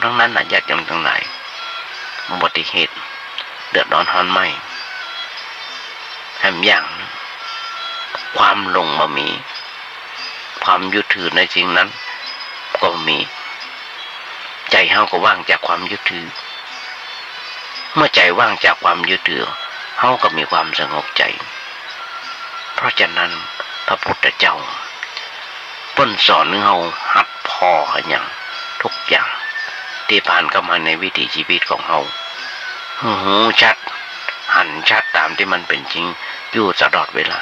ทั้งนั้นญาติโยมทั้งหลายอุบัติเหตุเดือดร้อนร้อนไหมแถมอย่างความหลงบ่มีความยึดถือในสิ่งนั้นก็มีใจเฮาก็ว่างจากความยึดถือเมื่อใจว่างจากความยึดถือเฮาก็มีความสงบใจเพราะฉะนั้นพระพุทธเจ้าเพิ่นสอนให้เฮาหัดพออย่างทุกอย่างที่ผ่านเข้ามาในวิถีชีวิตของเฮาหูชัดหันชัดตามที่มันเป็นจริงอยู่ตลอดเวลา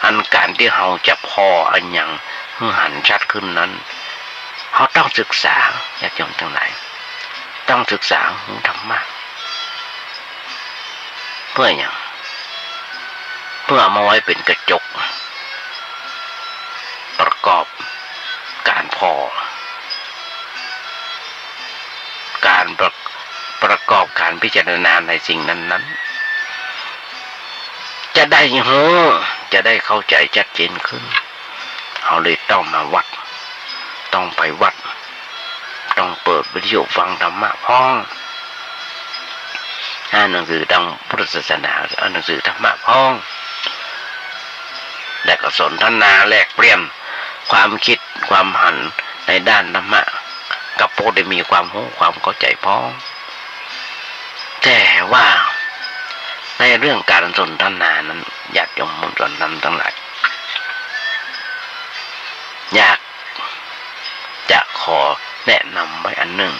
อันการที่เฮาจะพออันอย่างหันชัดขึ้นนั้นเฮาต้องศึกษาญาติโยมทั้งหลายต้องศึกษาธรรมะเพื่ออย่างเพื่อเอามาไว้เป็นกระจกประกอบการพอการประกอบการพิจารณาในสิ่งนั้นๆจะได้จะได้เข้าใจชัดเจนขึ้นเราเลยต้องมาวัดต้องไปวัดต้องเปิดวิทยุฟังธรรมะพ้องอ่านหนังสือทางพุทธศาสนาอ่านหนังสือธรรมะพ้องและก็สนทนาแลกเปลี่ยนความคิดความหันในด้านธรรมะกับผู้ได้มีความรู้ความเข้าใจพ้องแต่ว่าในเรื่องการสนทนานั้นอยากยมมุนสนนั้นทั้งหลายอยากจะขอแนะนำไว้อันหนึ่ง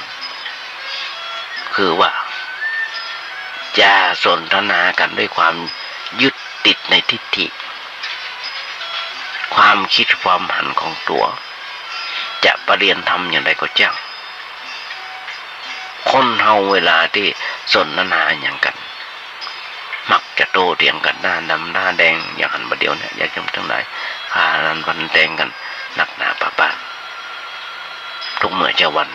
คือว่าอย่าสนทนากันด้วยความยึดติดในทิฏฐิความคิดความหันของตัวจะปฏิบัติธรรมอย่างไรก็จ้างคนเฮาเวลาที่สนทนาอย่างกันมักจะโต้เถียงกันหน้าดำหน้าแดงอย่างหันประเดี๋ยวเนี่ยอยากจำทั้งหลายพานันวันแดงกันหนักหนาป่าป้าทุกเมื่อเช้าวัน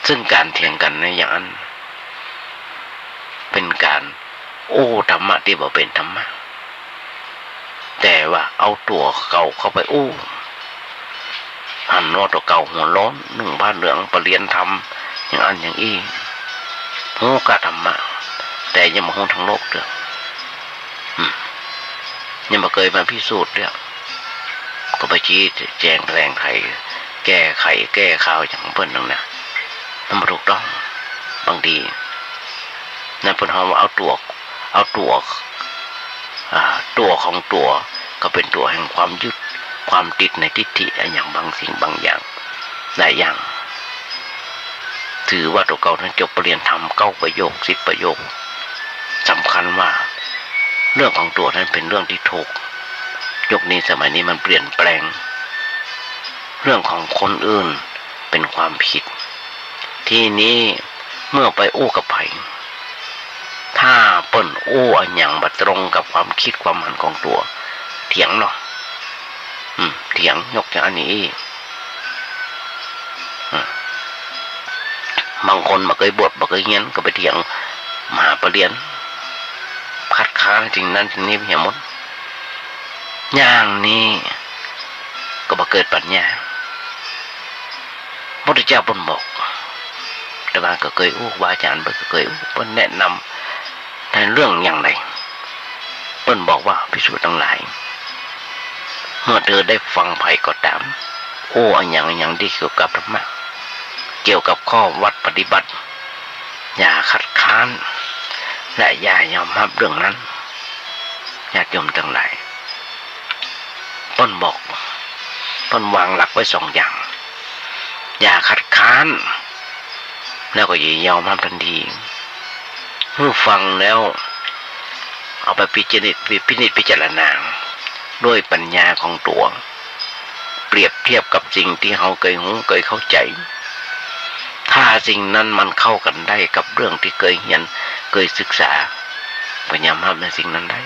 ซึ่งการเถียงกันในอย่างนั้นเป็นการโอ้ธรรมะที่บ่เป็นธรรมะแต่ว่าเอาตัวเก่าเข้าไปอู้หันว่าตัวเก่าหัวร้อนหนึ่งบ้านเหลืองปรริญญาธรรมอย่างอันอย่างอี้หูกะธรรมะแต่ยังมาหูทั้งโลกเด้อยังมาเคยมาพิสูจน์เด้อก็ไปชี้แจงแถลงไขแก้ไขแก้ข่าวอย่างเพิ่นนั่นนะมันบ่ถูกต้องบางทีนั่นเพิ่นเฮาเอาตัวของตัวก็เป็นตัวแห่งความยึดความติดในทิฏฐิอย่างบางสิ่งบางอย่างหลายอย่างถือว่าตัวเก่านั้นจบปรริญญาธรรม9 ประโยค10 ประโยคสำคัญว่าเรื่องของตัวนั้นเป็นเรื่องที่ถูกยุคนี้สมัยนี้มันเปลี่ยนแปลงเรื่องของคนอื่นเป็นความผิดที่นี้เมื่อไปอู้กับไผถ้าเปิ้นอู้อันอย่างบ่ตรงกับความคิดความหันของตัวเถียงเนาะเถียงยกอย่างอันนี้บางคนมาเคยบวชมาเคยเรียนก็ไปเถียงมหาปรริญญาคัดค้านจริงนั้นจริงนี้เหี่ยหมดอย่างนี้ก็บ่เกิดปัญญาพระพุทธเจ้าเพิ่นบอกแต่ว่าก็เคยอู้ว่าอาจารย์เพิ่นก็เคยเพิ่นแนะนำในเรื่องอย่างไรเพิ่นบอกว่าภิกษุทั้งหลายเมื่อเธอได้ฟังไผก็ตามโอ้อันอย่างที่เกี่ยวกับธรรมะเกี่ยวกับข้อวัดปฏิบัติอย่าคัดค้านและอย่ายอมรับเรื่องนั้นญาติโยมทั้งหลายเพิ่นบอกเพิ่นวางหลักไว้2 อย่างอย่าคัดค้านแล้วก็อย่ายอมรับทันทีเมื่อฟังแล้วเอาไปพินิจพิจารณาด้วยปัญญาของตัวเปรียบเทียบกับสิ่งที่เราเคยรู้เคยเข้าใจถ้าสิ่งนั้นมันเข้ากันได้กับเรื่องที่เคยเรียนเคยศึกษาก็ยอมรับในสิ่งนั้นได้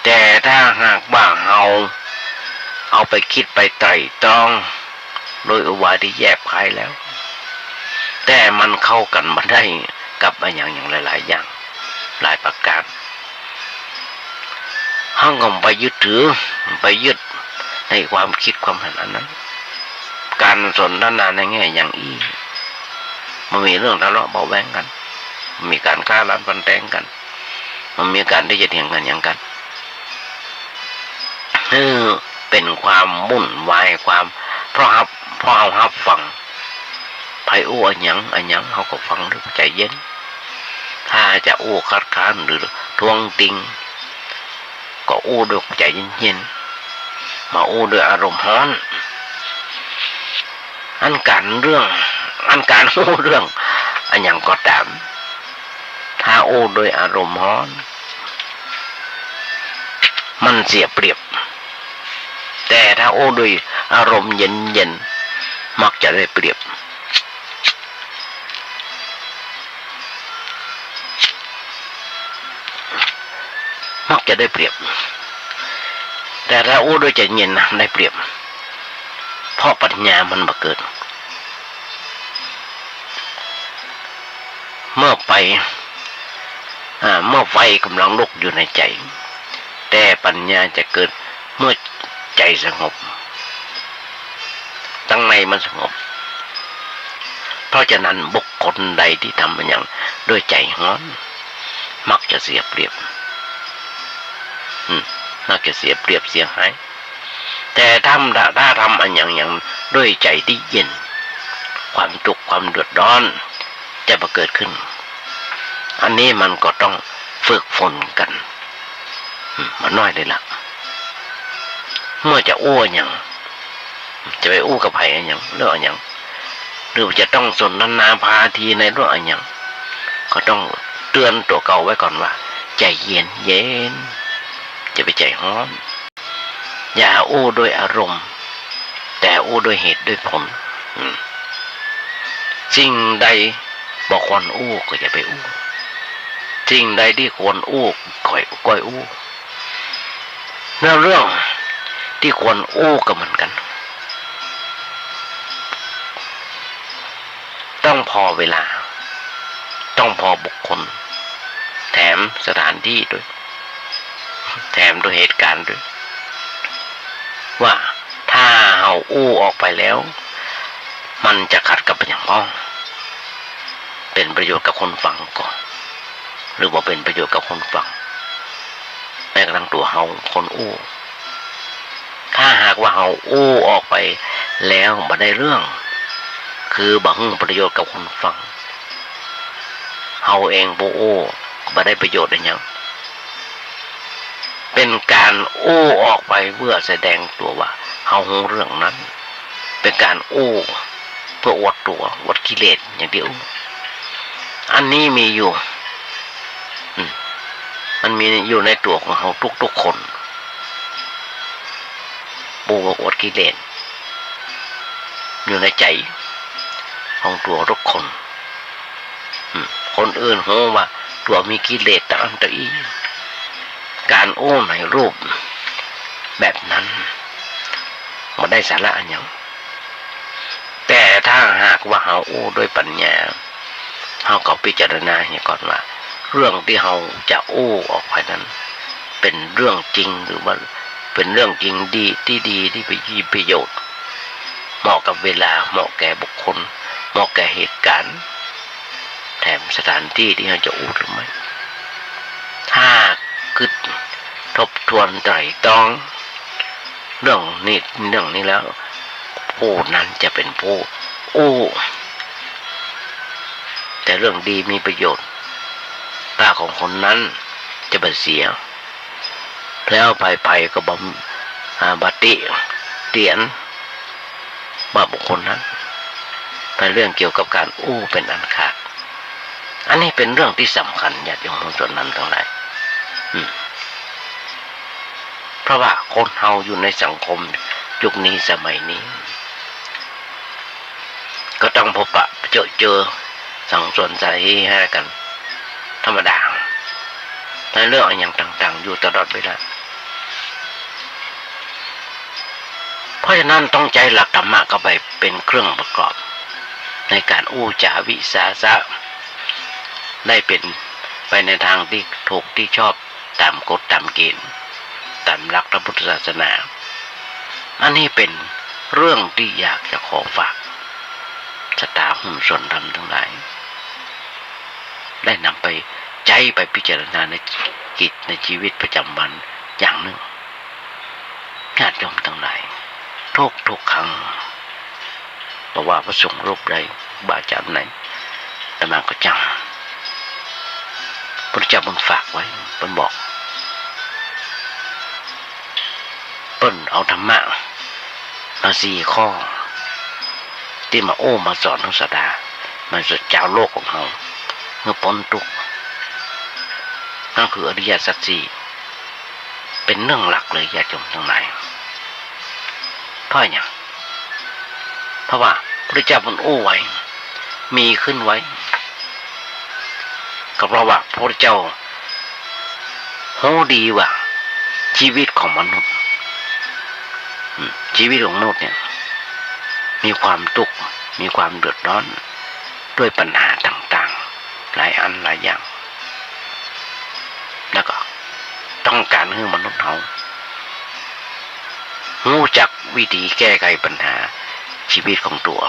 แต่ถ้าหากว่าเรา เอาไปคิดไปไตร่ตรองโดยอุบายที่แยบคายแล้วแต่มันเข้ากันมาได้กับอย่างหลายๆอย่างหลายประการห้างก็ไปยึดถือไปยึดในความคิดความเห็นอันนั้นการสนทนาในแง่อย่างอี้มันมีเรื่องทะเลาะเบาแวงกันมีการฆ่าล้างฟันแทงกันมันมีการที่จะเถียงกันอย่างกันเป็นความวุ่นวายความเพราะเอาฮับฟังไผอู้อันหยังเขาก็ฟังด้วยใจเย็นถ้าจะอู้คัดค้านหรือทวงติงก็อู้ด้วยใจเย็นๆมาอู้ด้วยอารมณ์ร้อนอันการอู้เรื่องอันหยังก็ตามถ้าอู้ด้วยอารมณ์ร้อนมันเสียเปรียบแต่ถ้าอู้ด้วยอารมณ์เย็นๆมักจะได้เปรียบแต่ถ้าอู้ด้วยใจเย็นนะได้เปรียบเพราะปัญญามันมาเกิดเมื่อไฟกำลังลุกอยู่ในใจแต่ปัญญาจะเกิดเมื่อใจสงบตั้งในมันสงบเพราะฉะนั้นบุคคลใดที่ทำมันอย่างด้วยใจร้อนมักจะเสียเปรียบน่าจะเสียเปรียบเสียหายแต่ถ้าทำอันอย่างด้วยใจที่เย็นความทุกข์ความเดือดร้อนจะมาเกิดขึ้นอันนี้มันก็ต้องฝึกฝนกันมันน้อยเลยล่ะเมื่อจะอู้อย่างจะไปอู้กับไผ่อย่างเรื่องอย่างหรือจะต้องสนทนาพาทีในเรื่องอย่างก็ต้องเตือนตัวเก่าไว้ก่อนว่าใจเย็นจะไปใจร้อนอย่าอู้ด้วยอารมณ์แต่อู้ด้วยเหตุด้วยผลสิ่งใดบอกควรอู้ก็อย่าไปอู้สิ่งใดที่ควรอู้ก็อู้เรื่องที่ควรอู้ก็เหมือนกันต้องพอเวลาต้องพอบุคคลแถมสถานที่ด้วยแถมด้วยเหตุการณ์ด้วยว่าถ้าเอาอู้ออกไปแล้วมันจะขัดกับอย่างพ้องเป็นประโยชน์กับคนฟังก่อนหรือว่าเป็นประโยชน์กับคนฟังแม้กระทั่งตัวเฮาคนอู้ถ้าหากว่าเฮาอู้ออกไปแล้วบ่ได้เรื่องคือบ่ฮึ่งประโยชน์กับคนฟังเฮาเองบ่อู้บ่ได้ประโยชน์อะไรหยังเป็นการอู้ออกไปเพื่อแสดงตัวว่าเฮารู้เรื่องนั้นเป็นการอู้เพื่ออวดตัวอวดกิเลสอย่างเดียวอันนี้มีอยู่มันมีอยู่ในตัวของเราทุกๆคนปูอวดกิเลสอยู่ในใจของตัวทุกคนคนอื่นรู้ว่าตัวมีกิเลสต่างตัวอีการโอ้ในรูปแบบนั้นมันได้สาระอันยังแต่ถ้าหากว่าเราโอ้ด้วยปัญญาเราก็พิจารณาให้ก่อนว่าเรื่องที่เราจะโอ้ออกไปนั้นเป็นเรื่องจริงหรือว่าเป็นเรื่องจริงดีที่ไปมีประโยชน์เหมาะกับเวลาเหมาะแก่บุคคลเหมาะแก่เหตุการณ์แถมสถานที่ที่เราจะโอ้หรือไม่ถ้าคิดทบทวนไตร่ตรองเรื่องนี้แล้วผู้นั้นจะเป็นผู้โอ้แต่เรื่องดีมีประโยชน์ตาของคนนั้นจะบ่เสียแล้วไปก็บัติเตียนบาบุคคลนั้นเป็นเรื่องเกี่ยวกับการอู้เป็นอันขาดอันนี้เป็นเรื่องที่สำคัญญาติโยมส่วนนั้นทั้งหลายเพราะว่าคนเฮาอยู่ในสังคมยุคนี้สมัยนี้ก็ต้องพบปะเจอสั่งสอนใจให้กันธรรมดาในเรื่องอย่างต่างๆอยู่ตลอดเวลา เพราะฉะนั้นต้องใจหลักธรรมะเข้าไปเป็นเครื่องประกอบในการอู้จาวิสาสะได้เป็นไปในทางที่ถูกที่ชอบตามกฎตามเกณฑ์ตามหลักพระพุทธศาสนาอันนี้เป็นเรื่องที่อยากจะขอฝากศรัทธาหุ้นส่วนธรรมทั้งหลายได้นำไปใจไปพิจารณาในกิจในชีวิตประจำวันอย่างหนึ่งญาติโยมทั้งหลายทุกครั้งเพราะว่าพระสงฆ์รูปใดบาอาจารย์ไหนแต่มาก็จำพระเจ้าบุญฝากไว้เพิ่นบอกเพิ่นเอาธรรมะมา4 ข้อที่มามาสอนทั้งศาสดามันสุดเจ้าโลกของเราเมื่อพ้นทุกข์นั่นคืออริยสัจสี่เป็นเรื่องหลักเลยญาติโยมทั้งหลายเพราะอย่างเพราะว่าพระเจ้าบุญไว้มีขึ้นไว้ก็เพราะว่าพระเจ้ารู้ดีว่าชีวิตของมนุษย์ชีวิตของมนุษย์เนี่ยมีความทุกข์มีความเดือดร้อนด้วยปัญหาต่างๆหลายอันหลายอย่างแล้วก็ต้องการให้มนุษย์เรารู้จักวิธีแก้ไขปัญหาชีวิตของตัว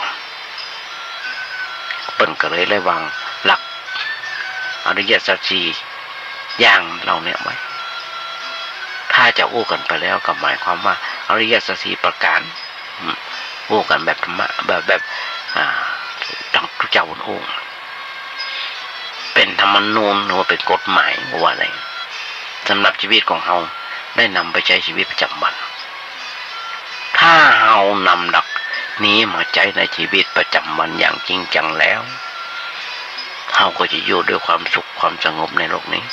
เปิ้นก็เลยได้วางหลักอริยสัจสี่อย่างเราเนี่ยไว้ถ้าจะอู้กันไปแล้วก็หมายความว่าอริยสัจสี่ประการอู้กันแบบธรรมะแบบดังทุกเจ้าอู้เป็นธรรมนูญหรือว่าเป็นกฎหมายว่าอะไรสำหรับชีวิตของเราได้นำไปใช้ชีวิตประจำวันถ้าเรานำหลักนี้มาใช้ในชีวิตประจำวันอย่างจริงจังแล้วเราก็จะอยู่ด้วยความสุขความสงบในโลกนี้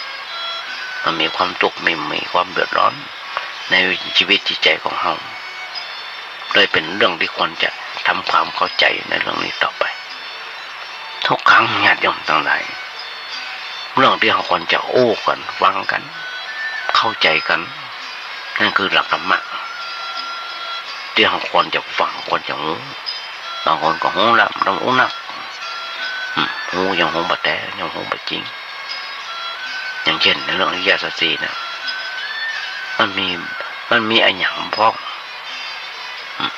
มันมีความทุกข์ไม่มีความเดือดร้อนในชีวิตจิตใจของเราเลยเป็นเรื่องที่ควรจะทำความเข้าใจในเรื่องนี้ต่อไปทุกครั้งญาติโยมทั้งหลายเรื่องที่เราควรจะโอ้กันฟังกันเข้าใจกันนั่นคือหลักธรรมะที่เราควรจะฟังควรจะรู้บางคนก็รู้แล้วเรารู้นักรู้ยังรู้บะแต่ยังรู้บะจริงอย่างเช่นในเรื่องอริยสัจสี่นะมันมีอะไรอย่างพอก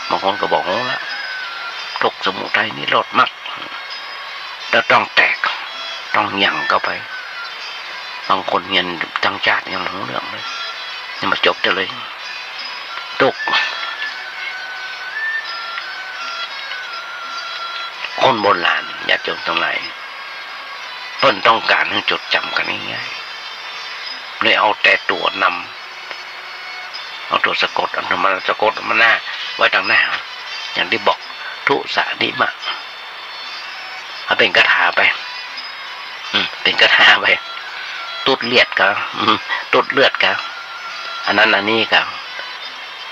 บางคนก็บอกรู้แล้วทุกสมุทัยนี่ลดมากแล้วต้องแตกต้องหยั่งเข้าไปบางคนเรียนจังชาติยังรู้เรื่องเลยนี่มาจบจะเลยทุกคนโบราณญาติโยมทั้งหลายเพิ่นต้องการให้จดจำกันง่ายๆเลยเอาแต่ตัวนำเอาตัวสะกดเอาธรรมะสะกดมาหน้าไว้ทางหน้าอย่างที่บอกทุสานิมะเอาเป็นคาถาไปเป็นคาถาไปตุดเลือดกันตุดเลือดกันอันนั้นอันนี้กัน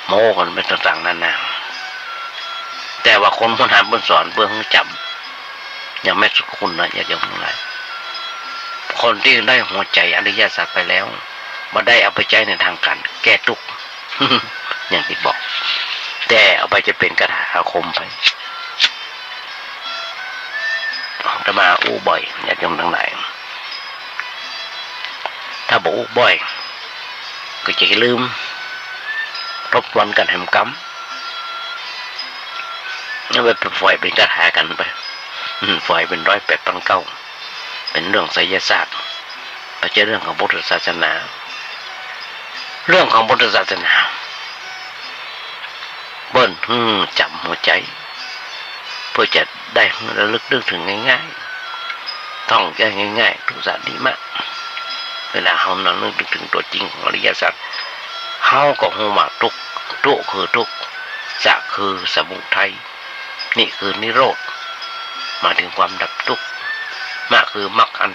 โม้กันเป็นต่างๆนานาแต่ว่าคนพ้นหาบนสอนเพื่อให้จำยังไม่สุขุนนะอย่าอย่างไรคนที่ได้หัวใจอริยสัจไปแล้วมาได้เอาไปใช้ในทางการแก้ทุกข์ อย่างที่บอกแต่เอาไปจะเป็นคาถาอาคมไปจะมาอู้บ่อยอย่าอย่างทั้งหลายถ้าบอกอู้บ่อยก็จะลืมทบทวนกันแห่งกรรมเอาไปปล่อยเป็นคาถากันไปปล่อยเป็น108,9เป็นเรื่องไสยศาสตร์ไม่ใช่เรื่องของพุทธศาสนาเรื่องของพุทธศาสนาเบิ้ลจับหัวใจเพื่อจะได้ระลึกนึกถึงง่ายๆท่องใจง่ายๆทุกสัตว์ดีมากเวลาเรานั่งนึกถึงตัวจริงของอริยสัจเขาก็หูว่าทุกคือทุกสักคือสมุทัยนี่คือนิโรธมาถึงความดับทุกข์มากคือมรรคอั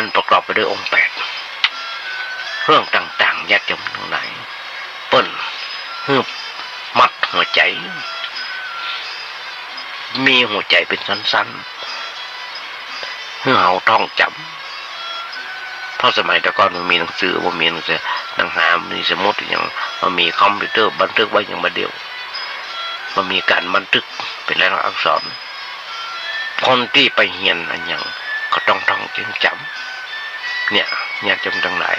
นประกอบไปด้วยองค์8เรื่องต่างๆญาติโยมทั้งหลายเปิ้นฮึบมัดหัวใจมีหัวใจเป็นสั้นๆให้เราท่องจำเพราะสมัยแต่ก่อนมันมีหนังสือว่ามีหนังสือหนังหามีสมุดอย่างมันมีคอมพิวเตอร์บันทึกไว้อย่างมาเดียว มันมีการบันทึกเป็นลายลักษณ์อักษรคนที่ไปเรียนอันอย่างก็ต้องท่องจึงจำเนี่ยจำทั้งหลาย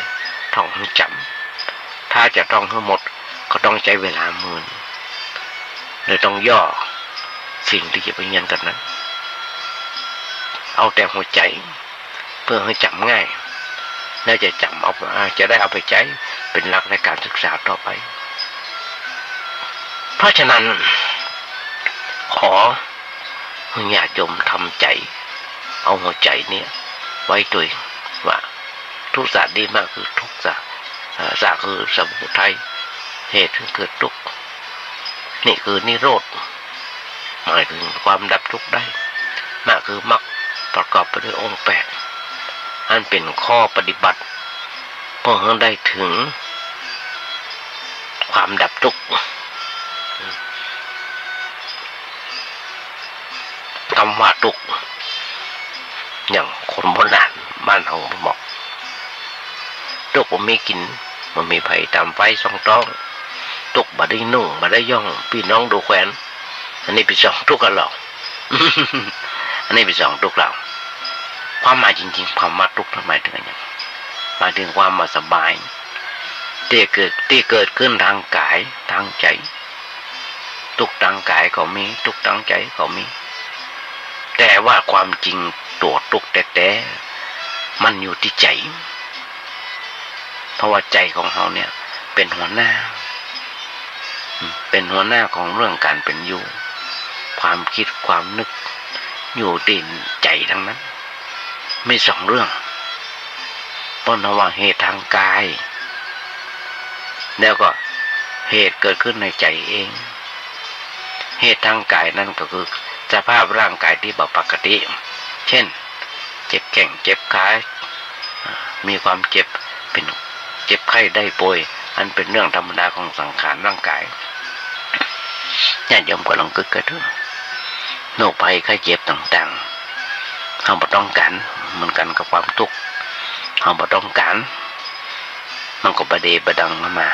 ท่องให้จำถ้าจะท่องทั้งหมดก็ต้องใช้เวลาหมื่นเลยต้องย่อสิ่งที่จะไปเรียนกันนั้นเอาแต่หัวใจเพื่อให้จำง่ายน่าจะจำเอาจะได้เอาไปใช้เป็นหลักในการศึกษาต่อไปเพราะฉะนั้นขอญาติโยมทำใจเอาหัวใจเนี่ยไว้ตัวว่าทุกข์ศาสตร์ดีมากคือทุกข์ศาสตร์คือสมุทัยเหตุที่เกิดทุกข์นี่คือนิโรธหมายถึงความดับทุกข์ได้มรรคคือมรรคประกอบไปด้วยองค์8อันเป็นข้อปฏิบัติเพื่อให้ได้ถึงความดับทุกข์คำว่าทุกข์อย่างคนโบราณบ้านเราบอกทุกข์ผมไม่กินมันมีไผ่ตามไฟสองต้องทุกข์บ่ได้นุ่งบ่ได้ย่องพี่น้องดูแขวนอันนี้เป็นสองทุกข์กันหรอก อันนี้เป็นสองทุกข์เราความหมายจริงๆความว่าทุกข์หมายถึงอะไรหมายถึงความมาสบายที่เกิดขึ้นทางกายทางใจทุกข์ทางกายก็มีทุกข์ทางใจก็มีแต่ว่าความจริงตัวทุกข์แต่มันอยู่ที่ใจเพราะว่าใจของเราเนี่ยเป็นหัวหน้าของเรื่องการเป็นอยู่ความคิดความนึกอยู่ที่ใจทั้งนั้นไม่สองเรื่องเพราะว่าเหตุทางกายแล้วก็เหตุเกิดขึ้นในใจเองเหตุทางกายนั่นก็คือสภาพร่างกายที่บ่ปกติเช่นเจ็บแข้งเจ็บขามีความเจ็บเป็นเจ็บไข้ได้ป่วยอันเป็นเรื่องธรรมดาของสังขารร่างกายญาติโยมก็ลองคิดกันดูโรคภัยไข้เจ็บต่างๆเราบ่ต้องการเหมือนกันกับความทุกข์เราบ่ต้องการมันก็ประเดประดังมา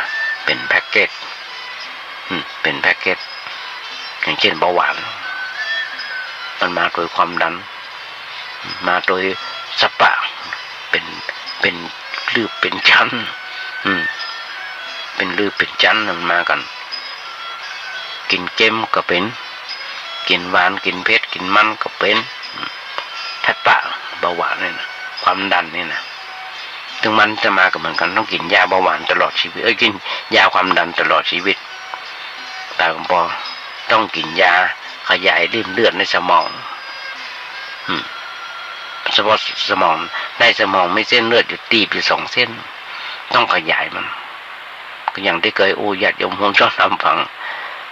เป็นแพ็กเกจอย่างเช่นเบาหวานมันมาโดยความดันมาโดยสปะเป็นลืบเป็นชั้นเป็นลืบเป็นชั้นมันมากันกินเค็มก็เป็นกินหวานกินเผ็ดกินมันก็เป็นทัดปะเบาหวานนี่นะความดันนี่นะถึงมันจะมาก็เหมือนกันต้องกินยาเบาหวานตลอดชีวิตกินยาความดันตลอดชีวิตแต่ก็พอต้องกินยาขยายริ่มเลือดในสมองเฉพาะสมองในสมองไม่เส้นเลือดอยู่ตีบอยู่2 เส้นต้องขยายมันก็อย่างที่เคยญาติโยมผมชอบทำฟัง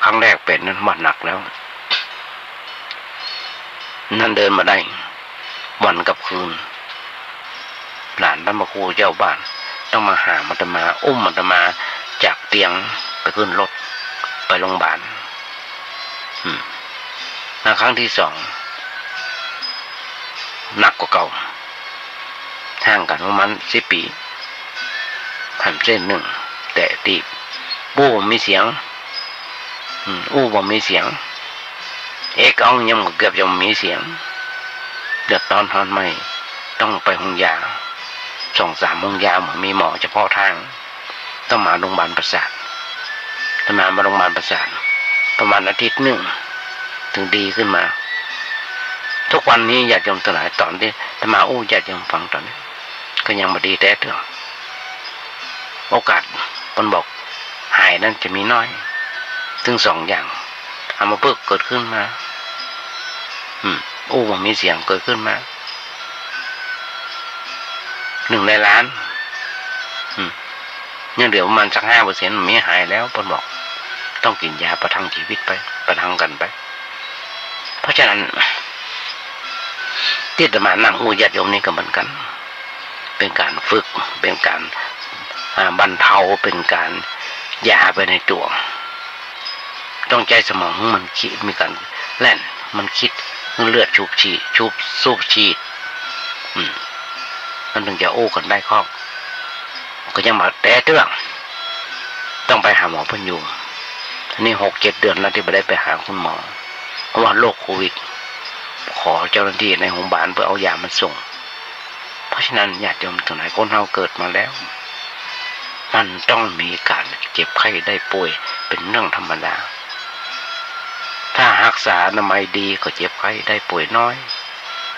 ครั้งแรกเป็นนั้นมันหนักแล้วนั่นเดินมาได้วันกับคืนหลานท่านพระครูเจ้าบ้านต้องมาหามันจะมาอุ้มมันจะมาจากเตียงไปขึ้นรถไปโรงพยาบาลครั้งที่2หนักกว่าเก่าห่างกันประมาณ10 ปีผ่านเส้นหนึ่งแต่ตีบบู้มีเสียงบ่มีเสียงเอกเอายังเกือบจะมีเสียงเดือดตอนทอนไม่ต้องไปห้องยา2-3 ห้องยาเหมือนมีหมอเฉพาะทางต้องมาโรงพยาบาลประสาทมาโรงพยาบาลประสาทประมาณอาทิตย์หนึ่งถึงดีขึ้นมาทุกวันนี้อยากยมตลาดตอนที่ธรรมาอยากยมฟังตอนนี้ก็ยังไม่ดีแต่เถอะโอกาสคนบอกหายนั้นจะมีน้อยซึ่ง2 อย่างเอามาเพิกเกิดขึ้นมามันมีเสียงเกิดขึ้นมา1 ในล้านยังเดี๋ยวประมาณสัก 5% มีหายแล้วคนบอกต้องกินยาประทังชีวิตไปประทังกันไปเพราะฉะนั้นที่จะมานั่งญาติโยมนี่ก็เหมือนกันเป็นการฝึกเป็นการบรรเทาเป็นการยาไปในตัวต้องใจสมองมันคิดมีการแล่นมันคิดเลือดสูบฉีดมันถึงจะกันได้คล่องก็ยังมาแต่เรื่องต้องไปหาหมอพยุง นี่6-7 เดือนแล้วที่ไม่ได้ไปหาคุณหมอเพราะว่าโรคโควิดขอเจ้าหน้าที่ในโรงพยาบาลเพื่อเอายามาส่งเพราะฉะนั้นญาติโยมทั้งหลายคนเราเกิดมาแล้วมันต้องมีการเจ็บไข้ได้ป่วยเป็นเรื่องธรรมดาถ้ารักษาอนามัยดีก็เจ็บไข้ได้ป่วยน้อย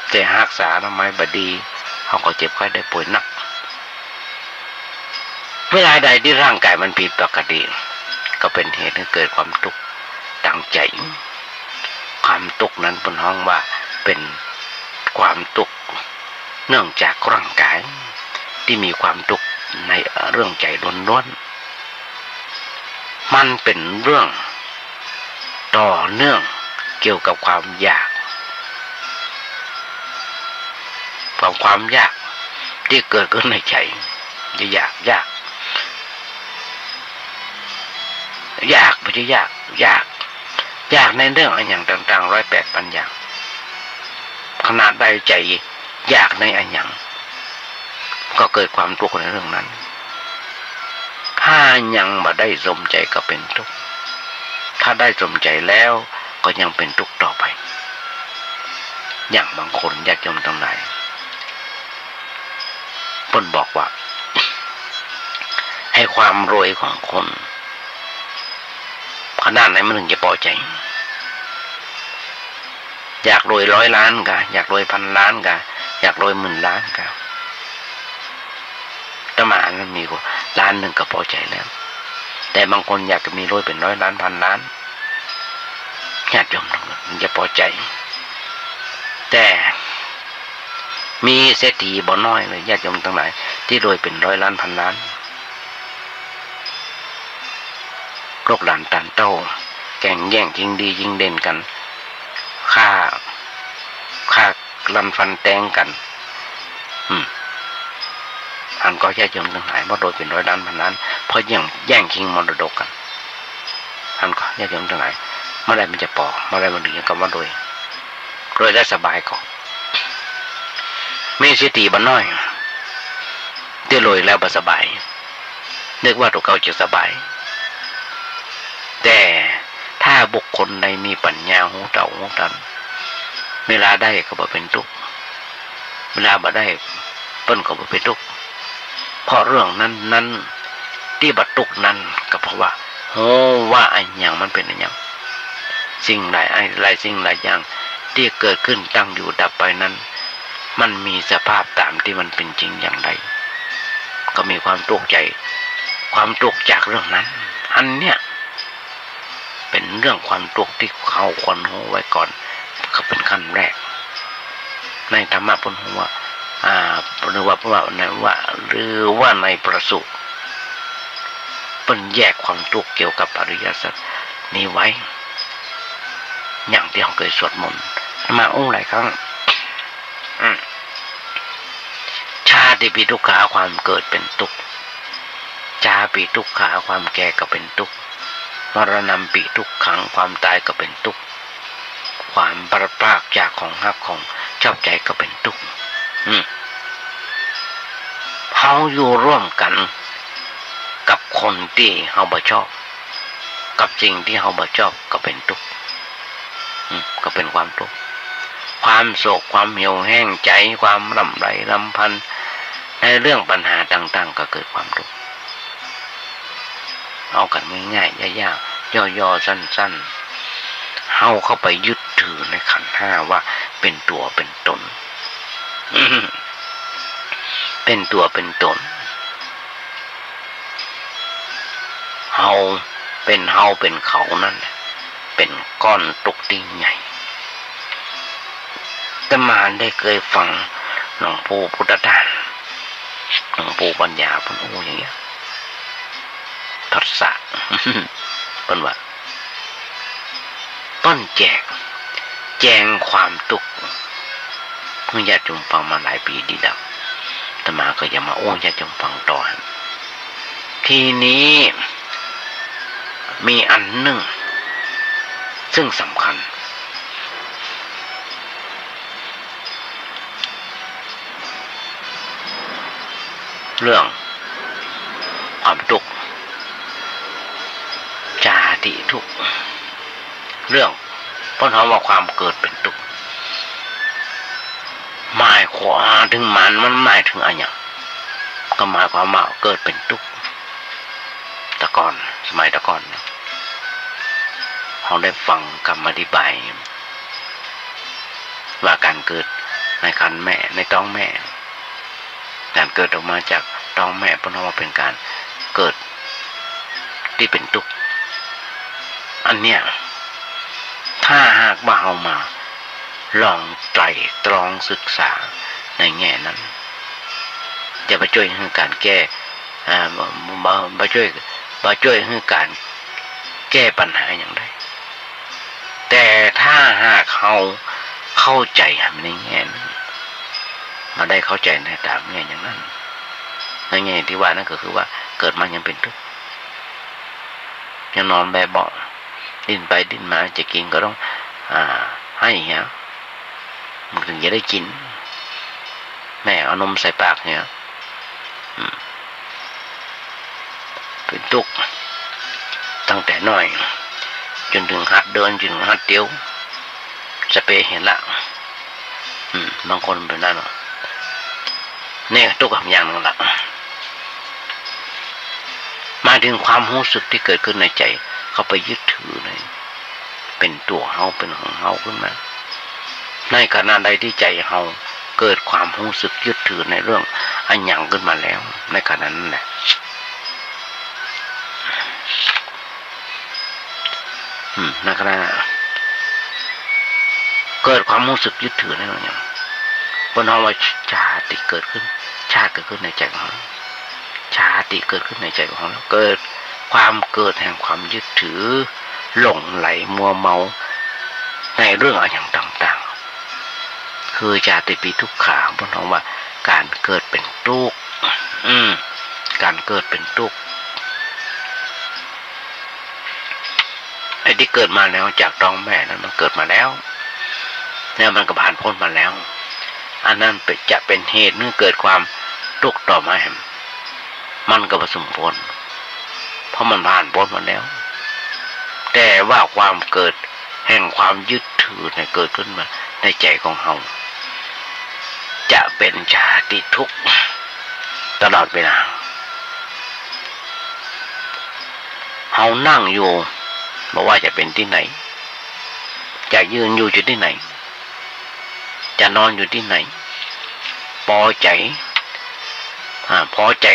แต่รักษาอนามัยบ่ดีเขาก็เจ็บไข้ได้ป่วยหนักเวลาใดที่ร่างกายมันผิดปกติก็เป็นเหตุให้เกิดความทุกข์ทางใจความทุกข์นั้นเป็นห้องว่าเป็นความทุกข์เนื่องจากร่างกายที่มีความทุกข์ในเรื่องใจล้วนๆมันเป็นเรื่องต่อเนื่องเกี่ยวกับความอยากความอยากที่เกิดขึ้นในใจจะอยากไม่ใช่อยากในเรื่องอะไรอย่างต่างๆ108 พันอย่างขนาดใดใจอยากในอะไรอย่างก็เกิดความทุกข์ในเรื่องนั้นถ้ายังบ่ได้สมใจก็เป็นทุกข์ถ้าได้สมใจแล้วก็ยังเป็นทุกข์ต่อไปอย่างบางคนญาติโยมทั้งหลายเพิ่นบอกว่าให้ความรวยของคนขนาดไหนมันถึงจะพอใจอยากรวย100 ล้านกะอยากรวย1,000 ล้านกะอยากรวย10,000 ล้านกะประมาณนั้นมีกว่าล้านหนึ่งก็พอใจแล้วแต่บางคนอยากจะมีรวยเป็น100 ล้าน1,000 ล้านญาติโยมมันจะพอใจแต่มีเศรษฐีบ่น้อยเลยญาติโยมทั้งหลายที่รวยเป็น100 ล้าน1,000 ล้านโรคหลานตันเต้าแข่งแย่งยิงดียิงเด่นกันฆ่าลันฟันแตงกันอันก็ญาติโยมทั้งหลายบ่โดยเป็น100 ล้าน1,000 ล้านเพราะแย่งชิงมรดกกันอันก็ญาติโยมทั้งหลายเมื่อไรมันจะปอกเมื่อไรมันถึงจะกำว่ารวยได้สบายก่อนมีเศรษฐีบ่น้อยที่รวยแล้วบ่สบายนึกว่าตัวเขาจะสบายแต่ถ้าบุคคลใดมีปัญญาหูเต่าหูตันเวลาได้ก็บ่เป็นทุกข์เวลาบ่ได้เปิ้นก็บ่เป็นทุกข์เพราะเรื่องนั้นที่บ่ทุกข์นั้นก็เพราะว่าโหว่าอันหยังมันเป็นอันหยังสิ่งหลายสิ่งหลายอย่างที่เกิดขึ้นตั้งอยู่ดับไปนั้นมันมีสภาพตามที่มันเป็นจริงอย่างไรก็มีความทุกข์ใจความทุกข์จากเรื่องนั้นอันเนี้ยเป็นเรื่องความทุกข์ที่เขาควรรู้ไว้ก่อนก็เป็นขั้นแรกในธรรมะพุทธว่าหรือว่าในประสูตรเป็นแยกความทุกข์เกี่ยวกับอริยสัจนี้ไว้อย่างที่เราเคยสวดมนต์มาหลายครั้งชาติปีทุกขาความเกิดเป็นทุกข์ชาปีทุกขาความแก่ก็เป็นทุกข์มรณะปีทุกขังความตายก็เป็นทุกข์ความพลัดพรากจากของรักของชอบใจก็เป็นทุกข์เขาอยู่ร่วมกันกับคนที่เขาบ่ชอบกับสิ่งที่เขาบ่ชอบก็เป็นทุกข์ก็เป็นความทุกข์ความโศกความเหี่ยวแห้งใจความรำไรรำพันในเรื่องปัญหาต่างๆก็เกิดความทุกข์เอากันง่ายๆยากๆย่อๆสั้นๆเฮาเข้าไปยึดถือในขันธ์ 5ว่าเป็นตัวเป็นตนเป็นตัวเป็นตนเฮาเป็นเขานั่นเป็นก้อนตุกติ่งใหญ่แต่มาได้เคยฟังหลวงปู่พุทธทาสหลวงปู่ปัญญาเพิ่นโอ้อย่างเงี้ยทศะเพิ่นว่าต้นแจงความทุกข์เมื่อญาติโยมฟังมาหลายปีดีแล้วแต่มาก็อย่ามาโอ้ญาติโยมฟังต่อทีนี้มีอันหนึ่งซึ่งสำคัญเรื่องความทุกข์ชา ติทุกข์เรื่องเพราะเขาว่าความเกิดเป็นทุกข์หมายความถึงมันหมายถึงอะไรอย่างก็หมายความว่าเกิดเป็นทุกข์แต่ก่อนสมัยแต่ก่อนเขาได้ฟังคำอธิบายว่าการเกิดในครรภ์แม่ในท้องแม่การเกิดออกมาจากท้องแม่เพราะว่าเป็นการเกิดที่เป็นทุกข์อันเนี้ยถ้าหากว่าเอามาลองไตร่ตรองศึกษาในแง่นั้นจะไปช่วยให้การแก้มาช่วยให้การแก้ปัญหาอย่างไรแต่ถ้าหากเขาเข้าใจในแง่นั้นเราได้เข้าใจในตามแง่อย่างนั้นในแง่ที่ว่านั่นก็คือว่าเกิดมายังเป็นทุกข์ยังนอนแบบเบาดิ้นไปดิ้นมาจะกินก็ต้องให้เหี้ยมันถึงจะได้กินแม่เอานมใส่ปากเนี่ยเป็นทุกข์ตั้งแต่น้อยจนถึงหัดเดินจนถึงหัดเตี้ยวสเปเห็นละบางคนเป็นนั่นเนี่ยทุกข์อย่างนึงละมาถึงความรู้สึกที่เกิดขึ้นในใจเขาไปยึดถือเลยเป็นตัวเฮาเป็นของเฮาขึ้นมาในขณะใดที่ใจเฮาเกิดความรู้สึกยึดถือในเรื่องอันหยังขึ้นมาแล้วในขณะนั้นแหละในขณะเกิดความรู้สึกยึดถือในเรื่องอย่างบนเฮาว่าชาติเกิดขึ้นชาติเกิดขึ้นในใจของเราชาติเกิดขึ้นในใจของเราเกิดความเกิดแห่งความยึดถือหลงไหลมัวเมาในเรื่องอะไรอย่างต่างๆคือชาติปีทุกขาเพราะว่าการเกิดเป็นทุกข์การเกิดเป็นทุกข์ไอ้ที่เกิดมาแล้วจากท้องแม่นั้นมันเกิดมาแล้วมันก็ผ่านพ้นมาแล้วอันนั้นจะเป็นเหตุเนื่องเกิดความทุกข์ต่อมามันก็ผสมผลเพราะมันผ่านพ้นมาแล้วแต่ว่าความเกิดแห่งความยึดถือเกิดขึ้นมาในใจของเราจะเป็นชาติทุกข์ตลอดเวลาเรานั่งอยู่ไม่ว่าจะเป็นที่ไหนจะยืนอยู่ที่ไหนจะนอนอยู่ที่ไหนพอใจ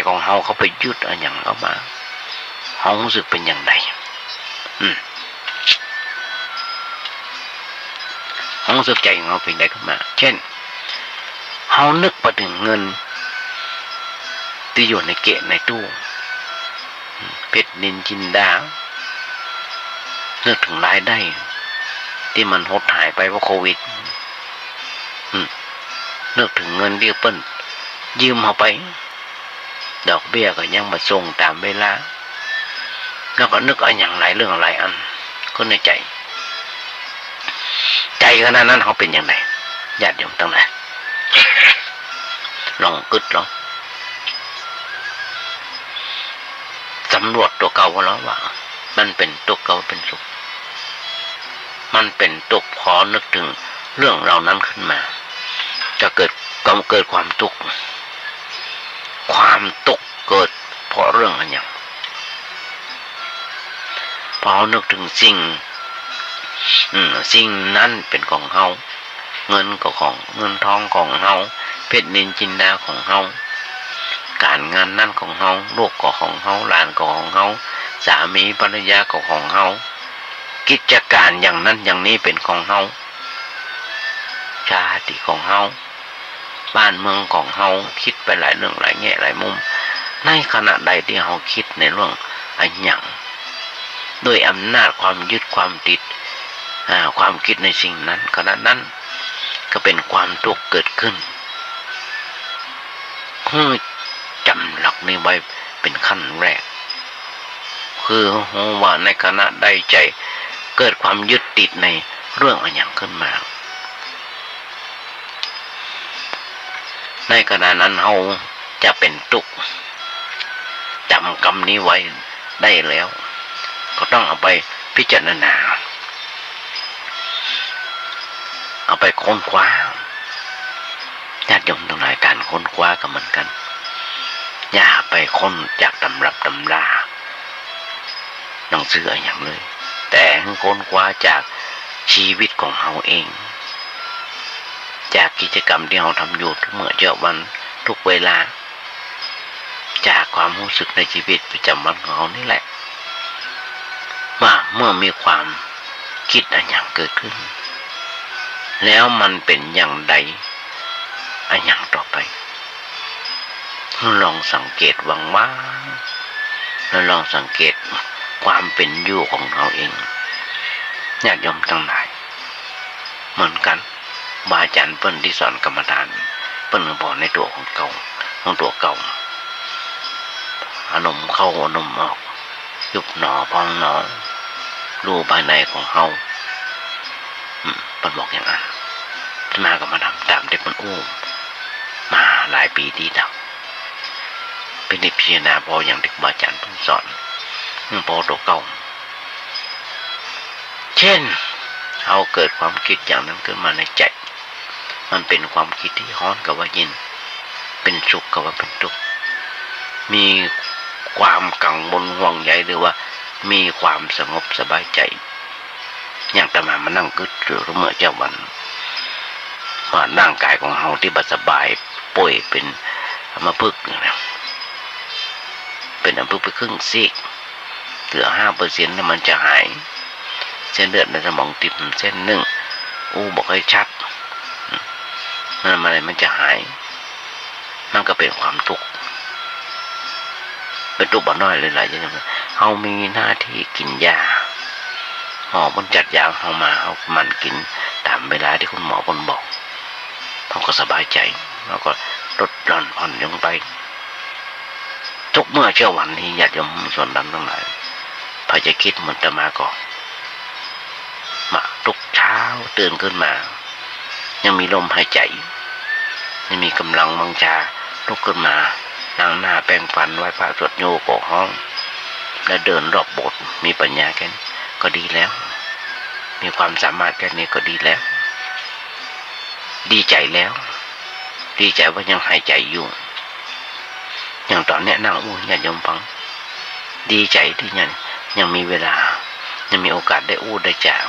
ของเราเขาไปยึดอะไรอย่างเขามาเขารู้สึกเป็นอย่างไรเขารู้สึกใจของเขาเป็นอย่างไรขึ้นมาเช่นเขานึกไปถึงเงินที่อยู่ในเกะในตู้เพชรนินจินดานึกถึงรายได้ที่มันหดหายไปเพราะโควิดนึกถึงเงินที่เปิ้ลยืมเขาไปดอกเบี้ยก็ยังมาส่งตามเวลาแล้วก็นึกอะไรอย่างไรเรื่องอะไรอันก็ในใจขนาดนั้นเขาเป็นอย่างไรญาติโยมตั้งไหนลองกึศลองสำรวจตัวเก่าแล้วว่ามันเป็นตัวเก่าเป็นสุขมันเป็นทุกข์พอนึกถึงเรื่องเหล่านั้นขึ้นมาจะเกิดความทุกข์เกิดเพราะเรื่องอะไรอย่างพอนึกถึงสิ่งนั้นเป็นของเฮาเงินก็ของเงินทองของเฮาเพชรนินจินดาของเฮาการงานนั่นของเฮาลูกก็ของเฮาหลานก็ของเฮาสามีภรรยาก็ของเฮากิจการอย่างนั้นอย่างนี้เป็นของเฮาชาติของเฮาบ้านเมืองของเฮาคิดไปหลายเรื่องหลายแง่หลายมุมในขณะใดที่เฮาคิดในเรื่องอันหยังด้วยอำนาจความยึดความติดความคิดในสิ่งนั้นขณะนั้นก็เป็นความทุกข์เกิดขึ้นคือจำหลักนี้ไว้เป็นขั้นแรกคือว่าในขณะใดใจเกิดความยึดติดในเรื่องอันหยังขึ้นมาในขณะนั้นเราจะเป็นทุกข์จำกรรมนี้ไว้ได้แล้วก็ต้องเอาไป พิจารณาเอาไปค้นคว้าญาติโยมทั้งหลายการค้นคว้าก็เหมือนกันอย่าไปค้นจากตำรับตำราหนังสืออะไรอย่างเลยแต่ค้นคว้าจากชีวิตของเราเองจากกิจกรรมที่เราทำอยู่ทุกเมื่อเช้าวันทุกเวลาจากความรู้สึกในชีวิตประจำวันของเรานี่แหละว่าเมื่อมีความคิดอะไรอย่างเกิดขึ้นแล้วมันเป็นอย่างใดอะไรอย่างต่อไปลองสังเกตว่างๆแล้วลองสังเกตความเป็นอยู่ของเราเองญาติโยมทั้งหลายเหมือนกันบาอาจารย์เปิ้นที่สอนกรรมฐานเปิ้นบอกในตัวของเก่าของตัวเก่าอารมณ์เข้าอารมณ์ออกยุบหนอพองหนอรู้ภายในของเฮาเปิ้นบอกอย่างนั้นมาก็มาทำตามที่เปิ้นอู้มาหลายปีดีดักเป็นพิจารณาพออย่างที่บาอาจารย์เปิ้นสอนพอตัวเก่าเช่นเอาเกิดความคิดอย่างนั้นขึ้นมาในใจมันเป็นความคิดที่ฮ้อนกับว่าเย็นเป็นสุขกับว่าเป็นทุกข์มีความกังวลห่วงใยหรือว่ามีความสงบสบายใจอย่างอาตมามานั่งกึศหรือเมื่อเจ้าวันว่าร่างกายของเราที่บ่สบายป่วยเป็นอัมพฤกษ์นะเป็นอัมพฤกษ์ไปครึ่งซีกเหลือ 5% แล้วมันจะหายเส้นเลือดในสมองติดเส้นหนึ่งบอกให้ชัดนั่นอะไรมันจะหายมันก็เป็นความทุกข์เป็นทุกข์บ่น้อยเลยหลายอย่างเฮามีหน้าที่กินยาหมอมันจัดยาเฮามาเฮามันกินตามเวลาที่คุณหมอคนบอกเฮาก็สบายใจแล้วก็ลดหย่อนผ่อนลงไปทุกเมื่อเช้าวันนี้ญาติโยมส่วนดำทั้งหลายพอจะคิดเหมือนอาตมาก็มาทุกเช้าตื่นขึ้นมายังมีลมหายใจยังมีกำลังมังชาลุกขึ้นมาล้างหน้าแปรงฟันไหว้พระสวดโยกออกห้องและเดินรอบโบสถ์มีปัญญาแค่นี้ก็ดีแล้วมีความสามารถแค่นี้ก็ดีแล้วดีใจแล้วดีใจว่ายังหายใจอยู่อย่างตอนนี้นั่งญาติโยมฟังดีใจที่ยังมีเวลายังมีโอกาสได้ได้จาง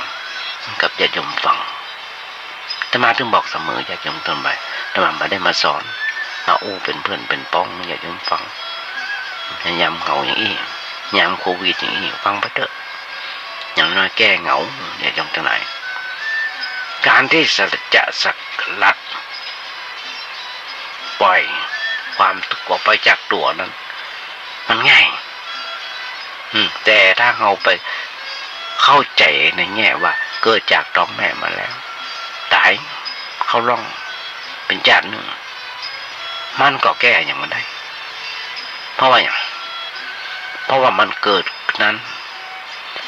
กับญาติโยมฟังอาตมาถึงบอกเสมอญาติโยมต้นไปอาตมาไม่ได้มาสอนเอาเป็นเพื่อนเป็นป้องญาติโยมฟังยามเหงาอย่างนี้ยามโควิดอย่างนี้ฟังไปเถอะอย่างน้อยแก้เหงาญาติโยมทั้งหลายการที่จะสักลัดปล่อยความทุกข์ออกไปจากตัวนั้นมันง่ายแต่ถ้าเราไปเข้าใจในแง่ว่าเกิดจากท้องแม่มาแล้วตายเขาล่องเป็นชาติหนึ่งมันก็แก้อย่างมันได้เพราะว่าอย่างเพราะว่ามันเกิดนั้น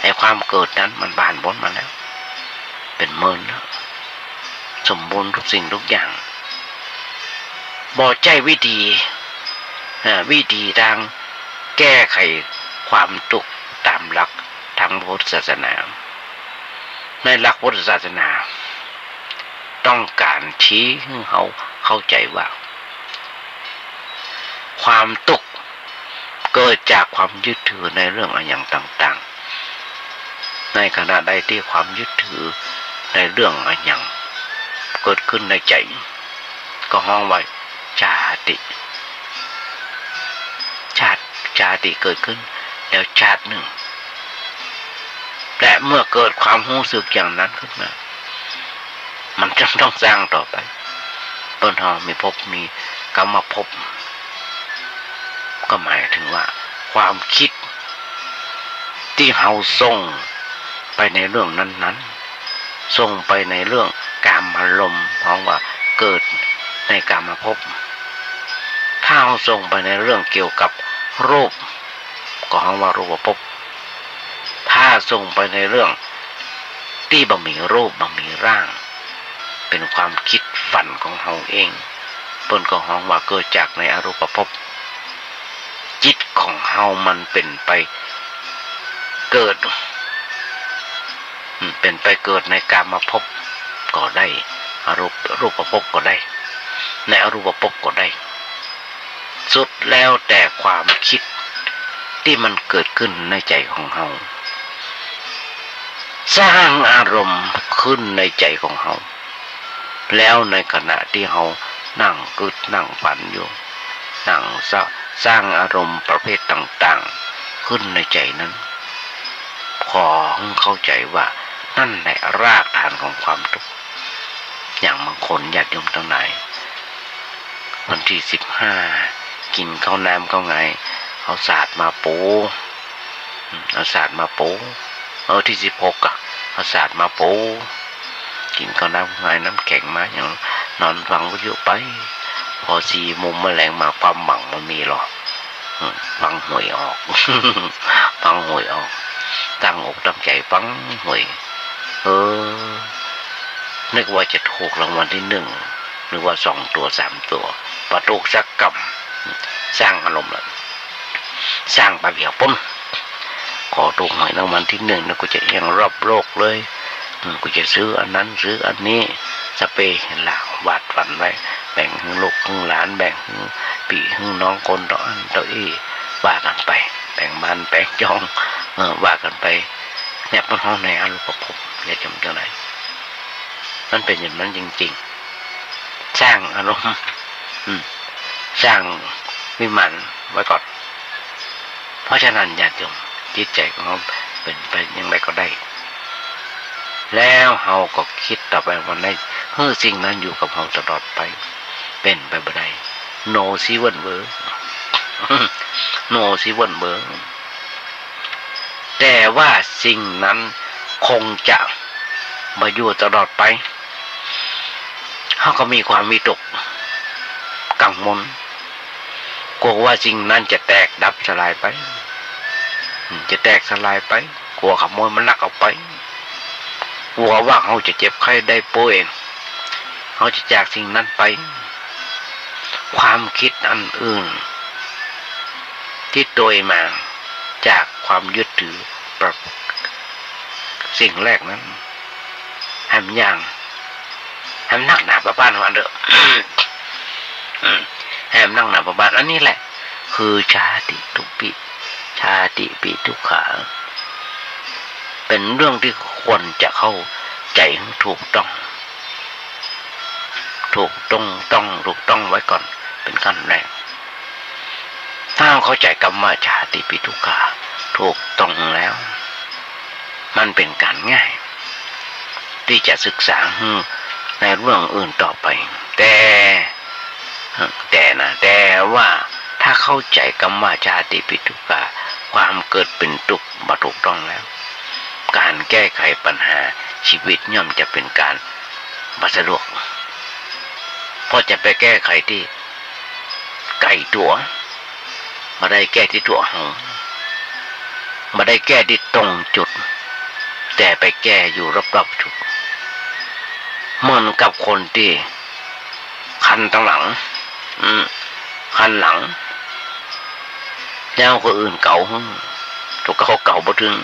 ไอ้ความเกิดนั้นมันบานบนมาแล้วเป็นเมินแล้วสมบูรณ์ทุกสิ่งทุกอย่างบอกใจวิธีทางแก้ไขความทุกข์ตามหลักทางพุทธศาสนาในหลักพุทธศาสนาต้องการชี้ให้เขาเข้าใจว่าความทุกข์เกิดจากความยึดถือในเรื่องอะไรอย่างต่างๆในขณะใดที่ความยึดถือในเรื่องอะไรอย่างเกิดขึ้นในใจก็ห้องไว้ชาติเกิดขึ้นแล้วชาติหนึ่งและเมื่อเกิดความรู้สึกอย่างนั้นขึ้นมามันจะต้องสร้างต่อไปต้นหอมมีภพมีกรรมภพก็หมายถึงว่าความคิดที่เราส่งไปในเรื่องนั้นๆส่งไปในเรื่องกามอารมณ์เพราะว่าเกิดในกามภพถ้าเราส่งไปในเรื่องเกี่ยวกับรูปก็เรียกว่ารูปภพถ้าส่งไปในเรื่องที่บ่มีรูปบ่มีร่างเป็นความคิดฝันของเราเองเปิ้นก็เรียกว่าเกิดจากในอรูปภพจิตของเรามันเป็นไปเกิด เป็นไปเกิดในกามภพก็ได้รูปภพก็ได้ในอรูปภพก็ได้สุดแล้วแต่ความคิดที่มันเกิดขึ้นในใจของเราสร้างอารมณ์ขึ้นในใจของเราแล้วในขณะที่เรานั่งกึดนั่งฝันอยู่นั่งสร้างอารมณ์ประเภทต่างๆขึ้นในใจนั้นขอเข้าใจว่านั่นแหละรากฐานของความทุกข์อย่างบางคนญาติโยมทั้งหลายวันที่15กินข้าวน้ำข้าวไงเอาศาสตร์มาปูเอาศาสตร์มาปูที่16เอาศาสตร์มาปูกินข้าวน้ำข้าวไงน้ำแข็งมาอย่างนอนฟังวิทยุไปพอ4 มุมแมลงมาความหวังมันมีหรอกฟังหวยออกฟังหวยออกตั้งอกตั้งใจฟังหวยนึกว่าจะถูกรางวัลที่1หรือว่า2 ตัว 3 ตัวประตูสักกำสร้างอารมณ์เลยสร้างไปเบียบปุ้นขอถูกหวยรางวัลที่1แล้วก็จะเอียงรอบโลกเลยกูจะซื้ออันนั้นซื้ออันนี้สเปรย์หลาววาดฝันไว้แบ่งให้ลูกให้หลานแบ่งให้พี่ให้น้องคนต่ออันต่ออีว่ากันไปแบ่งบ้านแบ่งจองว่ากันไปเนี่ยมันห้องในอารมณ์ภพอย่าจำเท่าไหร่มันเป็นอย่างนั้นจริงๆสร้างอารมณ์สร้างวิมานไว้ก่อนเพราะฉะนั้นญาติโยมจิตใจของเราเป็นไปอย่างไรก็ได้แล้วเราก็คิดต่อไปวันไหนสิ่งนั้นอยู่กับเราตลอดไปเป็นไปบ่ได้โนซีวันเบอร์โนซีวันเบอร์แต่ว่าสิ่งนั้นคงจะมาอยู่ตลอดไปเขาก็มีความวิตกกังวลกลัวว่าสิ่งนั้นจะแตกดับสลายไปจะแตกสลายไปกลัวขโมยมันลักเอาไปกลัวว่าเขาจะเจ็บไข้ได้ป่วยเขาจะจากสิ่งนั้นไปความคิดอันอื่นที่โดยมาจากความยึดถือสิ่งแรกนั้นแหมอย่างแหมนักหนาประบาลวันเด้อแหมนักหนาประบาลอันนี้แหละคือชาติทุกปีชาติปีทุกขาเป็นเรื่องที่ควรจะเข้าใจถูกต้องถูกต้องไว้ก่อนเป็นขั้นแรกถ้าเข้าใจกรรมชาติปีทุกขาถูกต้องแล้วมันเป็นการง่ายที่จะศึกษาในเรื่องอื่นต่อไปแต่ว่าถ้าเข้าใจกรรมชาติปีทุกขาความเกิดเป็นทุกข์มาถูกต้องแล้วการแก้ไขปัญหาชีวิตย่อมจะเป็นการมาสะดวกเพราะจะไปแก้ไขที่ไกลตัวมาได้แก้ที่ตัวเรามาได้แก้ที่ตรงจุดแต่ไปแก้อยู่รอบๆจุดเหมือนกับคนที่คันตั้งหลังคันหลังแล้วคนอื่นเก่าถูกเขาเก่าบ่ถึง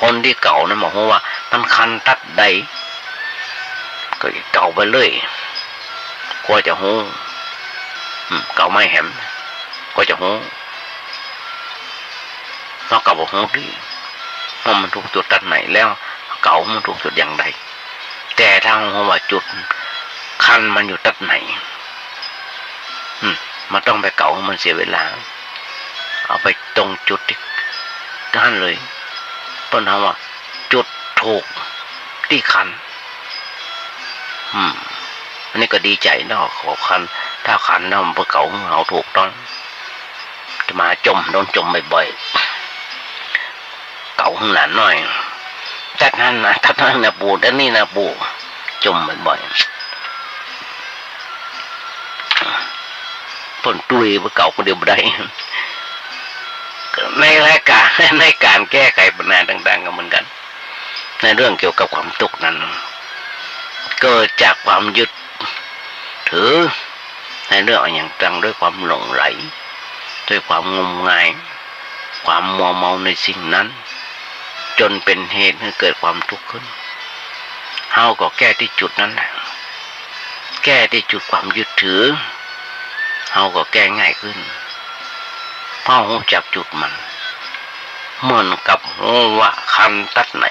คนที่เก่านะบอกว่ามันคันตัดใดก็เก่าไปเลยกลัวจะหูเก่าไม่แหมก็จะหูเพราะเก่าบอกหูดิว่ามันถูกจุดตัดไหนแล้วเก่ามันถูกจุดอย่างใดแต่ถ้าว่าจุดคันมันอยู่ตัดไหนมันต้องไปเก่ามันเสียเวลาเอาไปตรงจุดที่นั่นเลยต้นทำว่าจุดถูกที่คันอันนี้ก็ดีใจเนาะขอคันถ้าคันเนาะมันเก่าเอาถูกต้องจะมาจมโดนจมบ่อยๆเก่าหนาหน่อยตัดนั่นนะปูด้านนี้นะปูจมบ่อยๆต้นตุยเมื่อเก่าคนเดียวไม่ได้ในรายการในการแก้ไขปัญหาต่างๆก็เหมือนกันในเรื่องเกี่ยวกับความทุกข์นั้นเกิดจากความยึดถือในเรื่องอย่างต่างด้วยความหลงไหลด้วยความงมงายความมัวเมาในสิ่งนั้น จนเป็นเหตุให้เกิดความทุกข์ขึ้นเฮาก็แก้ที่จุดนั้นแหละแก้ที่จุดความยึดถือเฮาก็แก้ง่ายขึ้นเพราะรู้จักจุดมันเหมือนกับว่าคันตัดไหน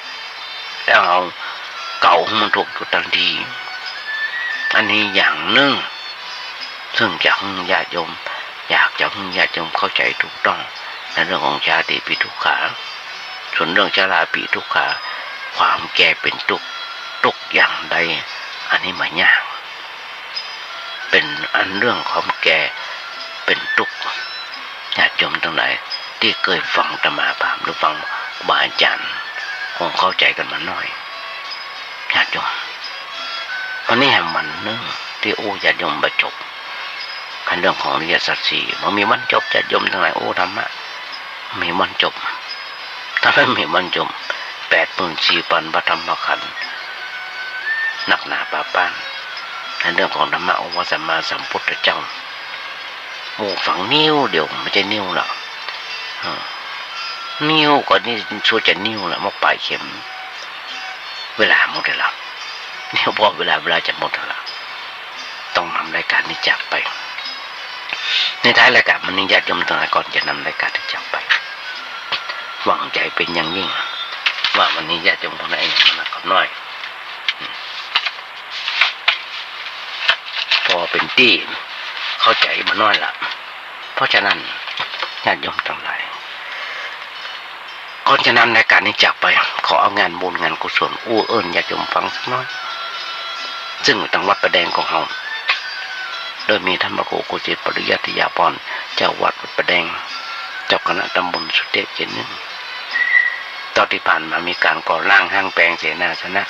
แล้วเอาเก่ามันถูกจุดทันทีอันนี้อย่างหนึ่งซึ่งจะให้ญาติโยมอยากจะให้ญาติโยมเข้าใจถูกต้องในเรื่องของชาติปีทุกขาส่วนเรื่องชราปีทุกขาความแก่เป็นทุกอย่างใดอันนี้ไม่ยากเป็นอันเรื่องความแก่เป็นทุกข์ญาติโยมทั้งหลายที่เคยฟังธรรมาภาพหรือฟังบาอาจารย์คงเข้าใจกันมาหน่อยญาติโยมวันนี้มันนึงที่ญาติโยมบรรจบกันเรื่องของอริยสัจสี่มันมีวันจบญาติโยมทั้งหลายธรรมะมีวันจบถ้าไม่มีวันจบ84,000 พระธรรมขันธ์หนักหนาป่าป้านในเรื่องของธรรมะองค์สัมมาสัมพุทธเจ้าโอ้ฝังนิ้วเดี๋ยวไม่ใช่นิ้วหรอกนิ้วก่อนนี่ช่วยจะนิ้วแหละมกปลายเข็มเวลาหมดแล้วนิ้วพอเวลาจะหมดแล้วต้องนำรายการนี้จากไปในท้ายรายการมันนี้ญาติโยมทั้งหลายก่อนจะนำรายการนี้จากไปหวังใจเป็นอย่างยิ่งว่าวันนี้ญาติโยมทั้งหลายมาก็น้อยพอเป็นที่เข้าใจมาน้อยละเพราะฉะนั้นญาติโยมทั้งหลายก่อนจะนำรายการนี้จากไปขอเอางานบุญงานกุศลญาติโยมฟังสักน้อยซึ่งทางวัดประแดงของเราโดยมีท่านพระครูกุจิตปริยัติยาพรเจ้าวัดประแดงเจ้าคณะตำบลสุเทพเจริญตอนที่ผ่านมามีการก่อร่างห้างแปลงเสนาสนะ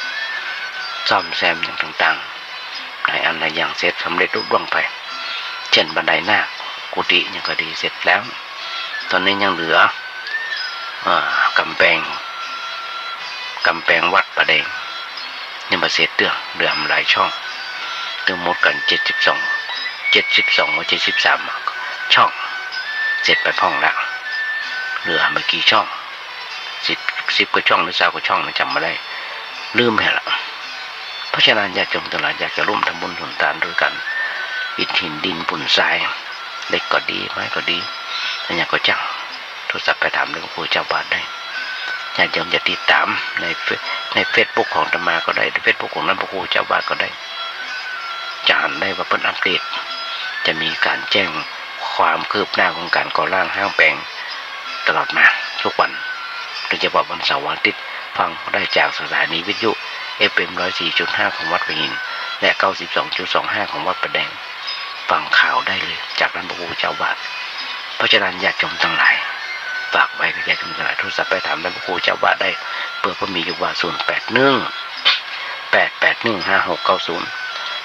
ซ่อมแซมอย่างต่างๆในอันใดอย่างเสร็จสำเร็จรุ่ร่วงไปเช่นบันไดหน้ากุฏิยังก็ดีเสร็จแล้วตอนนี้ยังเหลือกำแพงวัดประแดงยังมาเสร็จเดือมหลายช่องทั้งหมดกัน72ว่า73ช่องเสร็จไปพ่องแล้วเหลือไม่กี่ช่อง10กว่าช่องหรือ20กว่าช่องจำไม่ได้ลืมไปแล้วเพราะฉะนั้นญาติโยมทั้งหลายอยากจะร่วมทำบุญสุนทานด้วยกันอิฐหินดินปุ่นทรายเล็กก็ดีไม้ก็ดีถ้าอยากก็จ้างโทรศัพท์ไปถามหลวงปู่เจ้าบาทได้ญาติโยมจะติดตามในเฟซบุ๊กของธรรมาก็ได้ในเฟซบุ๊กของหลวงปู่เจ้าบาทก็ได้จะอ่านได้ว่าเพิ่นอัปเดตจะมีการแจ้งความคืบหน้าของการก่อร่างห้างแปลงตลอดมาทุกวันโดยเฉพาะวันเสาร์วันอาทิตย์ฟังได้จากสถานีวิทยุ FM 104.5 ของวัดพระหินและ 92.25 ของวัดประแดงฟังข่าวได้เลยจากหลวงปู่เจ้าบาทเพราะฉะนั้นญาติโยมทั้งหลายฝากไว้กับญาติโยมทั้งหลายโทรศัพท์ไปถามหลวงปู่เจ้าบาทได้เบอร์ก็มีอยู่ว่า0818815690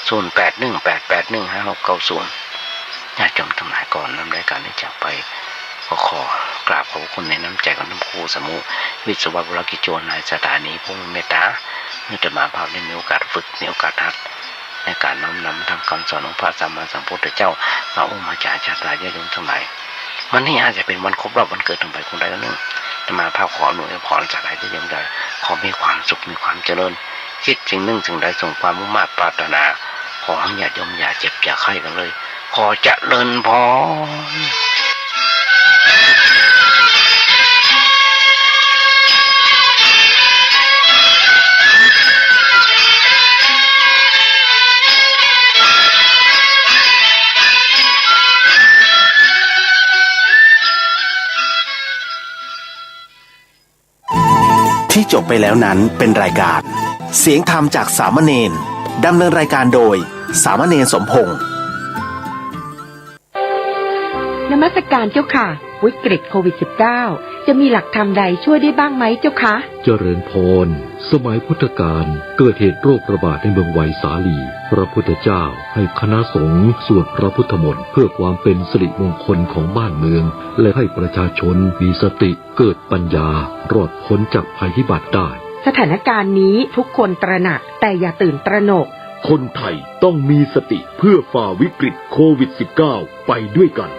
0818815690ญาติโยมทั้งหลายก่อนนำรายการนี้จากไปก็ขอกราบขอบคุณในน้ำใจของหลวงปู่สมุวิศวะบุรกิจโจนายสถานีผู้เมตตาเมื่อจะมาภาพได้มีโอกาสฝึกมีโอกาสทัดในการน้อมนำทำคำสอนของพระสัมมาสัมพุทธเจ้ามามาจากชาติญาติโยมทั้งหลายวันนี้อาจจะเป็นวันครบรอบวันเกิดของใครคนใดคนหนึ่งจะมาภาพขอหน่วยพรจากญาติโยมใดขอมีความสุขมีความเจริญคิดสิ่งหนึ่งสิ่งใดส่งความมุ่งมั่นปรารถนาขอให้ญาติโยมอย่าเจ็บอย่าไข้กันเลยขอเจริญพร ที่จบไปแล้วนั้นเป็นรายการเสียงธรรมจากสามเณรดำเนินรายการโดยสามเณรสมพงษ์ นมัสการเจ้าค่ะวิกฤตโควิด -19 จะมีหลักธรรมใดช่วยได้บ้างไหมเจ้าคะเจริญพรสมัยพุทธกาลเกิดเหตุโรคระบาดในเมืองไวสาลีพระพุทธเจ้าให้คณะสงฆ์สวดพระพุทธมนต์เพื่อความเป็นสิริมงคลของบ้านเมืองและให้ประชาชนมีสติเกิดปัญญารอดพ้นจากภัยพิบัติได้สถานการณ์นี้ทุกคนตระหนักแต่อย่าตื่นตระหนกคนไทยต้องมีสติเพื่อฝ่าวิกฤตโควิด -19 ไปด้วยกัน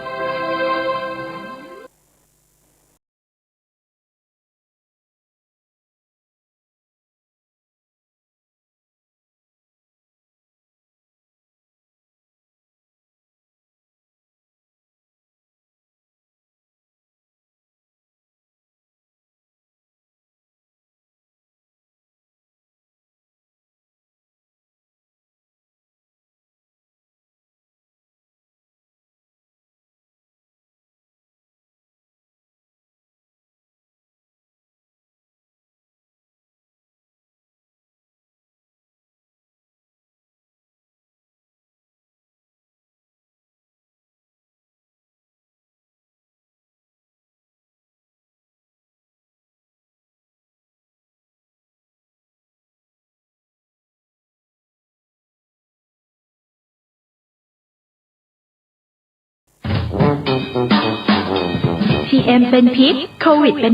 ATM เป็นพิษโควิดเป็น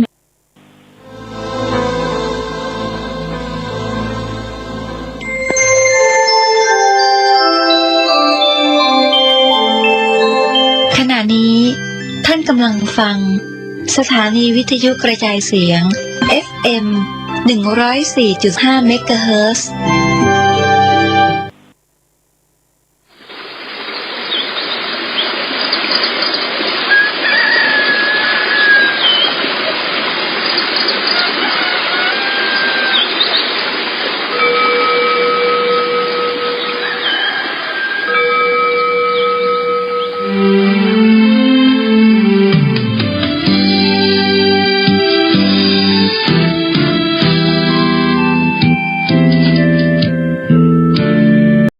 ขณะนี้ท่านกำลังฟังสถานีวิทยุกระจายเสียง FM 104.5 เมกะเฮิรตซ์